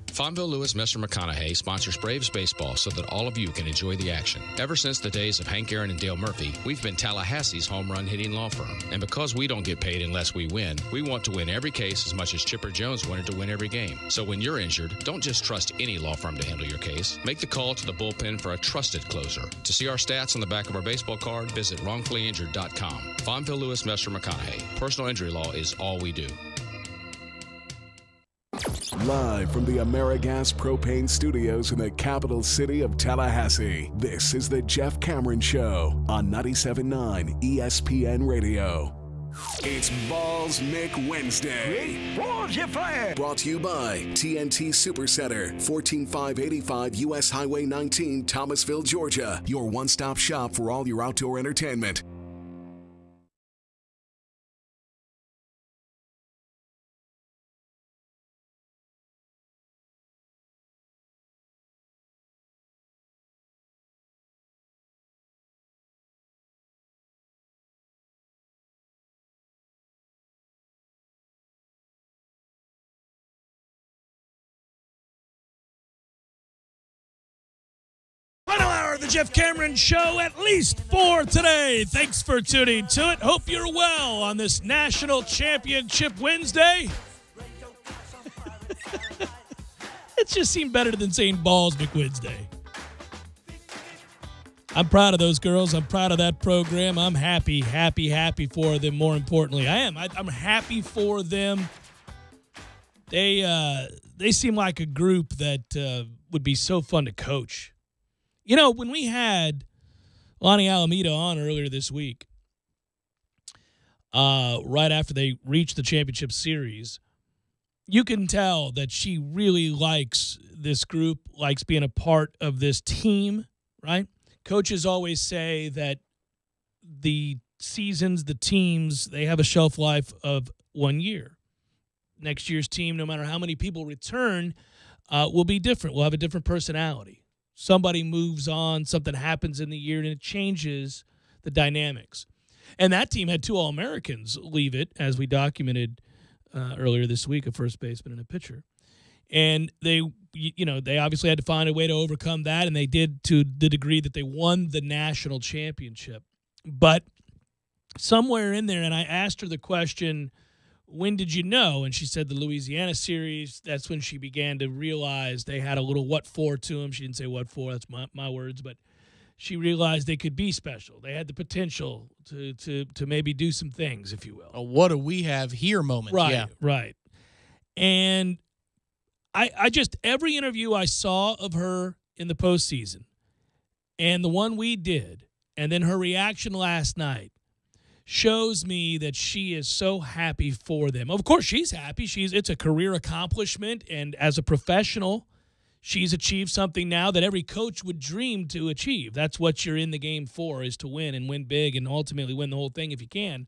Fonville, Lewis, Messer, McConaughey sponsors Braves baseball so that all of you can enjoy the action. Ever since the days of Hank Aaron and Dale Murphy, we've been Tallahassee's home run hitting law firm. And because we don't get paid unless we win, we want to win every case as much as Chipper Jones wanted to win every game. So when you're injured, don't just trust any law firm to handle your case. Make the call to the bullpen for a trusted closer. To see our stats on the back of our baseball card, visit wrongfullyinjured.com. Fonville, Lewis, Messer, McConaughey. Personal injury law is all we do. Live from the AmeriGas Propane Studios in the capital city of Tallahassee, this is the Jeff Cameron Show on 97.9 ESPN Radio. It's Balls Mick Wednesday. Balls you fire. Brought to you by TNT Supercenter, 14585 U.S. Highway 19, Thomasville, Georgia. Your one-stop shop for all your outdoor entertainment. Final hour of the Jeff Cameron Show, at least for today. Thanks for tuning to it. Hope you're well on this National Championship Wednesday. It just seemed better than saying Balls McWednesday. I'm proud of those girls. I'm proud of that program. I'm happy for them, more importantly. I am. I'm happy for them. They seem like a group that would be so fun to coach. You know, when we had Lonnie Alameda on earlier this week, right after they reached the championship series, you can tell that she really likes this group, likes being a part of this team, right? Coaches always say that the seasons, the teams, they have a shelf life of 1 year. Next year's team, no matter how many people return, will be different. We'll have a different personality. Somebody moves on, something happens in the year, and it changes the dynamics. And that team had 2 All-Americans leave it, as we documented earlier this week, a first baseman and a pitcher. And they obviously had to find a way to overcome that, and they did to the degree that they won the national championship. But somewhere in there, and I asked her the question, when did you know? And she said the Louisiana series, that's when she began to realize they had a little what for to them. She didn't say what for, that's my words, but she realized they could be special. They had the potential to maybe do some things, if you will. A what do we have here moment. Right, yeah. right. And I just, every interview I saw of her in the postseason and the one we did, and then her reaction last night, shows me that she is so happy for them. Of course, she's happy. It's a career accomplishment, and as a professional, she's achieved something now that every coach would dream to achieve. That's what you're in the game for, is to win and win big and ultimately win the whole thing if you can.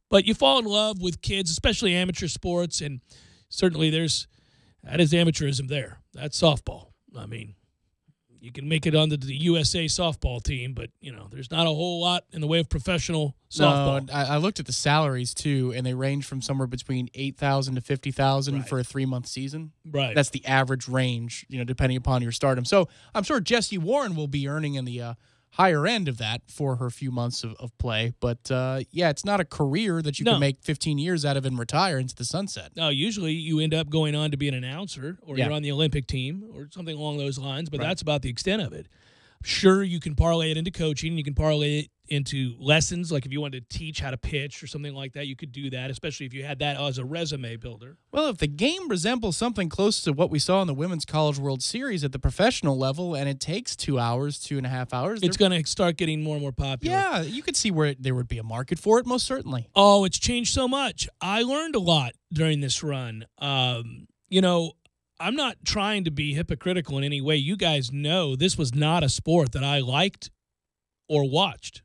But you fall in love with kids, especially amateur sports, and certainly that is amateurism there. That's softball. I mean, you can make it onto the USA softball team, but, there's not a whole lot in the way of professional softball. No, I looked at the salaries, too, and they range from somewhere between $8,000 to $50,000 for a 3-month season. Right. That's the average range, depending upon your stardom. So I'm sure Jessie Warren will be earning in the higher end of that for her few months of play. But, it's not a career that you can make 15 years out of and retire into the sunset. No, usually you end up going on to be an announcer or you're on the Olympic team or something along those lines, but that's about the extent of it. Sure, you can parlay it into coaching. You can parlay it into lessons, like if you wanted to teach how to pitch or something like that, you could do that, especially if you had that as a resume builder. Well, if the game resembles something close to what we saw in the Women's College World Series at the professional level, and it takes 2 hours, 2.5 hours, it's going to start getting more and more popular. Yeah, you could see where there would be a market for it, most certainly. Oh, it's changed so much. I learned a lot during this run. I'm not trying to be hypocritical in any way. You guys know this was not a sport that I liked or watched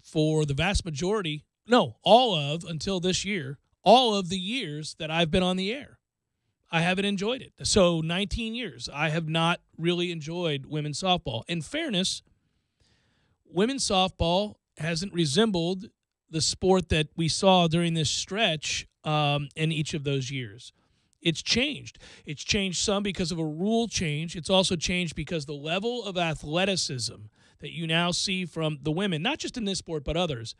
for the vast majority, until this year, all of the years that I've been on the air. I haven't enjoyed it. So 19 years, I have not really enjoyed women's softball. In fairness, women's softball hasn't resembled the sport that we saw during this stretch in each of those years. It's changed. It's changed some because of a rule change. It's also changed because the level of athleticism that you now see from the women, not just in this sport but others,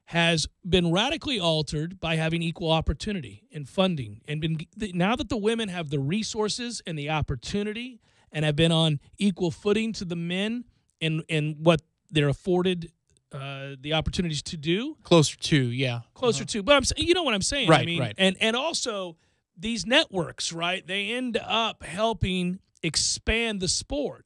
has been radically altered by having equal opportunity and funding. And now that the women have the resources and the opportunity and have been on equal footing to the men in what they're afforded the opportunities to do. Closer to. But you know what I'm saying. Right, I mean, right. And also these networks, right, they end up helping expand the sport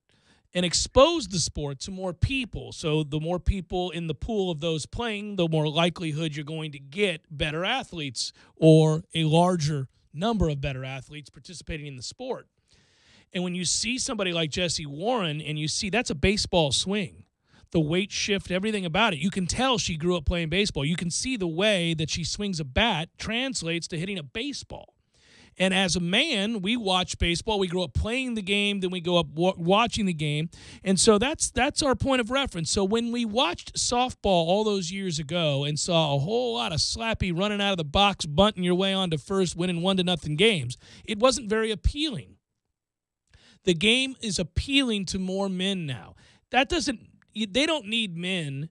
and expose the sport to more people. So the more people in the pool of those playing, the more likelihood you're going to get better athletes or a larger number of better athletes participating in the sport. And when you see somebody like Jessie Warren and you see that's a baseball swing, the weight shift, everything about it, you can tell she grew up playing baseball. You can see the way that she swings a bat translates to hitting a baseball. And as a man, we watch baseball. We grow up playing the game, then we go up watching the game. And so that's our point of reference. So when we watched softball all those years ago and saw a whole lot of slappy running out of the box, bunting your way onto first, winning 1-0 games, it wasn't very appealing. The game is appealing to more men now. They don't need men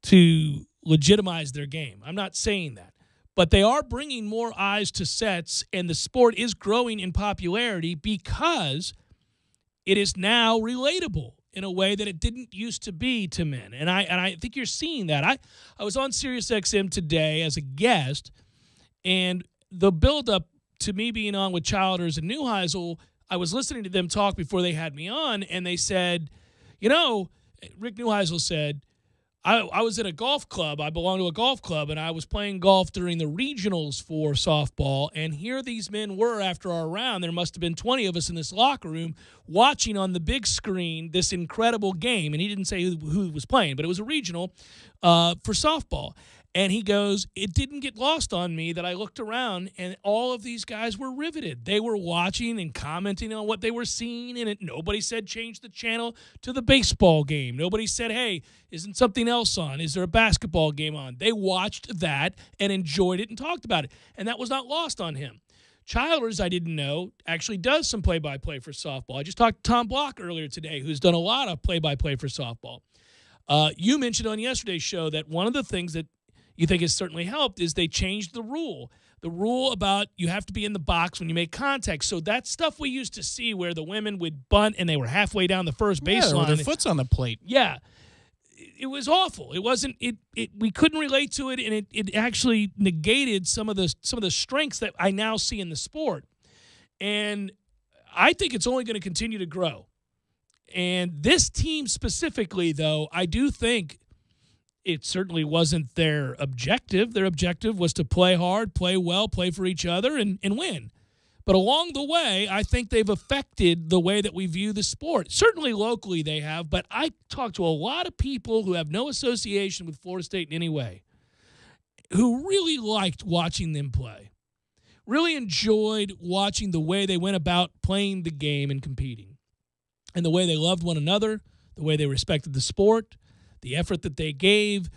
to legitimize their game. I'm not saying that. But they are bringing more eyes to sets, and the sport is growing in popularity because it is now relatable in a way that it didn't used to be to men. And I think you're seeing that. I was on SiriusXM today as a guest, and the buildup to me being on with Childers and Neuheisel, I was listening to them talk before they had me on, and they said, Rick Neuheisel said, I was at a golf club. I belong to a golf club, and I was playing golf during the regionals for softball, and here these men were after our round. There must have been 20 of us in this locker room watching on the big screen this incredible game, and he didn't say who was playing, but it was a regional for softball. And he goes, it didn't get lost on me that I looked around and all of these guys were riveted. They were watching and commenting on what they were seeing, and nobody said change the channel to the baseball game. Nobody said, hey, isn't something else on? Is there a basketball game on? They watched that and enjoyed it and talked about it, and that was not lost on him. Childers, I didn't know, actually does some play-by-play for softball. I just talked to Tom Block earlier today, who's done a lot of play-by-play for softball. You mentioned on yesterday's show that one of the things that you think has certainly helped is they changed the rule. The rule about you have to be in the box when you make contact. So that stuff we used to see where the women would bunt and they were halfway down the first baseline. Their foot's on the plate. Yeah. It was awful. It wasn't we couldn't relate to it, and it actually negated some of the strengths that I now see in the sport. And I think it's only going to continue to grow. And this team specifically, though, I do think it certainly wasn't their objective. Their objective was to play hard, play well, play for each other, and win. But along the way, I think they've affected the way that we view the sport. Certainly locally they have, but I talk to a lot of people who have no association with Florida State in any way, who really liked watching them play, really enjoyed watching the way they went about playing the game and competing. and the way they loved one another, the way they respected the sport, the effort that they gave.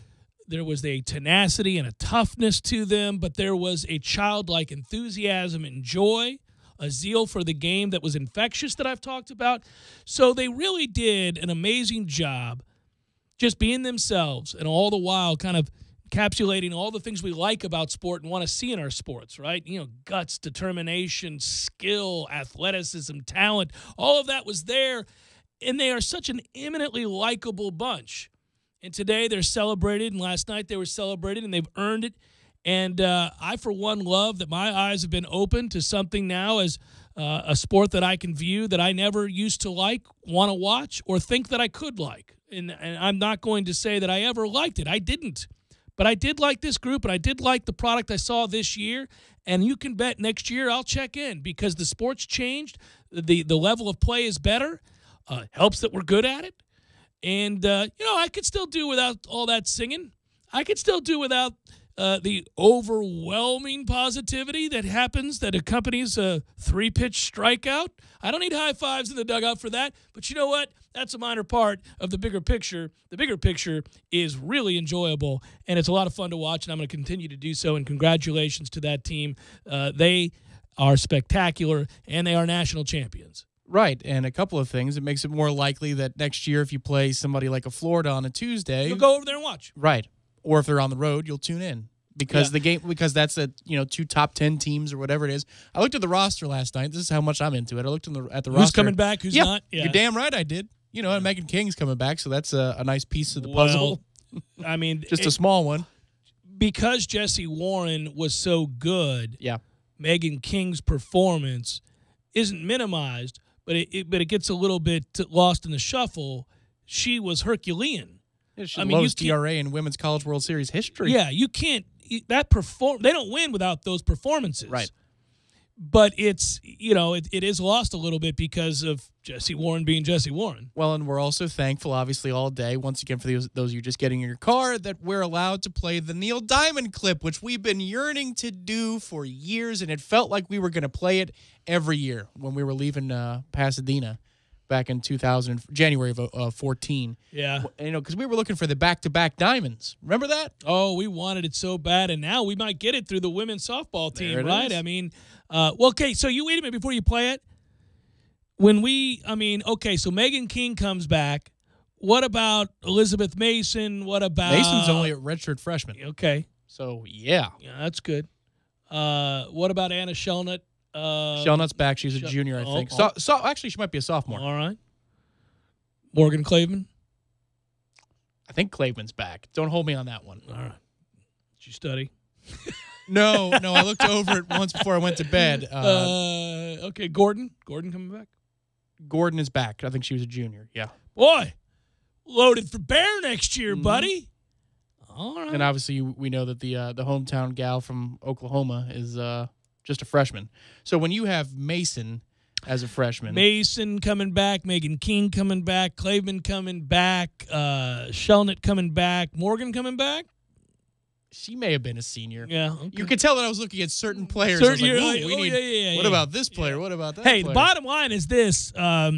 There was a tenacity and a toughness to them, but there was a childlike enthusiasm and joy, a zeal for the game that was infectious that I've talked about. So they really did an amazing job just being themselves and all the while kind of encapsulating all the things we like about sport and want to see in our sports, right? You know, guts, determination, skill, athleticism, talent, all of that was there. And they are such an eminently likable bunch. And today they're celebrated, and last night they were celebrated, and they've earned it. And I, for one, love that my eyes have been open to something now as a sport that I can view that I never used to like, want to watch, or think that I could like. And I'm not going to say that I ever liked it. I didn't. But I did like this group, and I did like the product I saw this year. And you can bet next year I'll check in because the sport's changed. The level of play is better. Helps that we're good at it. And, I could still do without all that singing. I could still do without the overwhelming positivity that happens that accompanies a 3-pitch strikeout. I don't need high fives in the dugout for that. But you know what? That's a minor part of the bigger picture. The bigger picture is really enjoyable, and it's a lot of fun to watch, and I'm going to continue to do so. And congratulations to that team. They are spectacular, and they are national champions. Right, and a couple of things. It makes it more likely that next year if you play somebody like a Florida on a Tuesday, you'll go over there and watch. Right. Or if they're on the road, you'll tune in. Because that's two top 10 teams or whatever it is. I looked at the roster last night. This is how much I'm into it. I looked at the roster. Who's coming back, who's not? Yeah. You're damn right I did. And Megan King's coming back, so that's a nice piece of the puzzle. I mean, just a small one. Because Jesse Warren was so good, Megan King's performance isn't minimized, but it gets a little bit lost in the shuffle. She was Herculean. She's lowest ERA in Women's College World Series history. Yeah, you can't they don't win without those performances. Right. But it's, it is lost a little bit because of Jesse Warren being Jesse Warren. Well, and we're also thankful, obviously, all day, once again, for those of you just getting in your car, that we're allowed to play the Neil Diamond clip, which we've been yearning to do for years, and it felt like we were going to play it every year when we were leaving Pasadena back in January of 14. Yeah. Because we were looking for the back-to-back diamonds. Remember that? Oh, we wanted it so bad, and now we might get it through the women's softball team, right? Is. I mean, okay, so you wait a minute before you play it. So Megan King comes back. What about Elizabeth Mason? What about... Mason's only a redshirt freshman. Okay. So, yeah. Yeah, that's good. What about Anna Shelnut? Shelnut's back. She's a junior, I think. So actually, she might be a sophomore. All right. Morgan Claveman? I think Claveman's back. Don't hold me on that one. All right. Did you study? No. I looked over it once before I went to bed. Okay, Gordon? Gordon coming back? Gordon is back. I think she was a junior. Yeah. Boy, loaded for bear next year, buddy. All right. And obviously, we know that the hometown gal from Oklahoma is just a freshman. So when you have Mason as a freshman. Mason coming back, Megan King coming back, Claveman coming back, Shelnut coming back, Morgan coming back. She may have been a senior. Yeah. Okay. You could tell that I was looking at certain players. What about this player? What about that player? Hey, the bottom line is this.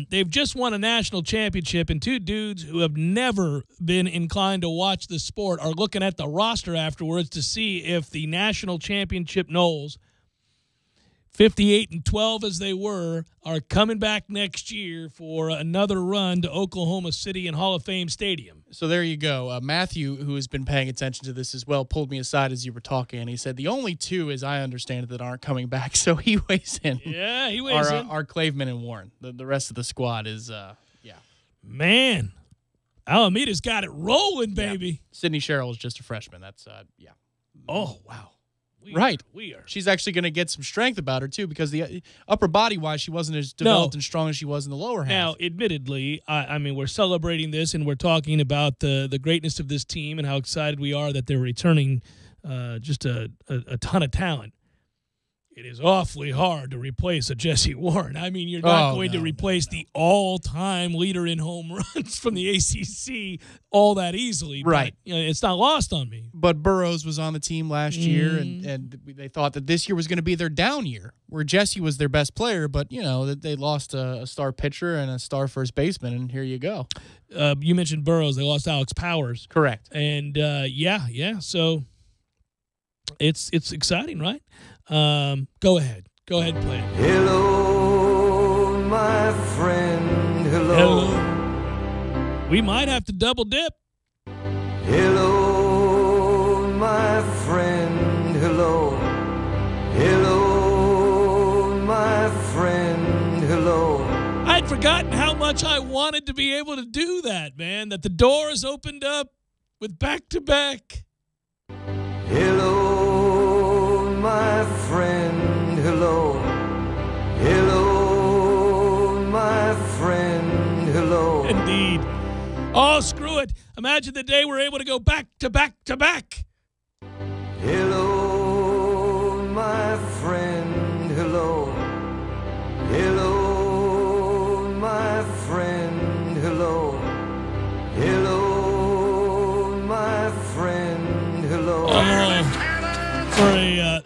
They've just won a national championship, and two dudes who have never been inclined to watch the sport are looking at the roster afterwards to see if the national championship Noles, 58-12 as they were, are coming back next year for another run to Oklahoma City and Hall of Fame Stadium. So there you go. Matthew, who has been paying attention to this as well, pulled me aside as you were talking, and he said the only two, as I understand it, that aren't coming back. So he weighs in. Yeah, he weighs in. Are Claveman and Warren. The rest of the squad is, Man, Alameda's got it rolling, baby. Yeah. Sydney Sherrill is just a freshman. That's, Oh, wow. We are. She's actually going to get some strength about her, too, because the upper body-wise, she wasn't as developed and strong as she was in the lower half. Now, admittedly, I mean, we're celebrating this, and we're talking about the greatness of this team and how excited we are that they're returning just a ton of talent. it is awfully hard to replace a Jesse Warren. I mean, you're not going to replace the all-time leader in home runs from the ACC all that easily. Right. But, it's not lost on me. But Burroughs was on the team last year, and they thought that this year was going to be their down year, where Jesse was their best player, but, they lost a star pitcher and a star first baseman, and here you go. You mentioned Burroughs. They lost Alex Powers. Correct. And, so it's exciting, right? Go ahead and play it. Hello, my friend. Hello. We might have to double dip. Hello, my friend. Hello. Hello, my friend. Hello. I'd forgotten how much I wanted to be able to do that, man. That the doors opened up with back-to-back. Hello, my friend. Hello. Hello, my friend. Hello. Indeed. Oh, screw it. Imagine the day we're able to go back-to-back-to-back. Hello, my friend. Hello. Hello, my friend. Hello. Hello, my friend. Hello.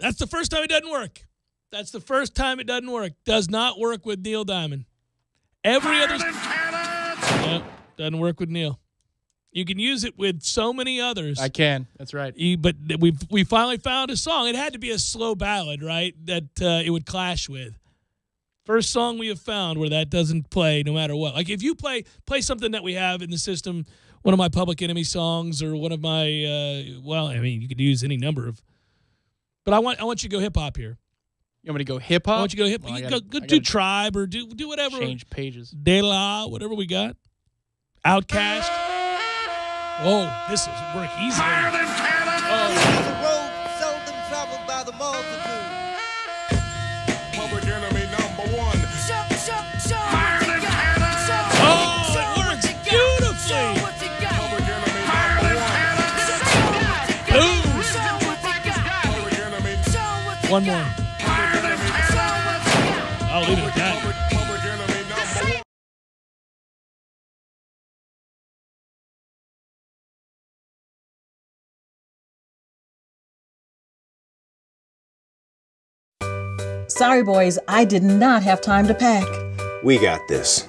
That's the first time it doesn't work. That's the first time it doesn't work. Does not work with Neil Diamond. Every other... Nope, doesn't work with Neil. You can use it with so many others. I can. That's right. But we finally found a song. It had to be a slow ballad, right, that it would clash with. First song we have found where that doesn't play no matter what. Like if you play something that we have in the system, one of my Public Enemy songs or one of my, you could use any number of. But I want you to go hip-hop here. You want me to go hip-hop? I want you to go hip-hop. Well, go do Tribe or do whatever. Change pages. De La, whatever we got. Outcast. Oh, this will work easily. The road seldom traveled by the multitude. Public Enemy #1. Oh, it works beautifully. Public Enemy #1. Boom. One more. I'll leave it at that. Public Enemy #1. Sorry, boys, I did not have time to pack. We got this.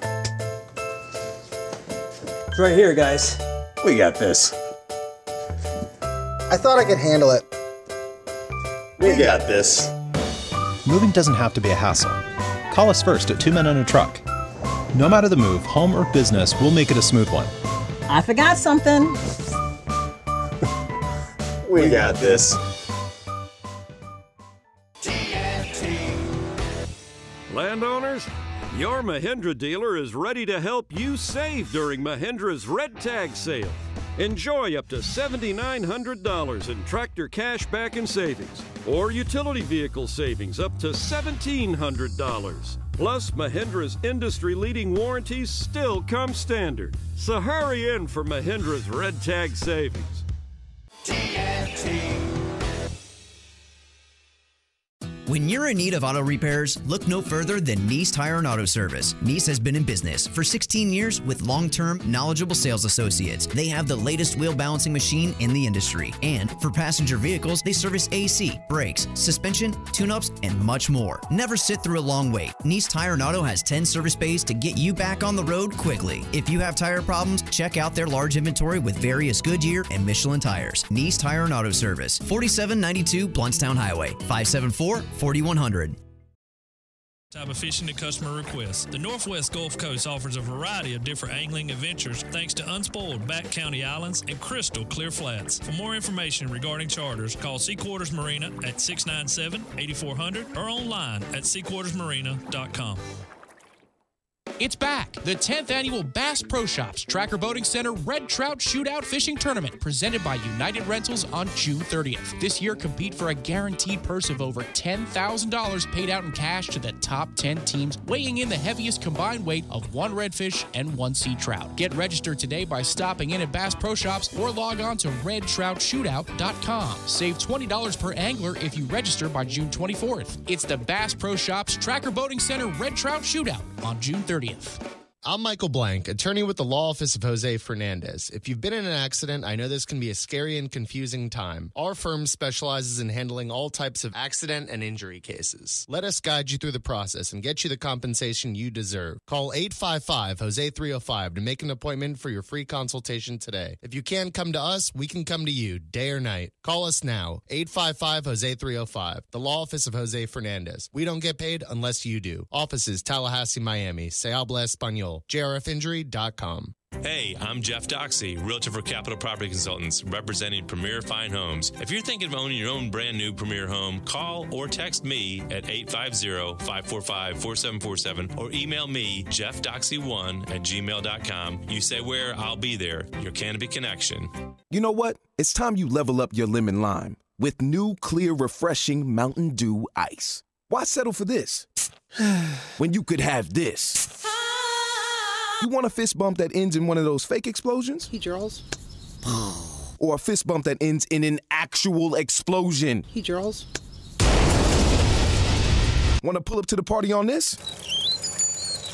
It's right here, guys. We got this. I thought I could handle it. We got this. Moving doesn't have to be a hassle. Call us first at 2 Men and a Truck. No matter the move, home or business, we'll make it a smooth one. I forgot something. We got this. Landowners, your Mahindra dealer is ready to help you save during Mahindra's Red Tag Sale. Enjoy up to $7,900 in tractor cash back and savings, or utility vehicle savings up to $1,700. Plus, Mahindra's industry-leading warranties still come standard. So hurry in for Mahindra's Red Tag Savings. When you're in need of auto repairs, look no further than Nice Tire and Auto Service. Nice has been in business for 16 years with long-term, knowledgeable sales associates. They have the latest wheel balancing machine in the industry. And for passenger vehicles, they service AC, brakes, suspension, tune-ups, and much more. Never sit through a long wait. Nice Tire and Auto has 10 service bays to get you back on the road quickly. If you have tire problems, check out their large inventory with various Goodyear and Michelin tires. Nice Tire and Auto Service, 4792 Bluntstown Highway, 574-4100. Type of fishing to customer requests. The Northwest Gulf Coast offers a variety of different angling adventures thanks to unspoiled back county islands and crystal clear flats. For more information regarding charters, call Sea Quarters Marina at 697-8400 or online at seaquartersmarina.com. It's back. The 10th annual Bass Pro Shops Tracker Boating Center Red Trout Shootout Fishing Tournament, presented by United Rentals on June 30th. This year, compete for a guaranteed purse of over $10,000 paid out in cash to the top 10 teams, weighing in the heaviest combined weight of 1 redfish and 1 sea trout. Get registered today by stopping in at Bass Pro Shops or log on to redtroutshootout.com. Save $20 per angler if you register by June 24th. It's the Bass Pro Shops Tracker Boating Center Red Trout Shootout on June 30th. I'm Michael Blank, attorney with the law office of Jose Fernandez. If you've been in an accident, I know this can be a scary and confusing time. Our firm specializes in handling all types of accident and injury cases. Let us guide you through the process and get you the compensation you deserve. Call 855-HOSE-305 to make an appointment for your free consultation today. If you can't come to us, we can come to you, day or night. Call us now, 855-HOSE-305, the law office of Jose Fernandez. We don't get paid unless you do. Offices, Tallahassee, Miami. Se habla español. JRFinjury.com. Hey, I'm Jeff Doxey, Realtor for Capital Property Consultants, representing Premier Fine Homes. If you're thinking of owning your own brand new Premier home, call or text me at 850-545-4747 or email me, jeffdoxey1@gmail.com. You say where, I'll be there. Your Canopy Connection. You know what? It's time you level up your lemon lime with new, clear, refreshing Mountain Dew Ice. Why settle for this when you could have this? You want a fist bump that ends in one of those fake explosions? Hey, Charles. Or a fist bump that ends in an actual explosion? Hey, Charles. Want to pull up to the party on this?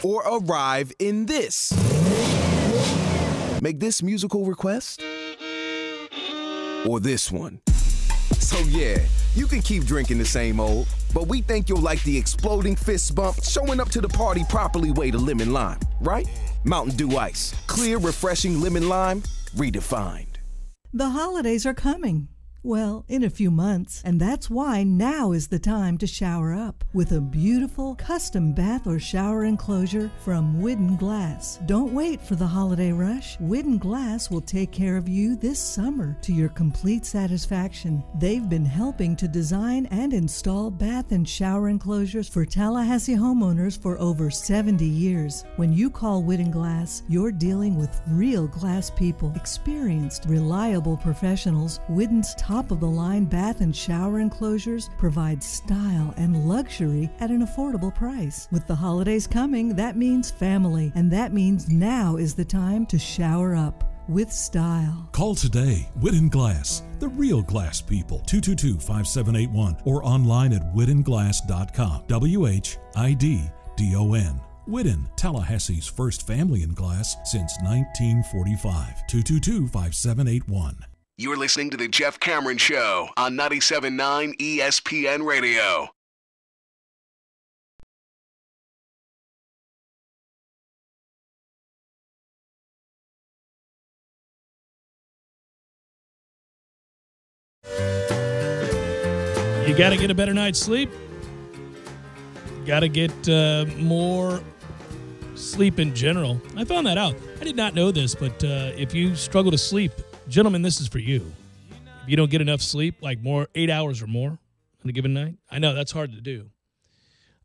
Or arrive in this? Make this musical request? Or this one? So yeah, you can keep drinking the same old, but we think you'll like the exploding fist bump, showing up to the party properly way to lemon lime, right? Mountain Dew Ice. Clear, refreshing lemon lime, redefined. The holidays are coming. Well, in a few months, and that's why now is the time to shower up with a beautiful custom bath or shower enclosure from Widden Glass. Don't wait for the holiday rush. Widden Glass will take care of you this summer to your complete satisfaction. They've been helping to design and install bath and shower enclosures for Tallahassee homeowners for over 70 years. When you call Widden Glass, you're dealing with real glass people, experienced, reliable professionals. Widden's top-of-the-line bath and shower enclosures provide style and luxury at an affordable price. With the holidays coming, that means family, and that means now is the time to shower up with style. Call today. Widden Glass, the real glass people. 222-5781 or online at widdenglass.com. WHIDDON. Widden, Tallahassee's first family in glass since 1945. 222-5781. You're listening to The Jeff Cameron Show on 97.9 ESPN Radio. You got to get a better night's sleep. Got to get more sleep in general. I found that out. I did not know this, but if you struggle to sleep, gentlemen, this is for you. If you don't get enough sleep, like 8 hours or more on a given night, I know that's hard to do,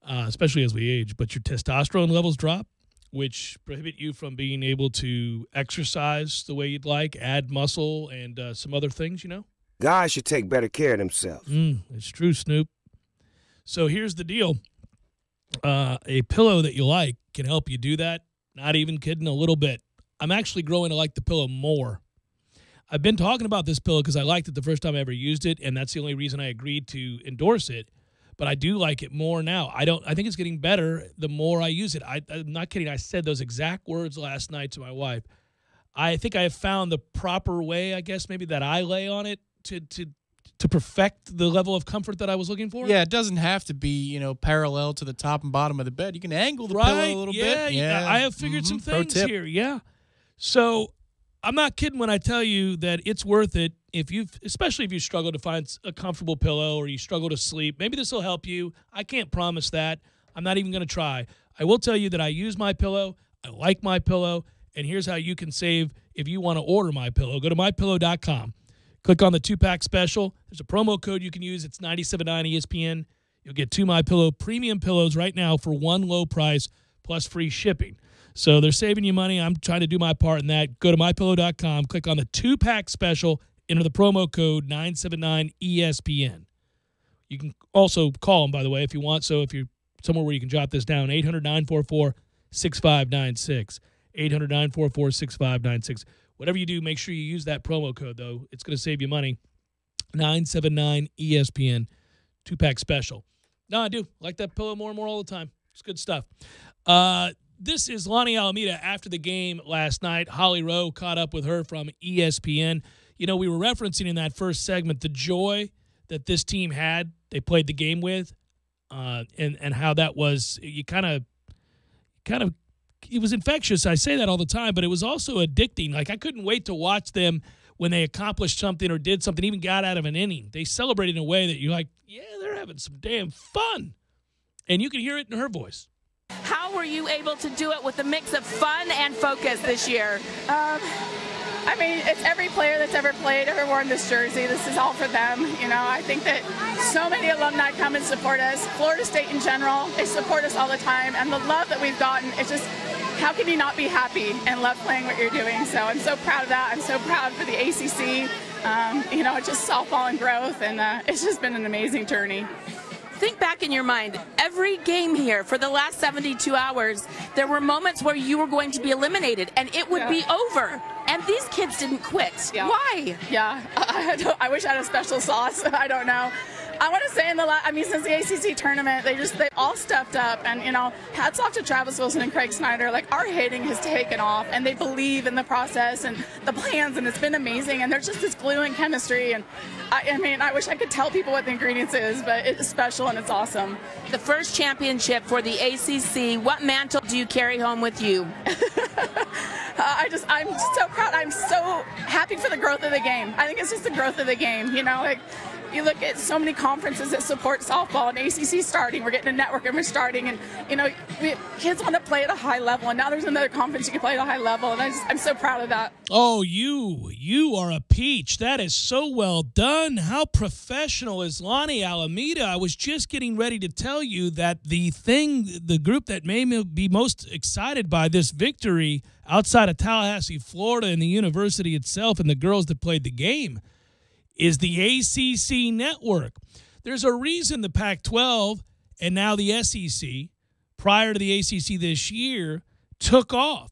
especially as we age, but your testosterone levels drop, which prohibit you from being able to exercise the way you'd like, add muscle, and some other things, Guys should take better care of themselves. It's true, Snoop. So here's the deal. A pillow that you like can help you do that. Not even kidding, a little bit. I'm actually growing to like the pillow more. I've been talking about this pillow because I liked it the first time I ever used it, and that's the only reason I agreed to endorse it. But I do like it more now. I think it's getting better the more I use it. I'm not kidding. I said those exact words last night to my wife. I think I have found the proper way, I guess, maybe that I lay on it to perfect the level of comfort that I was looking for. Yeah, it doesn't have to be, parallel to the top and bottom of the bed. You can angle the pillow a little bit. Yeah, I have figured some things here. Yeah. So I'm not kidding when I tell you that it's worth it especially if you struggle to find a comfortable pillow or you struggle to sleep. Maybe this will help you. I can't promise that. I'm not even going to try. I will tell you that I use my pillow. I like my pillow. And here's how you can save if you want to order my pillow. Go to mypillow.com. Click on the 2-pack special. There's a promo code you can use. It's 97.9 ESPN. You'll get 2 MyPillow premium pillows right now for one low price. plus free shipping. So they're saving you money. I'm trying to do my part in that. Go to mypillow.com, click on the 2-pack special, enter the promo code 979ESPN. You can also call them, by the way, if you want. So if you're somewhere where you can jot this down, 800-944-6596. 800-944-6596. Whatever you do, make sure you use that promo code, though. It's going to save you money. 979ESPN 2-pack special. No, I do. Like that pillow more and more all the time. It's good stuff. This is Lonnie Alameda after the game last night. Holly Rowe caught up with her from ESPN. You know, we were referencing in that first segment the joy that this team had, they played the game with, and how that was, you kind of, it was infectious. I say that all the time, but it was also addicting. Like, I couldn't wait to watch them when they accomplished something or did something, even got out of an inning. They celebrated in a way that you're like, yeah, they're having some damn fun. And you can hear it in her voice. How were you able to do it with a mix of fun and focus this year? I mean, it's every player that's ever played, ever worn this jersey. This is all for them. You know, I think that so many alumni come and support us. Florida State in general, they support us all the time. And the love that we've gotten, it's just, how can you not be happy and love playing what you're doing? So I'm so proud of that. I'm so proud for the ACC. You know, it's just softball and growth, and it's just been an amazing journey. Think back in your mind, every game here for the last 72 hours, there were moments where you were going to be eliminated and it would be over. And these kids didn't quit. Yeah. Why? Yeah, I wish I had a special sauce. I don't know. I want to say since the ACC tournament, they all stepped up, and, you know, hats off to Travis Wilson and Craig Snyder. Like, our hitting has taken off, and they believe in the process and the plans, and it's been amazing, and there's just this glue and chemistry, and I mean, I wish I could tell people what the ingredients is, but it's special and it's awesome. The first championship for the ACC, what mantle do you carry home with you? I'm so proud. I'm so happy for the growth of the game. I think it's just the growth of the game, you know, like, you look at so many conferences that support softball, and ACC starting. We're getting a network, and we're starting. And, you know, kids want to play at a high level. And now there's another conference you can play at a high level. And I'm so proud of that. Oh, you are a peach. That is so well done. How professional is Lonnie Alameda? I was just getting ready to tell you that the group that may be most excited by this victory outside of Tallahassee, Florida, and the university itself and the girls that played the game is the ACC network. There's a reason the Pac-12 and now the SEC, prior to the ACC this year, took off.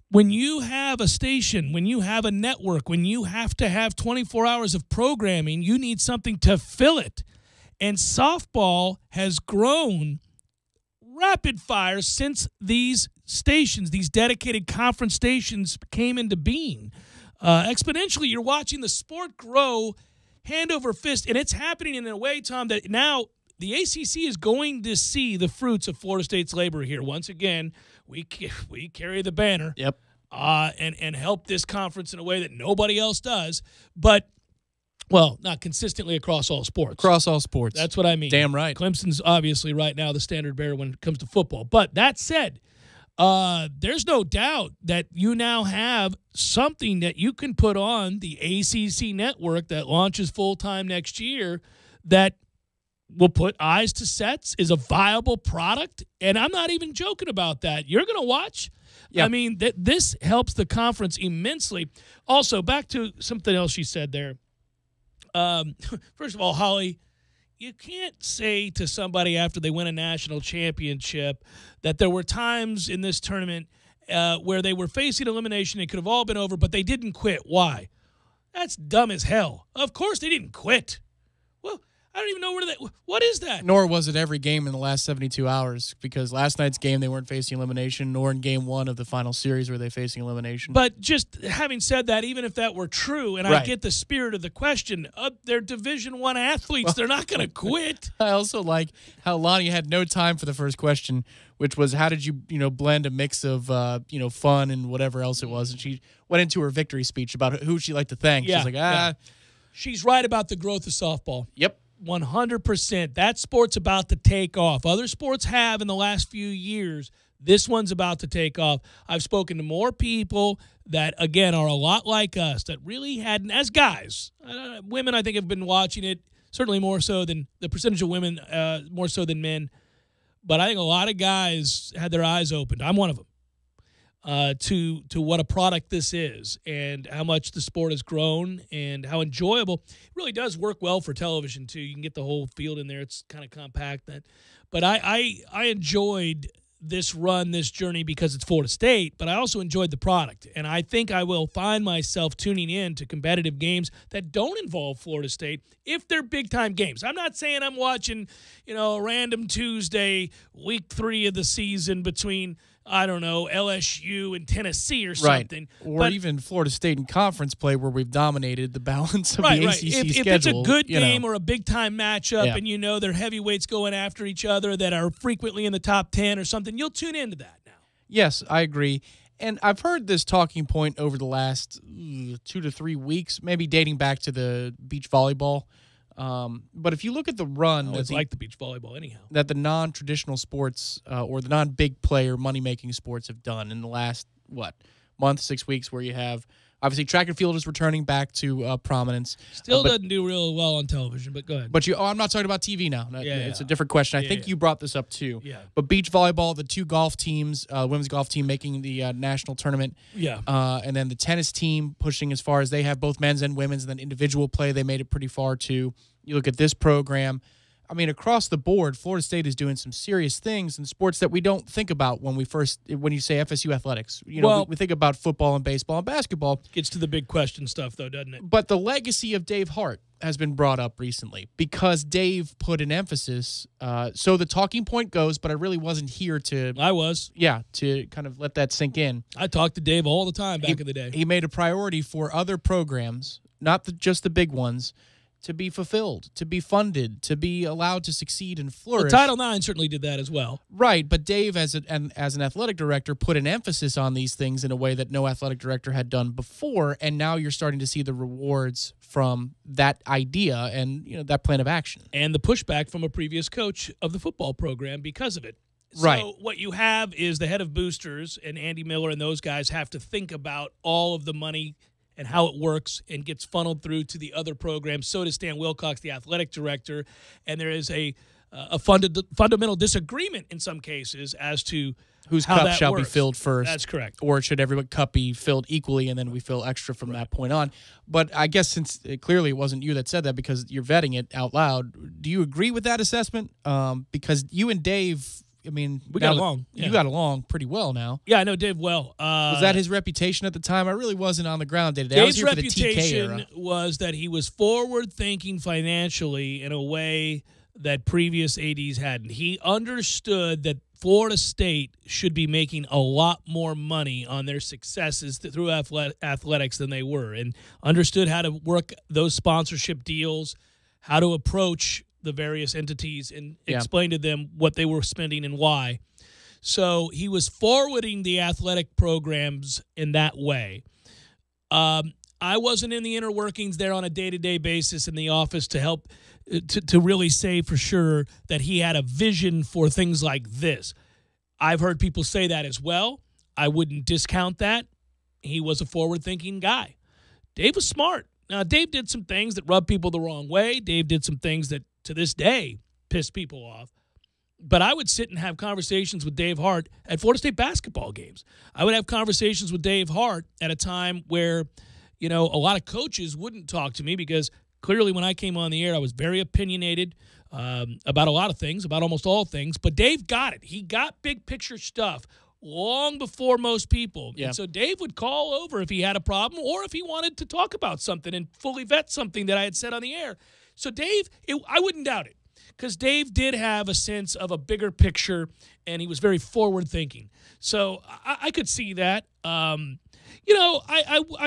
When you have a station, when you have a network, when you have to have 24 hours of programming, you need something to fill it. And softball has grown rapid fire since these stations, these dedicated conference stations, came into being. Exponentially, you're watching the sport grow hand over fist, and it's happening in a way, Tom, that now the ACC is going to see the fruits of Florida State's labor here. Once again, we carry the banner, and help this conference in a way that nobody else does, but, well, not consistently across all sports. Across all sports. That's what I mean. Damn right. Clemson's obviously right now the standard bearer when it comes to football. But that said, there's no doubt that you now have something that you can put on the ACC network that launches full-time next year that will put eyes to sets, is a viable product, and I'm not even joking about that. You're going to watch. Yep. I mean, this helps the conference immensely. Also, back to something else you said there. First of all, Holly, you can't say to somebody after they win a national championship that there were times in this tournament where they were facing elimination. It could have all been over, but they didn't quit. Why? That's dumb as hell. Of course they didn't quit. Well, I don't even know what is that? Nor was it every game in the last 72 hours, because last night's game they weren't facing elimination, nor in game one of the final series were they facing elimination. But just having said that, even if that were true, and I get the spirit of the question, they're Division I athletes. Well, they're not going to quit. I also like how Lonnie had no time for the first question, which was how did you blend a mix of fun and whatever else it was, and she went into her victory speech about who she'd like to thank. Yeah, she's like, She's right about the growth of softball. Yep. 100%. That sport's about to take off. Other sports have in the last few years. This one's about to take off. I've spoken to more people that, again, are a lot like us, that really hadn't, as guys, women I think have been watching it, certainly more so than the percentage of women, more so than men. But I think a lot of guys had their eyes opened. I'm one of them. To what a product this is and how much the sport has grown and how enjoyable. It really does work well for television, too. You can get the whole field in there. It's kind of compact. But I enjoyed this run, this journey, because it's Florida State, but I also enjoyed the product. And I think I will find myself tuning in to competitive games that don't involve Florida State if they're big-time games. I'm not saying I'm watching, a random Tuesday, week 3 of the season between, I don't know, LSU and Tennessee or something. Right. Or even Florida State in conference play where we've dominated the balance of the ACC schedule. If it's a good game or a big-time matchup and they're heavyweights going after each other that are frequently in the top 10 or something, you'll tune into that now. Yes, I agree. And I've heard this talking point over the last 2 to 3 weeks, maybe dating back to the beach volleyball. But if you look at the run, it's like the beach volleyball anyhow, that the non-traditional sports or the non-big player money-making sports have done in the last, month, 6 weeks, where you have, obviously, track and field is returning back to prominence. Still doesn't do real well on television, but go ahead. But I'm not talking about TV now. It's a different question. I think you brought this up too. Yeah. But beach volleyball, the 2 golf teams, women's golf team making the national tournament. Yeah. And then the tennis team pushing as far as they have both men's and women's, and then individual play, they made it pretty far too. You look at this program. I mean, across the board, Florida State is doing some serious things in sports that we don't think about when you say FSU athletics. We think about football and baseball and basketball. Gets to the big question stuff, though, doesn't it? But the legacy of Dave Hart has been brought up recently because Dave put an emphasis. So the talking point goes, but I really wasn't here to. I was. Yeah, to kind of let that sink in. I talked to Dave all the time back in the day. He made a priority for other programs, not just the big ones, to be fulfilled, to be funded, to be allowed to succeed and flourish. Well, Title IX certainly did that as well. Right, but Dave, as an athletic director, put an emphasis on these things in a way that no athletic director had done before, and now you're starting to see the rewards from that idea and that plan of action. And the pushback from a previous coach of the football program because of it. Right. So what you have is the head of boosters and Andy Miller and those guys have to think about all of the money and how it works and gets funneled through to the other programs. So does Stan Wilcox, the athletic director, and there is a fundamental disagreement in some cases as to whose how cup that shall works. be filled first. That's correct. Or should every cup be filled equally and then we fill extra from that point on? But I guess since clearly it wasn't you that said that because you're vetting it out loud, do you agree with that assessment? Because you and Dave, we got along. Yeah. You got along pretty well now. Yeah, I know Dave well. Was that his reputation at the time? I really wasn't on the ground day to day. Dave's reputation was that he was forward-thinking financially in a way that previous ADs hadn't. He understood that Florida State should be making a lot more money on their successes through athletics than they were, and understood how to work those sponsorship deals, how to approach the various entities and explain to them what they were spending and why. So he was forwarding the athletic programs in that way. I wasn't in the inner workings there on a day-to-day basis in the office to help to really say for sure that he had a vision for things like this. I've heard people say that as well. I wouldn't discount that. He was a forward-thinking guy. Dave was smart. Now, Dave did some things that rubbed people the wrong way. Dave did some things that, to this day, piss people off. But I would sit and have conversations with Dave Hart at Florida State basketball games. I would have conversations with Dave Hart at a time where, a lot of coaches wouldn't talk to me because clearly when I came on the air, I was very opinionated about a lot of things, about almost all things. But Dave got it. He got big picture stuff long before most people. Yeah. And so Dave would call over if he had a problem or if he wanted to talk about something and fully vet something that I had said on the air. So Dave, I wouldn't doubt it because Dave did have a sense of a bigger picture and he was very forward thinking. So I could see that. I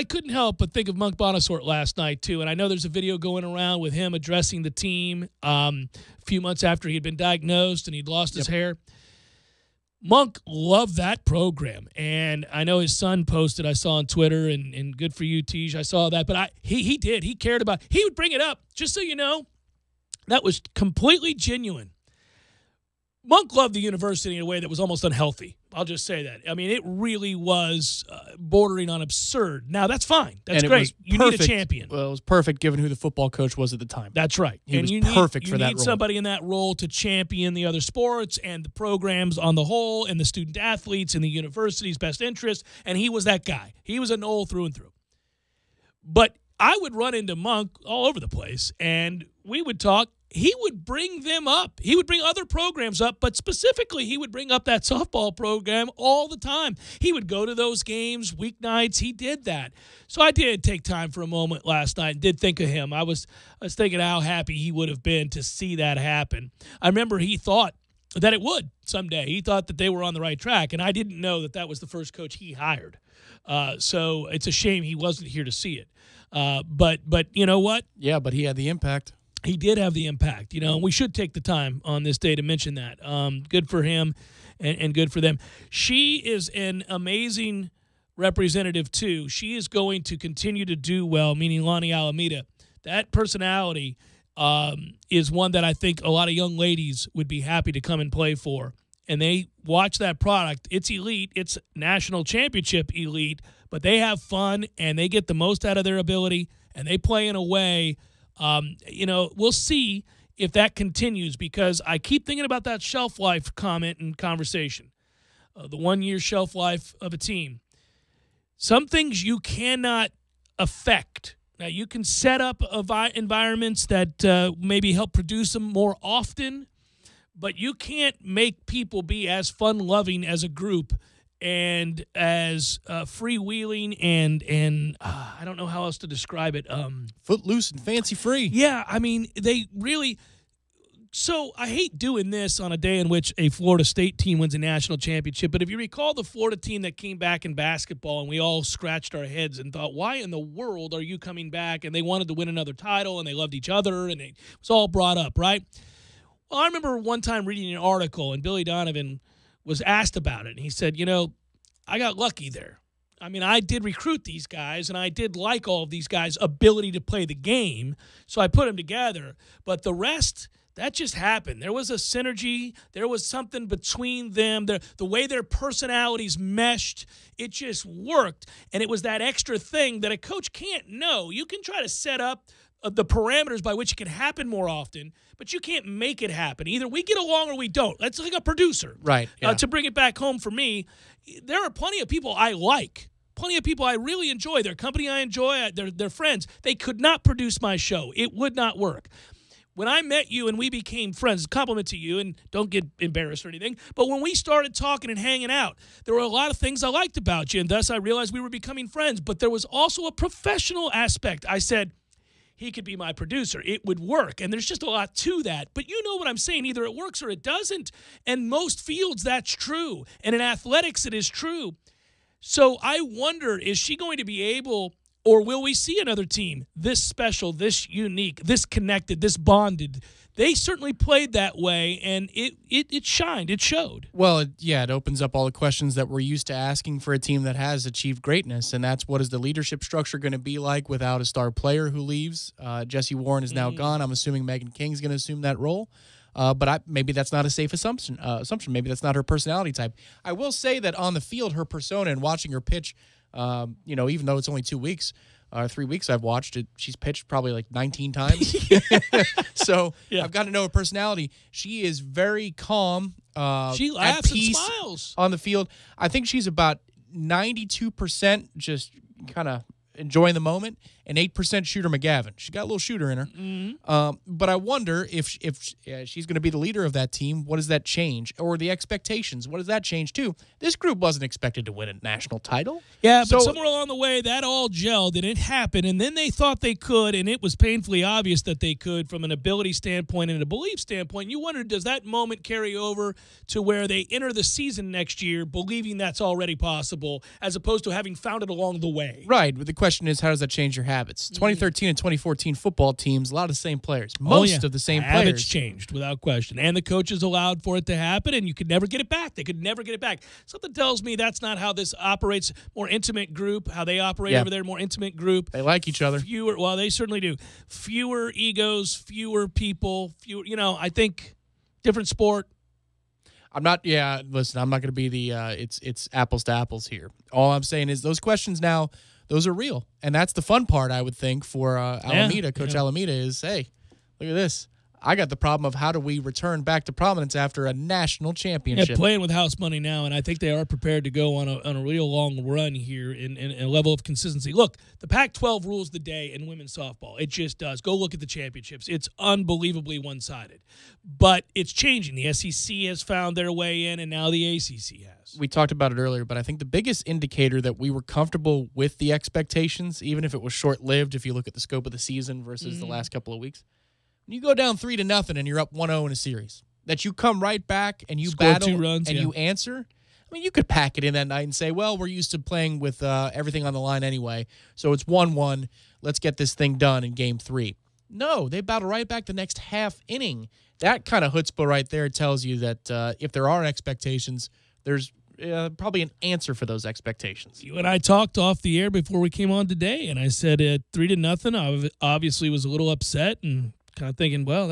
couldn't help but think of Monk Bonasort last night too. And I know there's a video going around with him addressing the team a few months after he had been diagnosed and he'd lost his hair. Monk loved that program, and I know his son posted, I saw on Twitter, and good for you, Tej, I saw that, but he did. He cared about he would bring it up, just so you know. That was completely genuine. Monk loved the university in a way that was almost unhealthy, I'll just say that. I mean, it really was bordering on absurd. Now, that's fine. That's And it great. was You need a perfect. champion. Well, it was perfect given who the football coach was at the time. That's right. He was you perfect need, for that You need role. somebody in that role to champion the other sports and the programs on the whole and the student athletes and the university's best interest, and he was that guy. He was a Knoll through and through. But I would run into Monk all over the place, and we would talk. He would bring them up. He would bring other programs up, but specifically he would bring up that softball program all the time. He would go to those games, weeknights. He did that. So I did take time for a moment last night and did think of him. I was thinking how happy he would have been to see that happen. I remember he thought that it would someday. He thought that they were on the right track, and I didn't know that was the first coach he hired. So it's a shame he wasn't here to see it. But you know what? Yeah, but he had the impact. He did have the impact, and we should take the time on this day to mention that. Good for him and good for them. She is an amazing representative, too. She is going to continue to do well, meaning Lonnie Alameda. That personality is one that I think a lot of young ladies would be happy to come and play for. And they watch that product. It's elite. It's national championship elite, but they have fun, and they get the most out of their ability, and they play in a way we'll see if that continues, because I keep thinking about that shelf life comment and conversation, the 1-year shelf life of a team. Some things you cannot affect. Now, you can set up environments that maybe help produce them more often, but you can't make people be as fun-loving as a group and as freewheeling and I don't know how else to describe it. Footloose and fancy-free. Yeah, I mean, they really – so I hate doing this on a day in which a Florida State team wins a national championship, but if you recall the Florida team that came back in basketball and we all scratched our heads and thought, why in the world are you coming back? And they wanted to win another title and they loved each other and it was all brought up, right? Well, I remember one time reading an article and Billy Donovan – was asked about it, and he said, I got lucky there. I mean, I did recruit these guys, and I did like all of these guys' ability to play the game, so I put them together. But the rest, that just happened. There was a synergy. There was something between them. The way their personalities meshed, it just worked, and it was that extra thing that a coach can't know. You can try to set up the parameters by which it can happen more often, but you can't make it happen. Either we get along or we don't. That's like a producer. Right. Yeah. To bring it back home for me, there are plenty of people I like, plenty of people I really enjoy. Their company I enjoy, they're friends. They could not produce my show. It would not work. When I met you and we became friends, compliment to you, and don't get embarrassed or anything, but when we started talking and hanging out, there were a lot of things I liked about you, and thus I realized we were becoming friends. But there was also a professional aspect. I said, he could be my producer. It would work. And there's just a lot to that. But you know what I'm saying. Either it works or it doesn't. And most fields, that's true. And in athletics, it is true. So I wonder, is she going to be able, or will we see another team this special, this unique, this connected, this bonded? They certainly played that way, and it shined. It showed. Well, it opens up all the questions that we're used to asking for a team that has achieved greatness, and that's what is the leadership structure going to be like without a star player who leaves? Jesse Warren is now gone. I'm assuming Megan King's going to assume that role. But maybe that's not a safe assumption. Maybe that's not her personality type. I will say that on the field, her persona and watching her pitch, even though it's only 2 weeks, 3 weeks I've watched it, she's pitched probably like 19 times. So I've got to know her personality. She is very calm. She laughs at peace and smiles on the field. I think she's about 92% just kind of enjoying the moment, and 8% Shooter McGavin. She's got a little shooter in her. Mm-hmm. But I wonder if she's going to be the leader of that team, what does that change? Or the expectations, what does that change too? This group wasn't expected to win a national title. Yeah, but somewhere along the way, that all gelled, and it happened, and then they thought they could, and it was painfully obvious that they could from an ability standpoint and a belief standpoint. You wonder, does that moment carry over to where they enter the season next year believing that's already possible, as opposed to having found it along the way? Right, but the question is, how does that change your habits? 2013 and 2014 football teams, a lot of the same players. Most of the same players. Habits changed, without question. And the coaches allowed for it to happen, and you could never get it back. They could never get it back. Something tells me that's not how this operates. More intimate group, how they operate over there, more intimate group. They like each other. Well, they certainly do. Fewer egos, fewer people, I think different sport. I'm not. Yeah, listen. I'm not going to be the. It's apples to apples here. All I'm saying is those questions now. Those are real, and that's the fun part. I would think for Alameda, Coach Alameda is, hey, look at this. I got the problem of how do we return back to prominence after a national championship. Yeah, playing with house money now, and I think they are prepared to go on a real long run here in a level of consistency. Look, the Pac-12 rules the day in women's softball. It just does. Go look at the championships. It's unbelievably one-sided. But it's changing. The SEC has found their way in, and now the ACC has. We talked about it earlier, but I think the biggest indicator that we were comfortable with the expectations, even if it was short-lived, if you look at the scope of the season versus the last couple of weeks, when you go down 3-0 and you're up 1-0 in a series, that you come right back and you Score battle 2 runs, and you answer. I mean, you could pack it in that night and say, well, we're used to playing with everything on the line anyway, so it's 1-1. Let's get this thing done in Game 3. No, they battle right back the next half inning. That kind of chutzpah right there tells you that if there are expectations, there's probably an answer for those expectations. You and I talked off the air before we came on today, and I said 3-0. I obviously was a little upset and kind of thinking, well,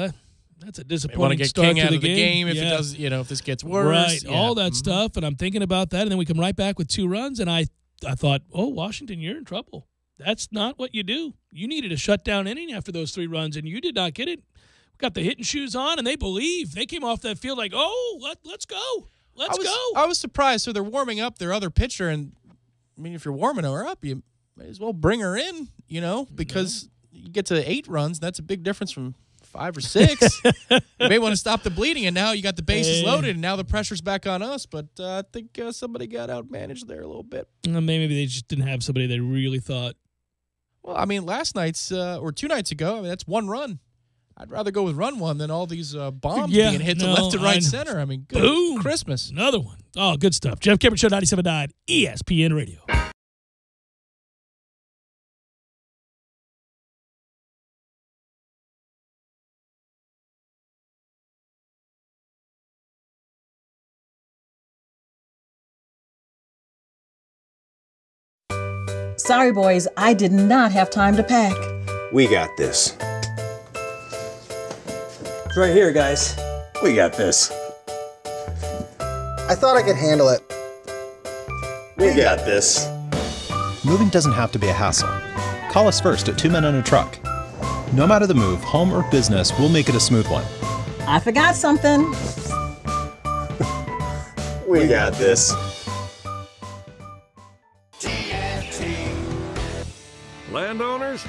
that's a disappointing start to the game. If it does, if this gets worse. Right, all that stuff, and I'm thinking about that, and then we come right back with 2 runs, and I thought, oh, Washington, you're in trouble. That's not what you do. You needed a shutdown inning after those 3 runs, and you did not get it. We got the hitting shoes on, and they believe. They came off that field like, oh, let's go. Let's go. I was surprised. So they're warming up their other pitcher, and, I mean, if you're warming her up, you may as well bring her in, because you get to 8 runs. That's a big difference from 5 or 6. You may want to stop the bleeding, and now you got the bases loaded, and now the pressure's back on us. But I think somebody got outmanaged there a little bit. Maybe they just didn't have somebody they really thought. Well, I mean, last night's or 2 nights ago, I mean, that's 1 run. I'd rather go with run 1 than all these bombs being hit to left and right center. I mean, good boom. Christmas. Another one. Oh, good stuff. Jeff Cameron Show, 97.9 ESPN Radio. Sorry, boys, I did not have time to pack. We got this. It's right here, guys. We got this. I thought I could handle it. We got this. Moving doesn't have to be a hassle. Call us first at 2 Men and a Truck. No matter the move, home or business, we'll make it a smooth one. I forgot something. We got this. Landowners,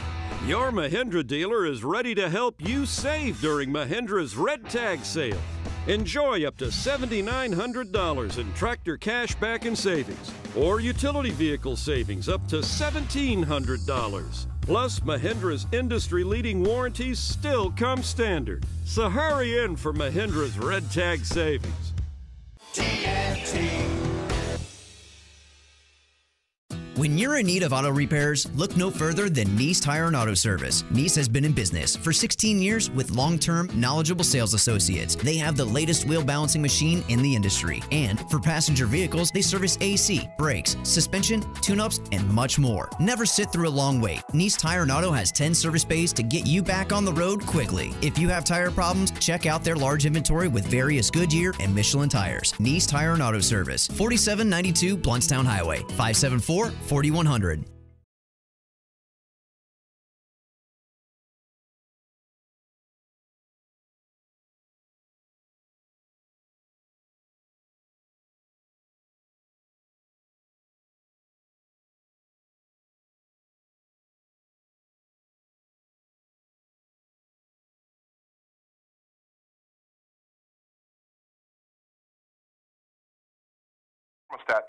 your Mahindra dealer is ready to help you save during Mahindra's Red Tag Sale. Enjoy up to $7,900 in tractor cash back and savings, or utility vehicle savings up to $1,700. Plus, Mahindra's industry-leading warranties still come standard. So hurry in for Mahindra's Red Tag Savings. When you're in need of auto repairs, look no further than Nice Tire and Auto Service. Nice has been in business for 16 years with long-term, knowledgeable sales associates. They have the latest wheel balancing machine in the industry. And for passenger vehicles, they service AC, brakes, suspension, tune-ups, and much more. Never sit through a long wait. Nice Tire and Auto has 10 service bays to get you back on the road quickly. If you have tire problems, check out their large inventory with various Goodyear and Michelin tires. Nice Tire and Auto Service, 4792 Bluntstown Highway, 574-4100.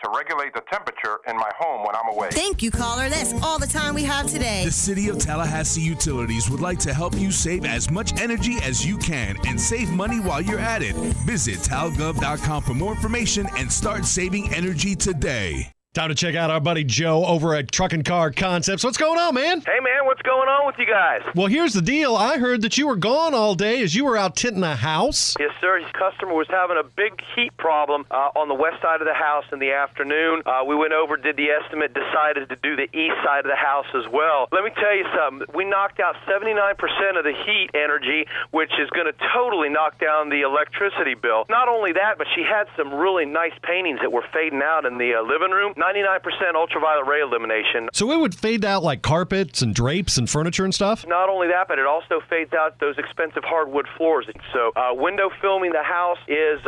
To regulate the temperature in my home when I'm away. Thank you, caller. That's all the time we have today. The City of Tallahassee Utilities would like to help you save as much energy as you can and save money while you're at it. Visit talgov.com for more information and start saving energy today. Time to check out our buddy Joe over at Truck and Car Concepts. What's going on, man? Hey, man, what's going on with you guys? Well, here's the deal. I heard that you were gone all day as you were out tinting a house. Yes, sir. His customer was having a big heat problem on the west side of the house in the afternoon. We went over, did the estimate, decided to do the east side of the house as well. Let me tell you something. We knocked out 79% of the heat energy, which is going to totally knock down the electricity bill. Not only that, but she had some really nice paintings that were fading out in the living room. 99% ultraviolet ray elimination. So it would fade out like carpets and drapes and furniture and stuff? Not only that, but it also fades out those expensive hardwood floors. So window filming the house is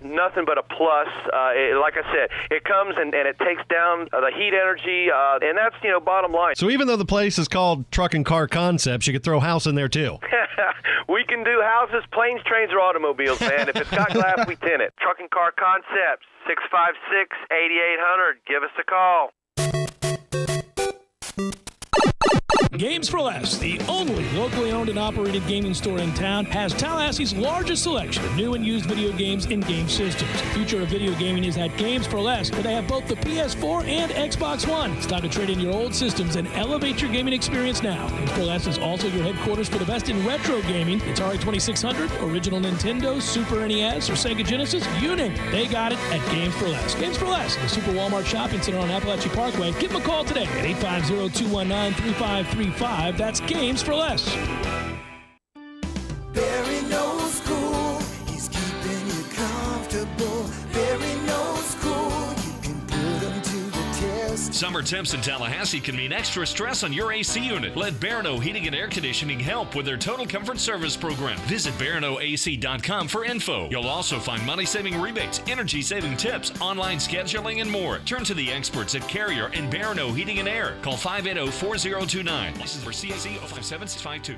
nothing but a plus. Like I said, it comes and it takes down the heat energy, and that's, bottom line. So even though the place is called Truck and Car Concepts, you could throw house in there too. We can do houses, planes, trains, or automobiles, man. If it's got glass, we tint it. Truck and Car Concepts, 656-8800. Give us a call. Games for Less, the only locally owned and operated gaming store in town, has Tallahassee's largest selection of new and used video games and game systems. The future of video gaming is at Games for Less, where they have both the PS4 and Xbox One. It's time to trade in your old systems and elevate your gaming experience now. Games for Less is also your headquarters for the best in retro gaming. Atari 2600, original Nintendo, Super NES, or Sega Genesis, you name it. They got it at Games for Less. Games for Less, the Super Walmart Shopping Center on Appalachia Parkway. Give them a call today at 850-219-3535. That's Games for Less. Barry knows cool. He's keeping you comfortable. Barry knows cool. You can put him to the test. Summer temps in Tallahassee can mean extra stress on your AC unit. Let Barano Heating and Air Conditioning help with their Total Comfort Service program. Visit BaranoAC.com for info. You'll also find money-saving rebates, energy-saving tips, online scheduling, and more. Turn to the experts at Carrier and Barano Heating and Air. Call 580-4029. License for CAC 057652.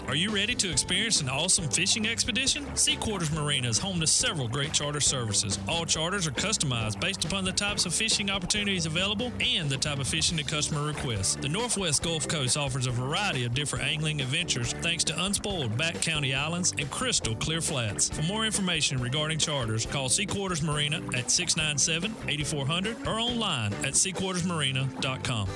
Are you ready to experience an awesome fishing expedition? Sea Quarters Marina is home to several great charter services. All charters are customized based upon the types of fishing opportunities available and the type of fishing the customer requests. The Northwest Gulf Coast offers a variety of different angling adventures thanks to unspoiled back county islands and crystal clear flats. For more information regarding charters, call Sea Quarters Marina at 697-8400 or online at seaquartersmarina.com.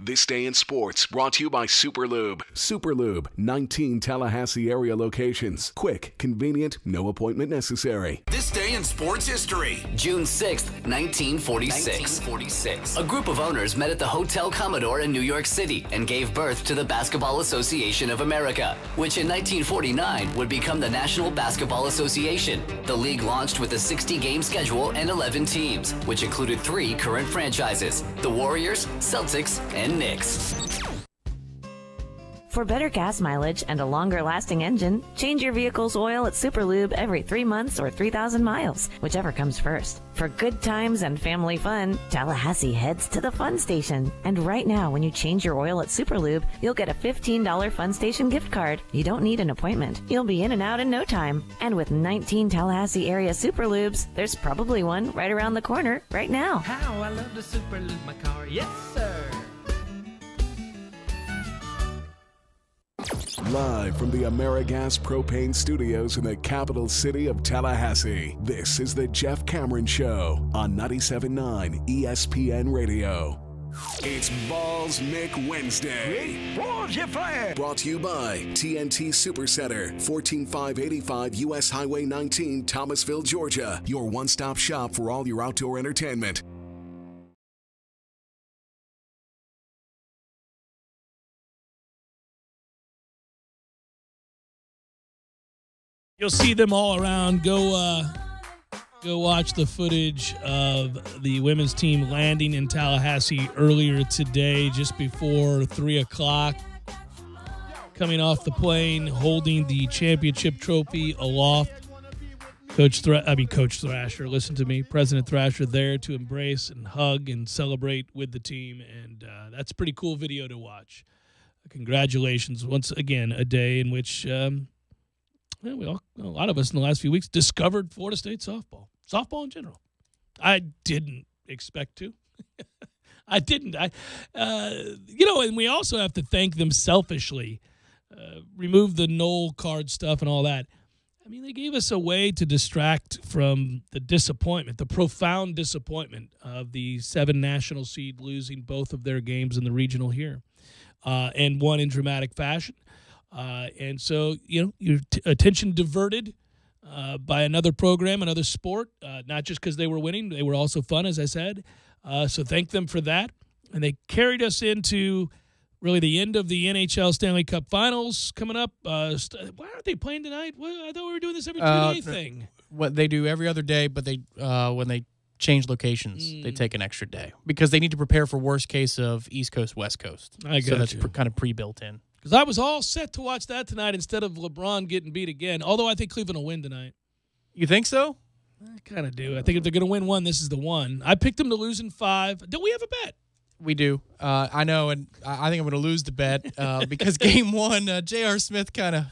This Day in Sports, brought to you by Superlube. Superlube, 19 Tallahassee area locations. Quick, convenient, no appointment necessary. This day in sports history. June 6th, 1946. A group of owners met at the Hotel Commodore in New York City and gave birth to the Basketball Association of America, which in 1949 would become the National Basketball Association. The league launched with a 60-game schedule and 11 teams, which included 3 current franchises, the Warriors, Celtics, and Knicks. For better gas mileage and a longer-lasting engine, change your vehicle's oil at Superlube every 3 months or 3,000 miles, whichever comes first. For good times and family fun, Tallahassee heads to the Fun Station. And right now, when you change your oil at Superlube, you'll get a $15 Fun Station gift card. You don't need an appointment. You'll be in and out in no time. And with 19 Tallahassee area Superlubes, there's probably one right around the corner right now. How I love to Superlube my car. Yes, sir. Live from the AmeriGas Propane Studios in the capital city of Tallahassee, this is the Jeff Cameron Show on 97.9 ESPN Radio. It's Balls Mick Wednesday. Brought to you by TNT Supercenter, 14585 U.S. Highway 19, Thomasville, Georgia. Your one-stop shop for all your outdoor entertainment. You'll see them all around. Go watch the footage of the women's team landing in Tallahassee earlier today, just before 3 o'clock. Coming off the plane, holding the championship trophy aloft. Coach Thrasher, listen to me. President Thrasher there to embrace and hug and celebrate with the team, and that's a pretty cool video to watch. Congratulations once again, a day in which a lot of us in the last few weeks discovered Florida State softball in general. I didn't expect to. I didn't. And we also have to thank them selfishly. Remove the Knoll card stuff and all that. I mean, they gave us a way to distract from the disappointment, the profound disappointment of the 7 national seed losing both of their games in the regional here, and one in dramatic fashion. And so, your attention diverted by another program, another sport, not just because they were winning. They were also fun, as I said. So thank them for that. And they carried us into really the end of the NHL Stanley Cup Finals coming up. Why aren't they playing tonight? I thought we were doing this every 2-day thing. What they do every other day, but they when they change locations, they take an extra day because they need to prepare for worst case of East Coast, West Coast. So that's kind of pre-built in. Because I was all set to watch that tonight instead of LeBron getting beat again, although I think Cleveland will win tonight. You think so? I kind of do. I think if they're going to win one, this is the one. I picked them to lose in 5. Don't we have a bet? We do. I know, and I think I'm going to lose the bet because game 1, J.R. Smith kind of...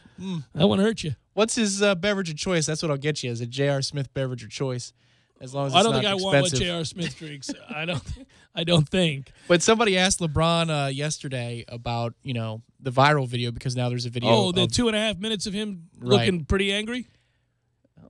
That one hurt you. What's his beverage of choice? That's what I'll get you, is a J.R. Smith beverage of choice, as long as it's I don't not think I expensive. want what J.R. Smith drinks. I don't think. But somebody asked LeBron yesterday about, the viral video, because now there's a video. Oh, the 2.5 minutes of him looking pretty angry?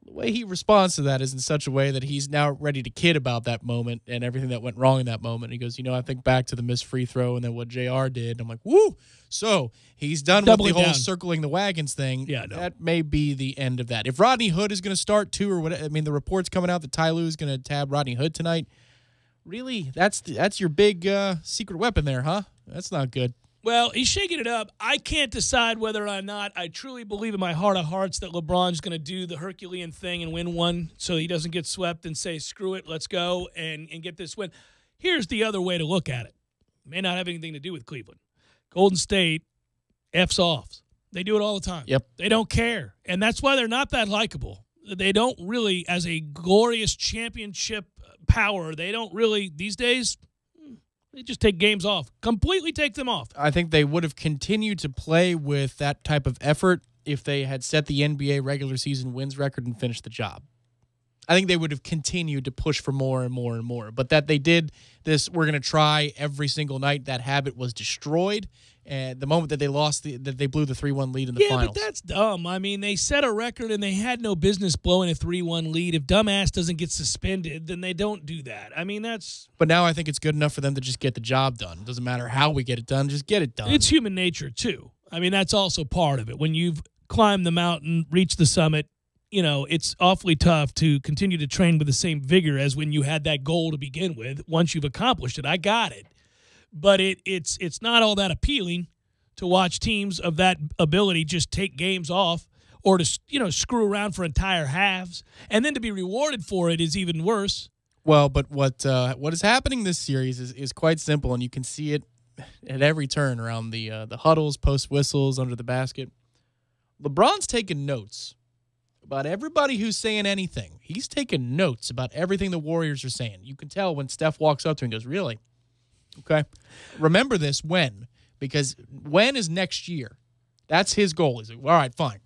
The way he responds to that is in such a way that he's now ready to kid about that moment and everything that went wrong in that moment. He goes, I think back to the missed free throw and then what JR did. I'm like, woo! So he's done with the whole circling the wagons thing. Yeah, no. That may be the end of that. If Rodney Hood is going to start too, or what? I mean, the report's coming out that Ty Lue is going to tab Rodney Hood tonight. Really, that's your big secret weapon there, huh? That's not good. Well, he's shaking it up. I can't decide whether or not I truly believe in my heart of hearts that LeBron's going to do the Herculean thing and win one so he doesn't get swept and say, screw it, let's go and get this win. Here's the other way to look at it. It may not have anything to do with Cleveland. Golden State F's offs. They do it all the time. Yep. They don't care. And that's why they're not that likable. They don't really, as a glorious championship power, they don't really, these days, they just take games off. Completely take them off. I think they would have continued to play with that type of effort if they had set the NBA regular season wins record and finished the job. I think they would have continued to push for more and more and more. But that they did this, we're going to try every single night, that habit was destroyed. And the moment that they lost, that they blew the 3-1 lead in the finals. Yeah, but that's dumb. I mean, they set a record and they had no business blowing a 3-1 lead. If dumbass doesn't get suspended, then they don't do that. I mean, that's... But now I think it's good enough for them to just get the job done. It doesn't matter how we get it done, just get it done. It's human nature, too. I mean, that's also part of it. When you've climbed the mountain, reached the summit, it's awfully tough to continue to train with the same vigor as when you had that goal to begin with. Once you've accomplished it, I got it. But it's not all that appealing to watch teams of that ability just take games off or to, screw around for entire halves. And then to be rewarded for it is even worse. Well, but what is happening this series is quite simple, and you can see it at every turn around the huddles, post whistles, under the basket. LeBron's taking notes about everybody who's saying anything. He's taking notes about everything the Warriors are saying. You can tell when Steph walks up to him and goes, really? Okay. Remember this when? Because when is next year? That's his goal. He's like, all right, fine.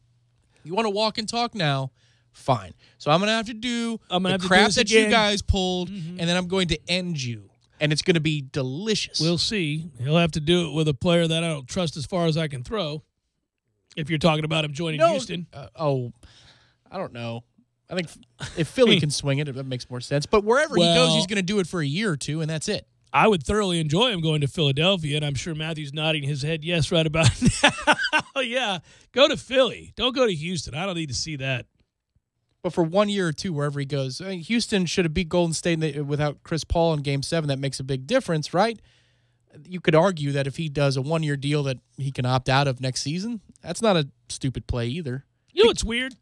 You want to walk and talk now? Fine. So I'm going to have to do the crap that you guys pulled, and then I'm going to end you. And it's going to be delicious. We'll see. He'll have to do it with a player that I don't trust as far as I can throw, if you're talking about him joining Houston. I don't know. I think if Philly can swing it, that makes more sense. But wherever he goes, he's going to do it for a year or two, and that's it. I would thoroughly enjoy him going to Philadelphia, and I'm sure Matthew's nodding his head yes right about now. Yeah, go to Philly. Don't go to Houston. I don't need to see that. But for 1 year or two, wherever he goes, Houston should have beat Golden State without Chris Paul in Game 7. That makes a big difference, right? You could argue that if he does a 1 year deal that he can opt out of next season, that's not a stupid play either. You know what's weird?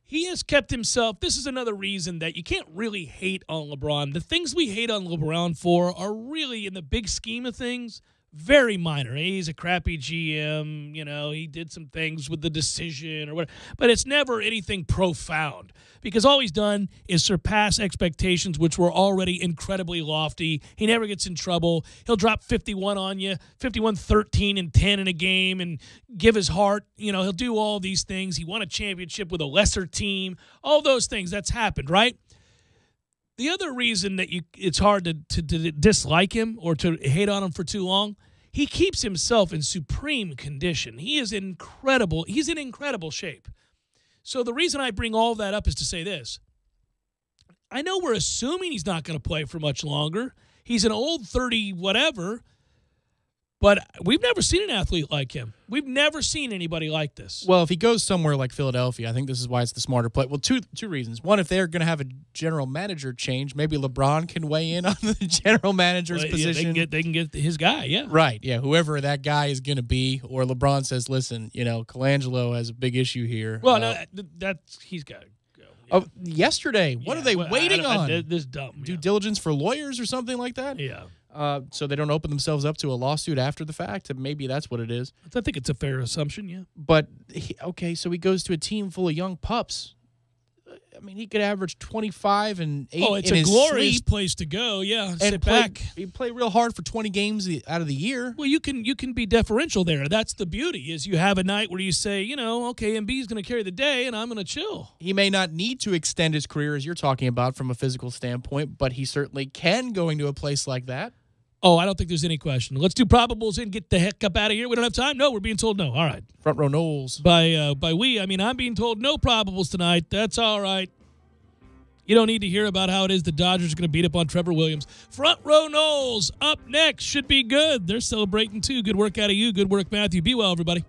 He has kept himself. This is another reason that you can't really hate on LeBron. The things we hate on LeBron for are really, in the big scheme of things, very minor. He's a crappy GM. He did some things with the decision or whatever. But it's never anything profound because all he's done is surpass expectations, which were already incredibly lofty. He never gets in trouble. He'll drop 51 on you, 51, 13, and 10 in a game and give his heart. He'll do all these things. He won a championship with a lesser team. All those things. That's happened, right? The other reason that it's hard to dislike him or to hate on him for too long, he keeps himself in supreme condition. He is incredible. He's in incredible shape. So the reason I bring all that up is to say this. I know we're assuming he's not going to play for much longer. He's an old 30 whatever, but we've never seen an athlete like him. We've never seen anybody like this. Well, if he goes somewhere like Philadelphia, I think this is why it's the smarter play. Well, two reasons. One, if they're going to have a general manager change, maybe LeBron can weigh in on the general manager's position. Yeah, they can get his guy, yeah. Right, yeah, whoever that guy is going to be. Or LeBron says, listen, Colangelo has a big issue here. Well, no, he's got to go. Yeah. Oh, yesterday, what are they waiting on? This is dumb. Due diligence for lawyers or something like that? Yeah. So they don't open themselves up to a lawsuit after the fact. Maybe that's what it is. I think it's a fair assumption, yeah. But, so he goes to a team full of young pups. I mean, he could average 25 and 8 Oh, it's in a his glorious sleep place to go, yeah. and Sit play, back. He play real hard for 20 games out of the year. Well, you can be deferential there. That's the beauty, is you have a night where you say, okay, Embiid's going to carry the day, and I'm going to chill. He may not need to extend his career, as you're talking about, from a physical standpoint, but he certainly can going to a place like that. Oh, I don't think there's any question. Let's do probables and get the heck up out of here. We don't have time? No, we're being told no. All right. Front row Knowles. By we, I mean I'm being told no probables tonight. That's all right. You don't need to hear about how it is the Dodgers are going to beat up on Trevor Williams. Front row Knowles up next. Should be good. They're celebrating too. Good work out of you. Good work, Matthew. Be well, everybody.